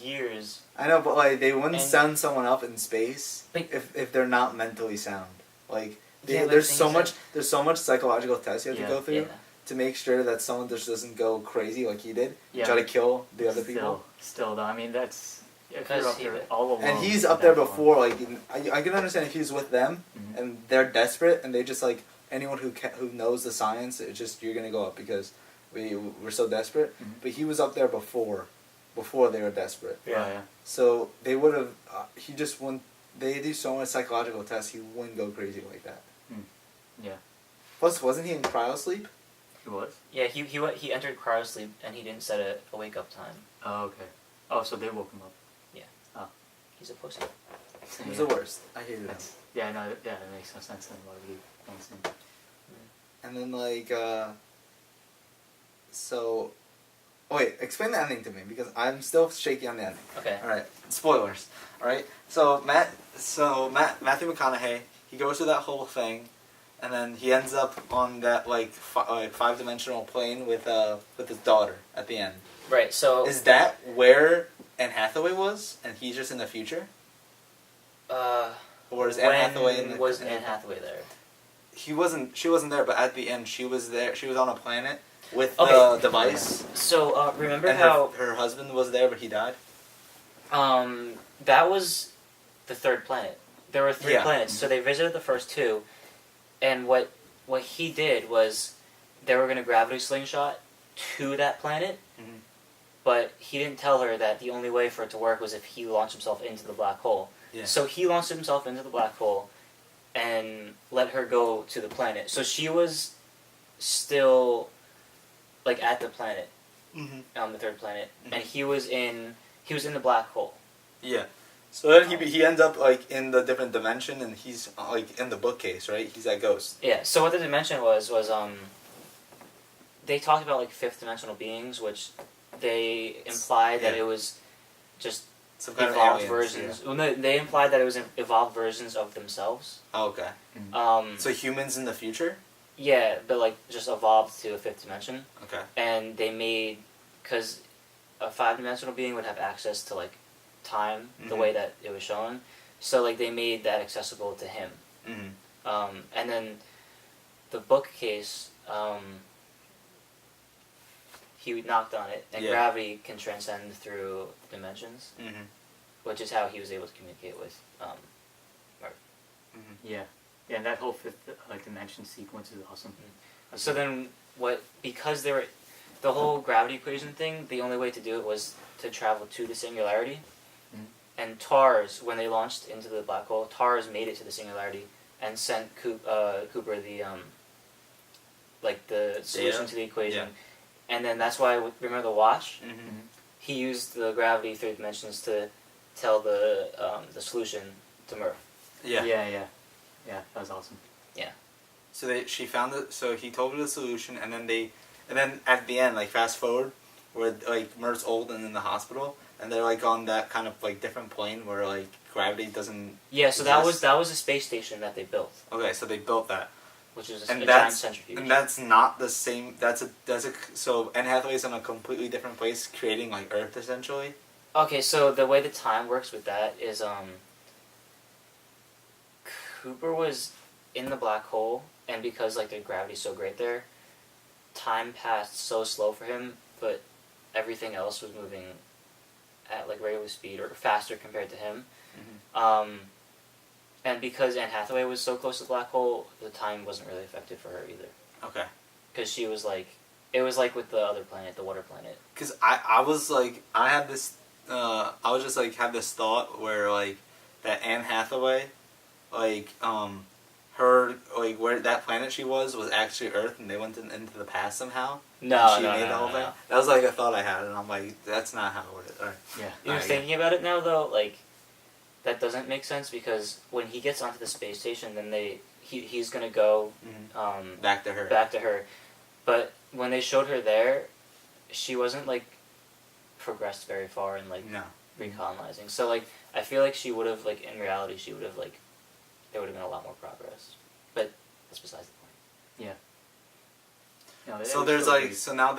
years. I know, but like they wouldn't And- send someone up in space But- if they're not mentally sound. Like Yeah, but there's the so thing is much psychological tests you have to go through Yeah. to make sure that someone just doesn't go crazy like he did. Yeah. Try to kill the other people. Still, though, I mean, that's Yeah, if Because you're up he- there all alone. And he's in up there that before, like, I can understand if he's with them, Mhm. and they're desperate, and they just, like, anyone who knows the science, it's just, you're gonna go up because we're so desperate. Mhm. But he was up there before they were desperate. Yeah, yeah. So they would have, he just wouldn't, they do so much psychological tests, he wouldn't go crazy like that. Yeah. Plus, wasn't he in cryosleep? He was? Yeah, he entered cryosleep and he didn't set a wake up time. Oh, okay. Oh, so they woke him up. He's a pussy. He was the worst. I hated him. That's, yeah, no, yeah, that makes no sense then. Why would he understand? And then, like, so... Oh, wait, explain the ending to me, because I'm still shaky on the ending. Okay. Alright, spoilers. Alright, so Matthew McConaughey, he goes through that whole thing, and then he ends up on that, like, five-dimensional plane with his daughter at the end. Right. So. Is that where Anne Hathaway was, and he's just in the future? Or is Anne Hathaway in the... was Anne Hathaway there? She wasn't there, but at the end she was there. She was on a planet with Okay. the device. So remember And how her husband was there, but he died? that was the third planet. There were 3 Yeah. planets, so they visited the first 2, and what he did was they were going to gravity slingshot to that planet, Mhm. but he didn't tell her that the only way for it to work was if he launched himself into the black hole. Yeah. So he launched himself into the black hole and let her go to the planet. So she was still like at the planet, Mm-hmm. on the third planet, Mhm. and he was in the black hole. Yeah. So then he ends up like in the different dimension, and he's like in the bookcase, right? He's that ghost. Yeah. So what the dimension was they talked about like fifth dimensional beings, which they implied that Yeah. it was just Some kind evolved of aliens, versions. Well, no, they implied that it was evolved versions of themselves. Yeah. Oh, okay. So So humans in the future? yeah, but like just evolved to a fifth dimension, Okay. and they made because a 5-dimensional being would have access to like time the Mhm. way that it was shown, so like they made that accessible to him. Mm-hmm. And then the bookcase, he knocked on it, and Yeah. gravity can transcend through dimensions, Mm-hmm. which is how he was able to communicate with Earth. Mm-hmm. Yeah. Yeah, and that whole fifth dimension sequence is awesome. So then, because they were, the whole gravity equation thing, the only way to do it was to travel to the singularity. Mhm. And TARS, when they launched into the black hole, TARS made it to the singularity and sent Cooper the the solution Data? to the equation. Yeah. And then that's why, remember the watch? Mm-hmm. He used the gravity through dimensions to tell the solution to Murph. Yeah. Yeah, that was awesome. So she found it. So he told her the solution, and then at the end, like fast forward, where like Murph's old and in the hospital, and they're like on that kind of like different plane where like gravity doesn't. Yeah, so exist. that was a space station that they built, Okay, so they built that, which is and a giant that's centrifuge. and that's not the same. That's a so Anne Hathaway's in a completely different place, creating like Earth essentially. Okay, so the way the time works with that is Cooper was in the black hole, and because like the gravity's so great there, time passed so slow for him, but everything else was moving at like regular speed or faster compared to him. Mm-hmm. And because Anne Hathaway was so close to the black hole, the time wasn't really effective for her either. Okay. Because she was like, it was like with the other planet, the water planet. Because I was like, I had this, I was just like, had this thought where like, that Anne Hathaway, like, her, like, where that planet she was actually Earth, and they went into the past somehow. No, and she no, made no, the whole no, thing. no. That was like a thought I had, and I'm like, that's not how it is. All right. Yeah. You're Alright, thinking about it now, though, like, that doesn't make sense because when he gets onto the space station, then he's gonna go Mhm. Back to her. back to her. But when they showed her there, she wasn't like progressed very far in like No. recolonizing. So like I feel like she would have like in reality she would have like there would have been a lot more progress. But that's besides the point. No, So there's like, so now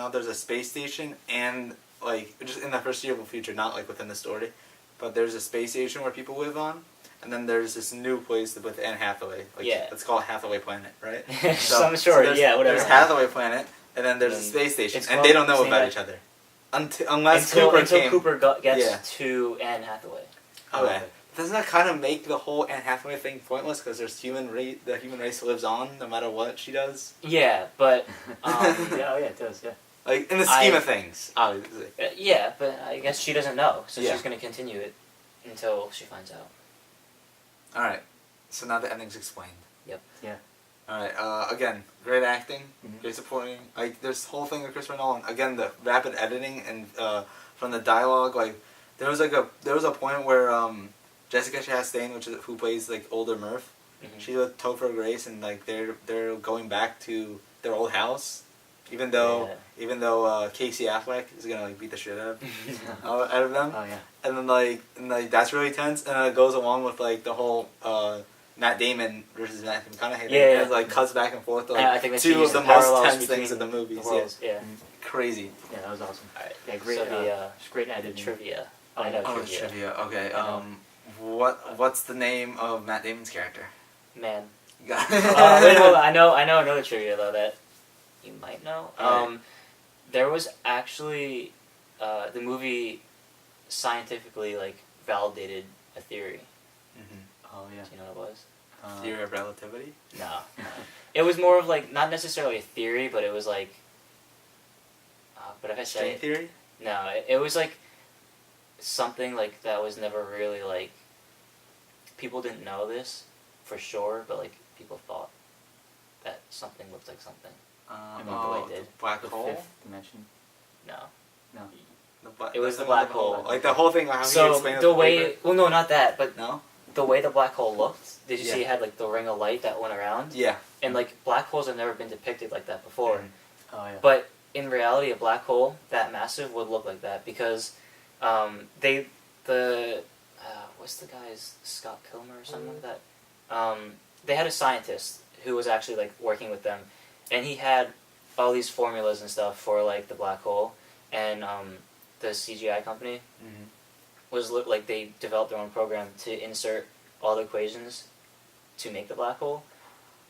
there's a space station, and like just in the foreseeable future, not like within the story, but there's a space station where people live on, and then there's this new place with Anne Hathaway. Like, Yeah. Let's call it Hathaway Planet, right? So I'm sure, there's, yeah, whatever. There's Hathaway Planet, and then there's a And space station, it's and they don't called- know it's about named each other. unless until Cooper came. Cooper gets Yeah. to Anne Hathaway. Okay. Doesn't that kind of make the whole Anne Hathaway thing pointless? Because the human race lives on no matter what she does. Yeah, but Yeah, it does. Yeah. Like in the scheme of things, obviously. yeah, but I guess she doesn't know, so Yeah. she's gonna continue it until she finds out. All right. So now the ending's explained. Yep. Yeah. All right. Again, great acting, great supporting. Like this whole thing with Christopher Nolan. Again, the rapid editing and from the dialogue. Like there was a point where Jessica Chastain, who plays like older Murph, she's with Topher Grace, and like they're going back to their old house, even though Casey Affleck is gonna like beat the shit out of them. Oh yeah. And then like that's really tense, and it goes along with like the whole Matt Damon versus Matthew McConaughey. Yeah. It like cuts back and forth. Like, I think that's two of used the the most parallels tense between things in the movies. The worlds, yeah. Crazy. Yeah, that was awesome. Alright, Yeah, great. so the great editing. trivia. Oh, I know Oh, trivia. trivia. Okay. I know. What's the name of Matt Damon's character? Man. Got Wait, hold on. I know another trivia though that you might know. Alright. There was actually the movie scientifically like validated a theory. Oh yeah. Do you know what it was? Theory of relativity. No. It was more of like not necessarily a theory, but it was like. But if I say String it, theory. no, it was like something like that was never really like. People didn't know this for sure, but like people thought that something looked like something. mean, The black The hole. fifth dimension. No. No. It was that's the black whole- hole. Like the whole thing. How you So explain the it way, paper. well, no, not that, but No. the way the black hole looked. Did you Yeah. see it had like the ring of light that went around? Yeah. And like black holes have never been depicted like that before. Mhm. Oh yeah. But in reality, a black hole that massive would look like that because what's the guy's Scott Kilmer or something like that? They had a scientist who was actually like working with them, and he had all these formulas and stuff for like the black hole, and the CGI company was like they developed their own program to insert all the equations to make the black hole,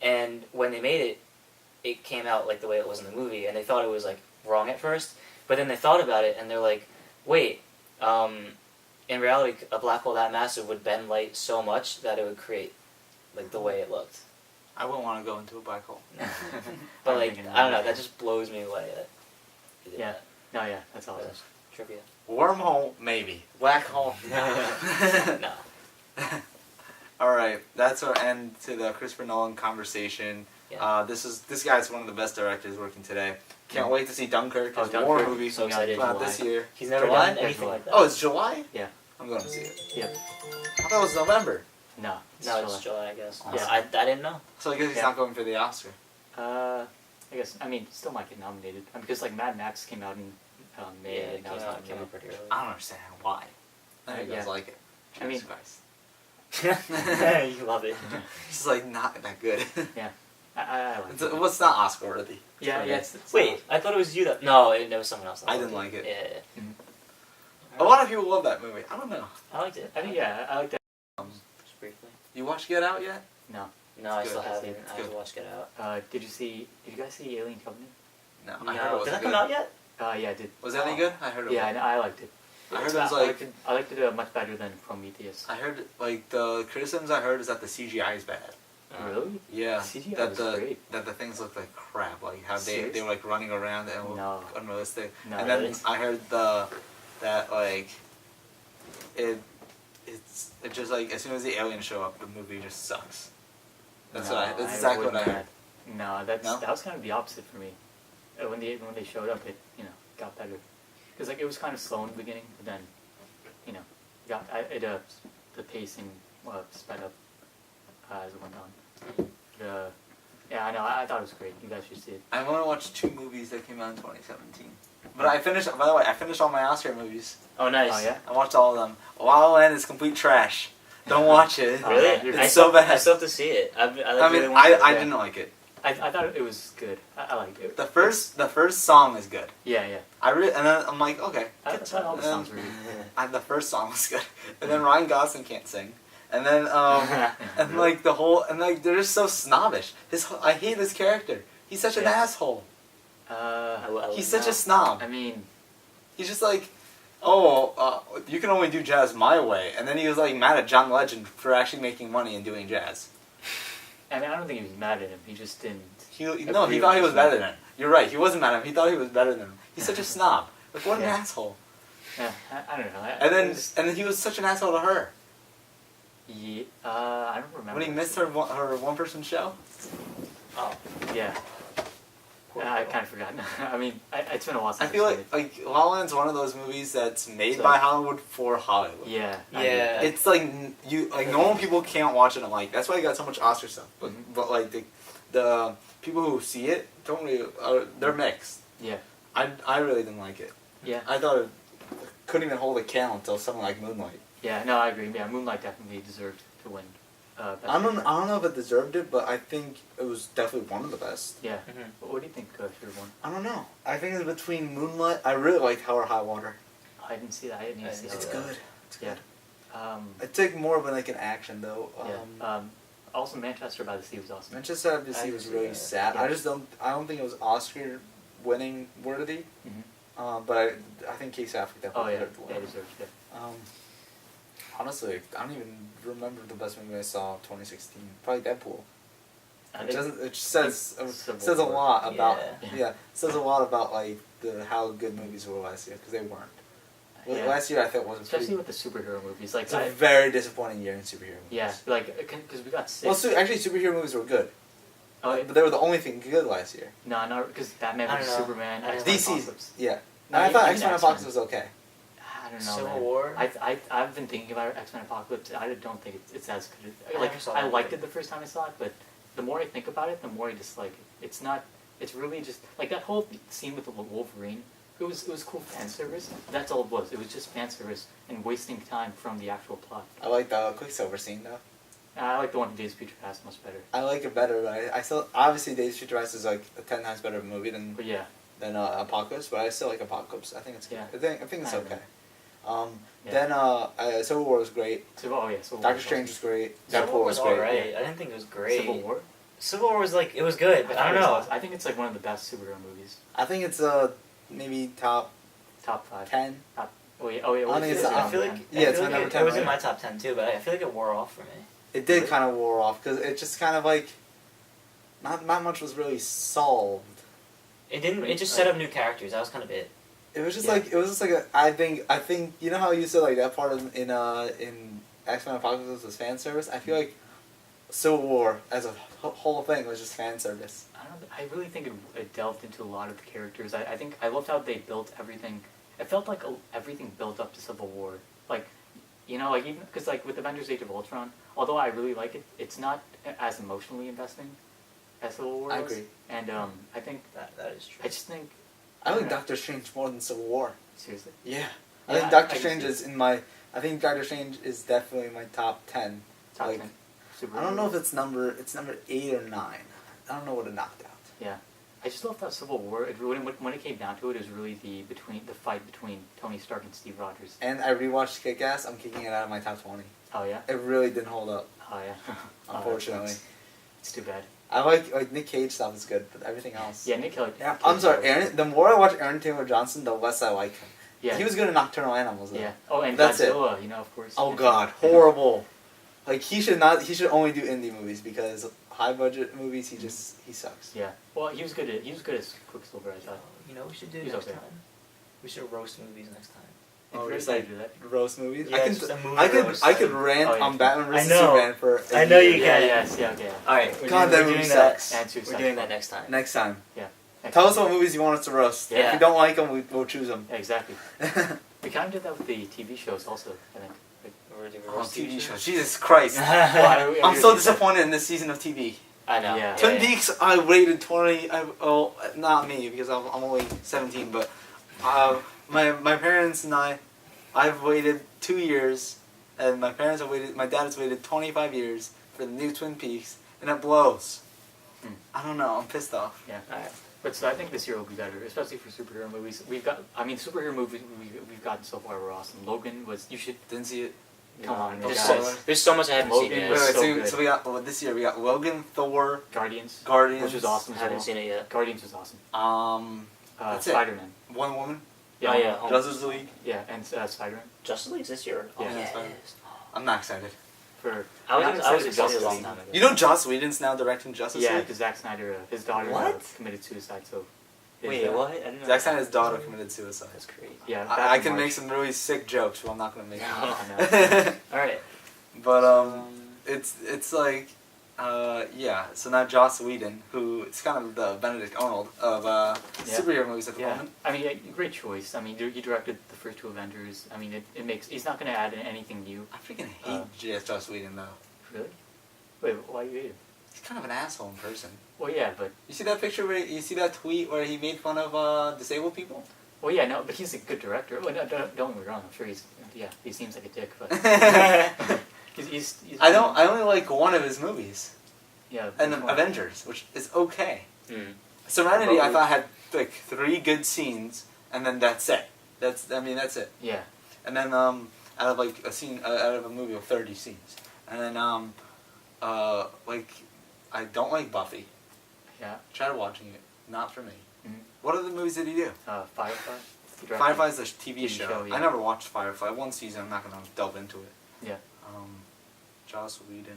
and when they made it, it came out like the way it was in the movie, and they thought it was like wrong at first, but then they thought about it and they're like, wait, in reality, a black hole that massive would bend light so much that it would create like the way it looked. I wouldn't want to go into a black hole. But I'm like thinking I don't know, that. that just blows me away. That they did Yeah. that. No, yeah, that's awesome. That's trivia. Wormhole, maybe. Black hole. No. All right, that's our end to the Christopher Nolan conversation. Yeah. This guy's one of the best directors working today. Can't wait to see Dunkirk. Oh, His war Dunkirk. movie So excited. coming out this year. He's never July? done anything like that. Oh, it's July. Yeah. I'm going to see it. Yep. I thought it was November. No. No, it's July, I guess. Awesome. Yeah, I didn't know. So I guess he's Yeah. not going for the Oscar. I guess. I mean, still might get nominated because like Mad Max came out in May. Yeah, it and that came was out nominated. pretty early. I don't understand why. I think Yeah. guys like it. I mean- Jesus Christ. You love it. It's just like not that good. Yeah. I like it. What's not Oscar worthy? Yeah, yeah. It's Wait, I thought it was you that. No, it was someone else. that I liked didn't like it. Yeah, A lot of people love that movie. I don't know. I liked it. I think yeah, I like that. Just briefly. You watched Get Out yet? No. No, I It's still good. haven't. It's I have good. to watch Get Out. Did you guys see Alien Covenant? No. No, I heard it was did that good. come out yet? Yeah, I did. Was that any good? I heard it. Yeah, was. I liked it. I heard It's it was about- like. I liked it much better than Prometheus. I heard like the criticisms I heard is that the CGI is bad. Really? Yeah. CGI that was the great. that the things looked like crap. Like how they Serious? were like running around and looked No. unrealistic. No, and then really? I heard that like it's just like as soon as the aliens show up, the movie just sucks. That's that's exactly what I heard. No, that No? was kind of the opposite for me. When they showed up, it got better. Because like it was kind of slow in the beginning, but then the pacing sped up as it went on. Yeah, I know. I thought it was great. You guys should see it. I've only watched 2 movies that came out in 2017. But I finished. By the way, I finished all my Oscar movies. Oh, nice. Oh yeah. I watched all of them. La La Land is complete trash. Don't watch it. Oh, Really? yeah, you're- It's I so still, bad. I still have to see it. I I really mean, want to. I yeah. didn't like it. I thought it was good. I liked it. The first song is good. Yeah. And then I'm like, okay. I thought all the songs were good. The first song was good, and then Ryan Gosling can't sing, and then and like the whole and like they're just so snobbish. I hate this character. He's such an Yeah. asshole. He's such a snob. I mean, He's just like, you can only do jazz my way. And then he was like mad at John Legend for actually making money and doing jazz. I mean, I don't think he was mad at him. He just didn't. He thought he was better than him. You're right. He wasn't mad at him. He thought he was better than him. He's such a snob. Like, what an asshole. Yeah, I don't know. And then he was such an asshole to her. Yeah, I don't remember. When he missed her one-person show. Oh. Yeah. I kind of forgot. I mean, it's been a while since I feel I've seen like La La Land's one of those movies that's made So- by Hollywood for Hollywood. it. Yeah. Yeah. It's like normal people can't watch it and like that's why you got so much Oscar stuff. But Mhm. but like the people who see it don't really they're mixed. Yeah. I really didn't like it. Yeah. I thought it couldn't even hold a candle until something like Moonlight. Yeah. No, I agree. Yeah, Moonlight definitely deserved to win. Best I Picture. don't know if it deserved it, but I think it was definitely one of the best. Yeah. Mhm. What do you think should have won? I don't know. I think it's between Moonlight. I really liked Hell or High Water. I didn't see that. I didn't even see It's that. good. It's good. Yeah. It took more of like an action though. Yeah. Also, Manchester by the Sea was awesome. Manchester by the Sea I was see really that. sad. Yeah. I don't think it was Oscar winning worthy. Mm-hmm. But I think Casey Affleck Oh definitely yeah. deserved to Yeah, win. deserved. Yeah. Honestly, I don't even remember the best movie I saw 2016. Probably Deadpool. I It think doesn't. It says Civil says a War. lot about Yeah. says a lot about like how good movies were last year because they weren't. Yeah. Last year I thought was a Especially pretty, with the superhero movies, like it's a very disappointing year in superhero movies. yeah, like because we got six. Well, actually, superhero movies were good, oh, but they were the only thing good last year. no, because Batman I vs don't know. Superman, I don't X-Men DC's, Apocalypse. yeah. No, I thought even X-Men X-Men. Apocalypse was okay. I don't know, Civil man. War? I've been thinking about X-Men Apocalypse. I don't think it's as good. I Like never saw I that liked either. it the first time I saw it, but the more I think about it, the more I dislike it. It's not. It's really just like that whole scene with the Wolverine. It was cool fan service. That's all it was. It was just fan service and wasting time from the actual plot. I like the Quicksilver scene though. I like the one in Days of Future Past much better. I like it better, but I still obviously Days of Future Past is like a 10 times better movie than But yeah, Apocalypse, but I still like Apocalypse. I think it's good. Yeah. I think it's I okay. Yeah. Then Civil War was great. Civil. Oh yeah, Civil War Doctor was Strange was great. Civil Deadpool War was was great. alright. yeah. I didn't think it was awesome. great. Civil War. Civil War was like, it was good, but I don't know. I think it's like one of the best superhero movies. I think it's maybe top Top 5. 10. Oh yeah. Oh yeah. I think it's I on feel there. like Yeah, I it's feel my like number it 10 was in right my top 10 too, but I feel like it wore off for me. It did Really? kind of wore off because it just kind of like not much was really solved. It didn't. It just set up new characters. That was kind of it. It was just Yeah. like a I think you know how you said like that part in X-Men Apocalypse was fan service. I feel like Civil War as a whole thing was just fan service. I really think it delved into a lot of the characters. I think I loved how they built everything. It felt like everything built up to Civil War. Like, you know, like even because like with Avengers: Age of Ultron, although I really like it, it's not as emotionally investing as Civil War. I was. agree. And I think That is true. I just think I like Yeah. Doctor Strange more than Civil War. seriously. Yeah, I Yeah, think Doctor I Strange see. is in my. I think Doctor Strange is definitely in my top 10. Top Like, 10. I don't know if it's number 8 or 9. I don't know what it knocked out. Yeah, I just love that Civil War. It really, when it came down to it, it was really the fight between Tony Stark and Steve Rogers. And I rewatched Kick-Ass. I'm kicking it out of my top 20. Oh yeah. It really didn't hold up, Oh yeah. Oh, unfortunately. it's too bad. I like Nick Cage stuff is good, but everything else. Yeah, Nick Kelly. Yeah, I'm sorry, Aaron. The more I watch Aaron Taylor Johnson, the less I like him. Yeah. He was good in Nocturnal Animals, though. Yeah. Oh, and That's it. Godzilla, you know, of course. Oh Yeah. God, horrible. Like he should not. He should only do indie movies because high budget movies he sucks. Yeah. Well, he was good as Quicksilver, I thought. You know what we should do He's next okay. time? We should roast movies next time. Oh, If just you're like excited to do that. roast movies. Yeah, just a movie roast. I could rant Oh, yeah. on Batman vs I know. Superman for. I know you Yeah. can. Yes. Yeah. Okay. All right, we're God, doing, that we're movie doing sucks. that. And Suicide We're doing Squad. that next time. Next time. Yeah. Tell us what movies you want us to roast. Yeah. If you don't like them, we'll choose them. Yeah, exactly. We kind of did that with the TV shows also, I think. Like, We're doing Oh, roast TV shows. shows. Jesus Christ. well, I'm so disappointed in this season of TV. I know. Yeah. Twin Peaks, I waited 20. Not me because I'm only 17, but my parents and I've waited 2 years, and my dad has waited 25 years for the new Twin Peaks, and it blows. Hmm. I don't know. I'm pissed off. Yeah. Alright. But so I think this year will be better, especially for superhero movies. Superhero movies we've gotten so far were awesome. Logan was, you should, Didn't see it. come on, There's guys. so much I haven't seen Logan yet. Wait, was wait, so good. so we got this year we got Logan, Thor, Guardians, Guardians, which was awesome I as haven't well. seen it yet. Guardians was awesome. That's it. Spider-Man. Wonder Woman. Oh yeah, Justice League. Yeah, and Spider-Man. Justice League's this year. Oh Yeah. yes. I'm not excited. For I was I'm excited for Justice a long League. time ago. You know Joss Whedon's now directing Justice Yeah, League? because Zack Snyder, his daughter What? committed suicide. So his, Wait, what? I didn't know Zack that. Snyder's daughter committed suicide. That's crazy. Yeah, I back in can make March. some really sick jokes, but I'm not gonna make them. I All right. But it's like yeah. So now Joss Whedon, who is kind of the Benedict Arnold of superhero movies at the Yeah, moment. I mean, great choice. I mean, he directed the first two Avengers. I mean, it makes he's not going to add anything new. I freaking hate Joss Whedon though. Really? Wait, why you hate him? He's kind of an asshole in person. Well, yeah, but You see that picture where you see that tweet where he made fun of disabled people? well, yeah, no, but he's a good director. Well, no, don't get me wrong. I'm sure he seems like a dick, but he's I only like one of his movies, yeah, and which one? Avengers, which is okay. Mm. Serenity, I But- thought had like 3 good scenes, and then that's it. That's it. Yeah, And then out of like a scene out of a movie of 30 scenes, and then like I don't like Buffy. yeah. Tried watching it, not for me. Mhm. What other movies did he do? Firefly. He directed- Firefly's a TV show. show, yeah. I never watched Firefly. One season. I'm not gonna delve into it. Yeah. Joss Whedon.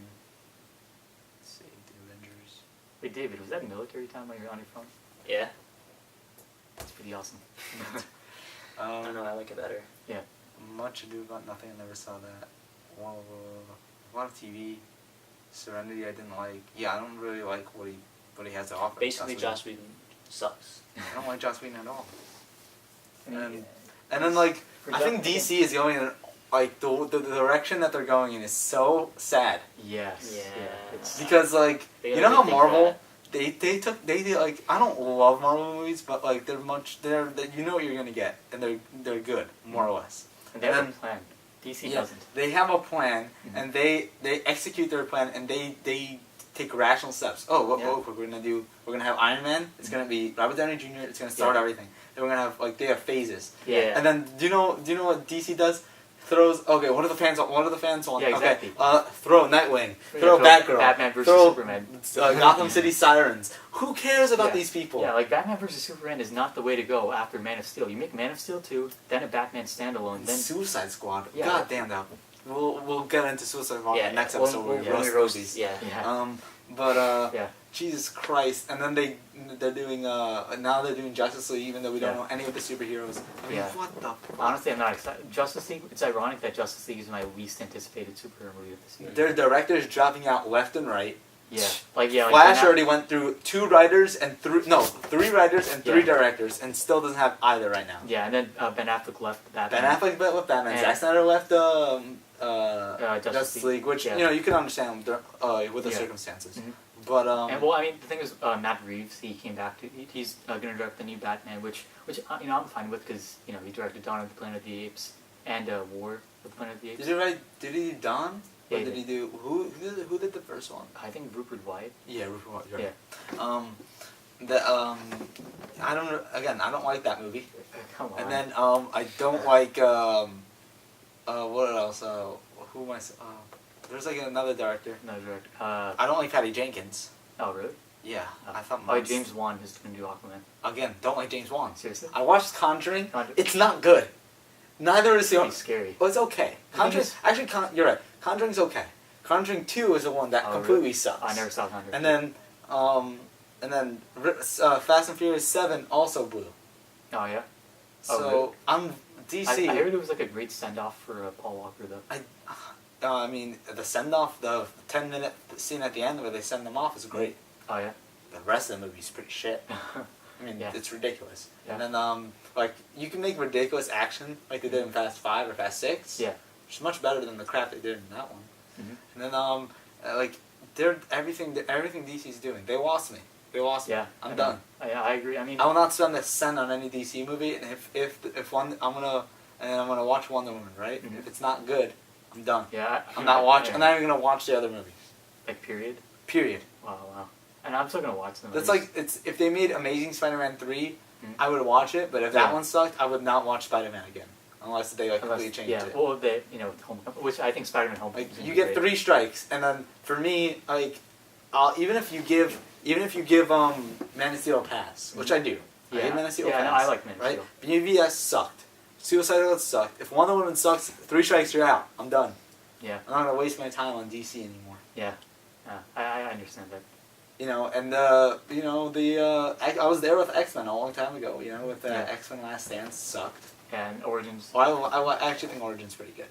Let's see, The Avengers. Wait, David, was that military time while you were on your phone? Yeah. That's pretty awesome. I don't know. I like it better. Yeah. Much Ado About Nothing. I never saw that. Well, a lot of TV. Serenity. I didn't like. Yeah, I don't really like what he has to offer. Basically, Joss Whedon sucks. I don't like Joss Whedon at all. I mean, And then like For I think Joss- DC is going in like the direction that they're going in is so sad yes. Yeah. It's, because like They you gotta know how rethink Marvel they like I don't love Marvel movies but like they're you know what you're gonna get and they're good more or less. and they have and a plan. DC Yeah, doesn't. they have a plan Mhm. and they execute their plan and they take rational steps. Oh, what Yeah. we're gonna do? We're gonna have Iron Man. It's gonna be Robert Downey Jr. It's gonna start Yeah. everything. Then we're gonna have like they have phases. Yeah. And then do you know what DC does? Throws okay. What are the fans want? Yeah, exactly. Okay. Throw Nightwing. Yeah, Throw Batgirl. Batman versus throw, Superman. Gotham City Sirens. Who cares about Yeah. these people? Yeah, like Batman vs Superman is not the way to go after Man of Steel. You make Man of Steel 2, then a Batman standalone, then Suicide Squad. Yeah. God damn that. We'll get into Suicide Squad Yeah. in the next when- episode where when we we roast roast. movies. Yeah. yeah, But yeah. Jesus Christ! And then they're doing now they're doing Justice League even though we don't Yeah. know any of the superheroes. I mean, Yeah. what the? Fuck? Honestly, I'm not excited. Justice League. It's ironic that Justice League is my least anticipated superhero movie of this year. Their directors dropping out left and right. Yeah, like Flash Ben already went through 2 writers and 3 writers and 3 Yeah. directors and still doesn't have either right now. Yeah, and then Ben Affleck left Batman. Ben Affleck left Batman. And- Zack Snyder left Justice Justice League, which yeah. you know you can understand with the Yeah. circumstances. Mhm. But And well, I mean, the thing is, Matt Reeves, he came back to. He's going to direct the new Batman, which you know I'm fine with because you know he directed Dawn of the Planet of the Apes and War of the Planet of the Apes. did he do Dawn? Yeah, Or he did he do who did the first one? I think Rupert Wyatt. Yeah, Rupert Wyatt, you're Yeah. right. I don't like that movie. Come on. And then I don't like what else? Who am I? There's like another director. no director. I don't like Patty Jenkins. Oh really? Yeah, I thought. James Wan is going to do Aquaman. Again, don't like James Wan. Seriously? I watched Conjuring. Conjuring. It's not good. Neither is the Pretty other. scary. Well, it's okay. The thing Conjuring. is- Actually, you're right. Conjuring's okay. Conjuring 2 is the one that Oh, completely really? sucks. I never saw Conjuring. And then Fast and Furious 7 also blew. Oh yeah. So really? I'm DC. I heard it was like a great send off for Paul Walker though. I mean, the send off, the 10-minute scene at the end where they send them off is great. Oh yeah. The rest of the movie is pretty shit. I mean, Yeah. it's ridiculous. Yeah. And then like you can make ridiculous action like they did in Fast 5 or Fast 6. Yeah. Which is much better than the crap they did in that one. Mhm. And then like they're everything DC's doing. They lost me. They lost me. Yeah. I'm done. Yeah, I agree. I mean, I will not spend a cent on any DC movie, and if one I'm gonna watch Wonder Woman, right? Mhm. If it's not good, I'm done. yeah. I'm not watching. Yeah. I'm not even gonna watch the other movies. Like period. Period. Wow. And I'm still gonna watch them. That's like if they made Amazing Spider-Man 3, Mhm. I would watch it. But if that Yeah. one sucked, I would not watch Spider-Man again, unless they like completely changed yeah. it. Well, they which I think Spider-Man Homecoming. Like you get 3 strikes, and then for me, like even if you give Man of Steel a pass, which I do. I hate Man of Steel Yeah, fans. no, I like Man of right? Steel. BVS sucked. Suicide Squad sucked. If Wonder Woman sucks, 3 strikes, you're out. I'm done. Yeah. I'm not gonna waste my time on DC anymore. Yeah. I understand that. You know, and I was there with X-Men a long time ago. You know, with Yeah. X-Men Last Stand sucked. And Origins. Well, I actually think Origin's pretty good.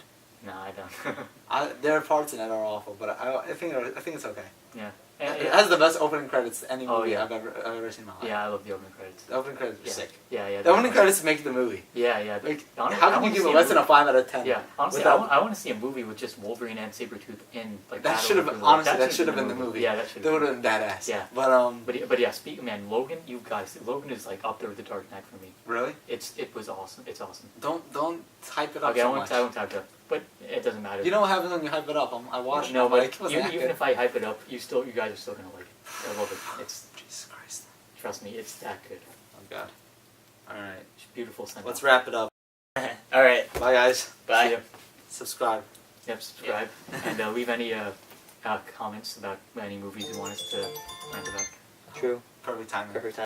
No, I don't. There are parts in it that are awful, but I think it's okay. Yeah. It has the best opening credits to any Oh, movie yeah. I've ever seen in my life. Yeah, I love the opening credits. The opening credits are Yeah. sick. Yeah. The opening credits make the movie. Yeah. Like, Honestly, how I can you wanna give see it a less than a movie- 5 out of 10? Yeah, honestly, without- I want to see a movie with just Wolverine and Sabretooth in like. That battle should have with been the- honestly. That should have been the movie. Yeah, that should. That would have been badass. Yeah. But yeah, speaking man, Logan, you guys, Logan is like up there with the Dark Knight for me. really, It was awesome. It's awesome. don't hype it up Okay, so I much. won't type it up, but it doesn't matter. You know what happens when you hype it up? I watched it. No, I'm but like, wasn't that even good? if I hype it up, you guys are still gonna like it. I love it. It's Jesus Christ. trust me, it's that good. Oh God. All right. It's beautiful sentence. Let's wrap it up. All right. Bye guys. Bye. See ya. Subscribe. Yep, subscribe and leave any comments about any movies you want us to rant about. True. Perfect timing. Perfect time.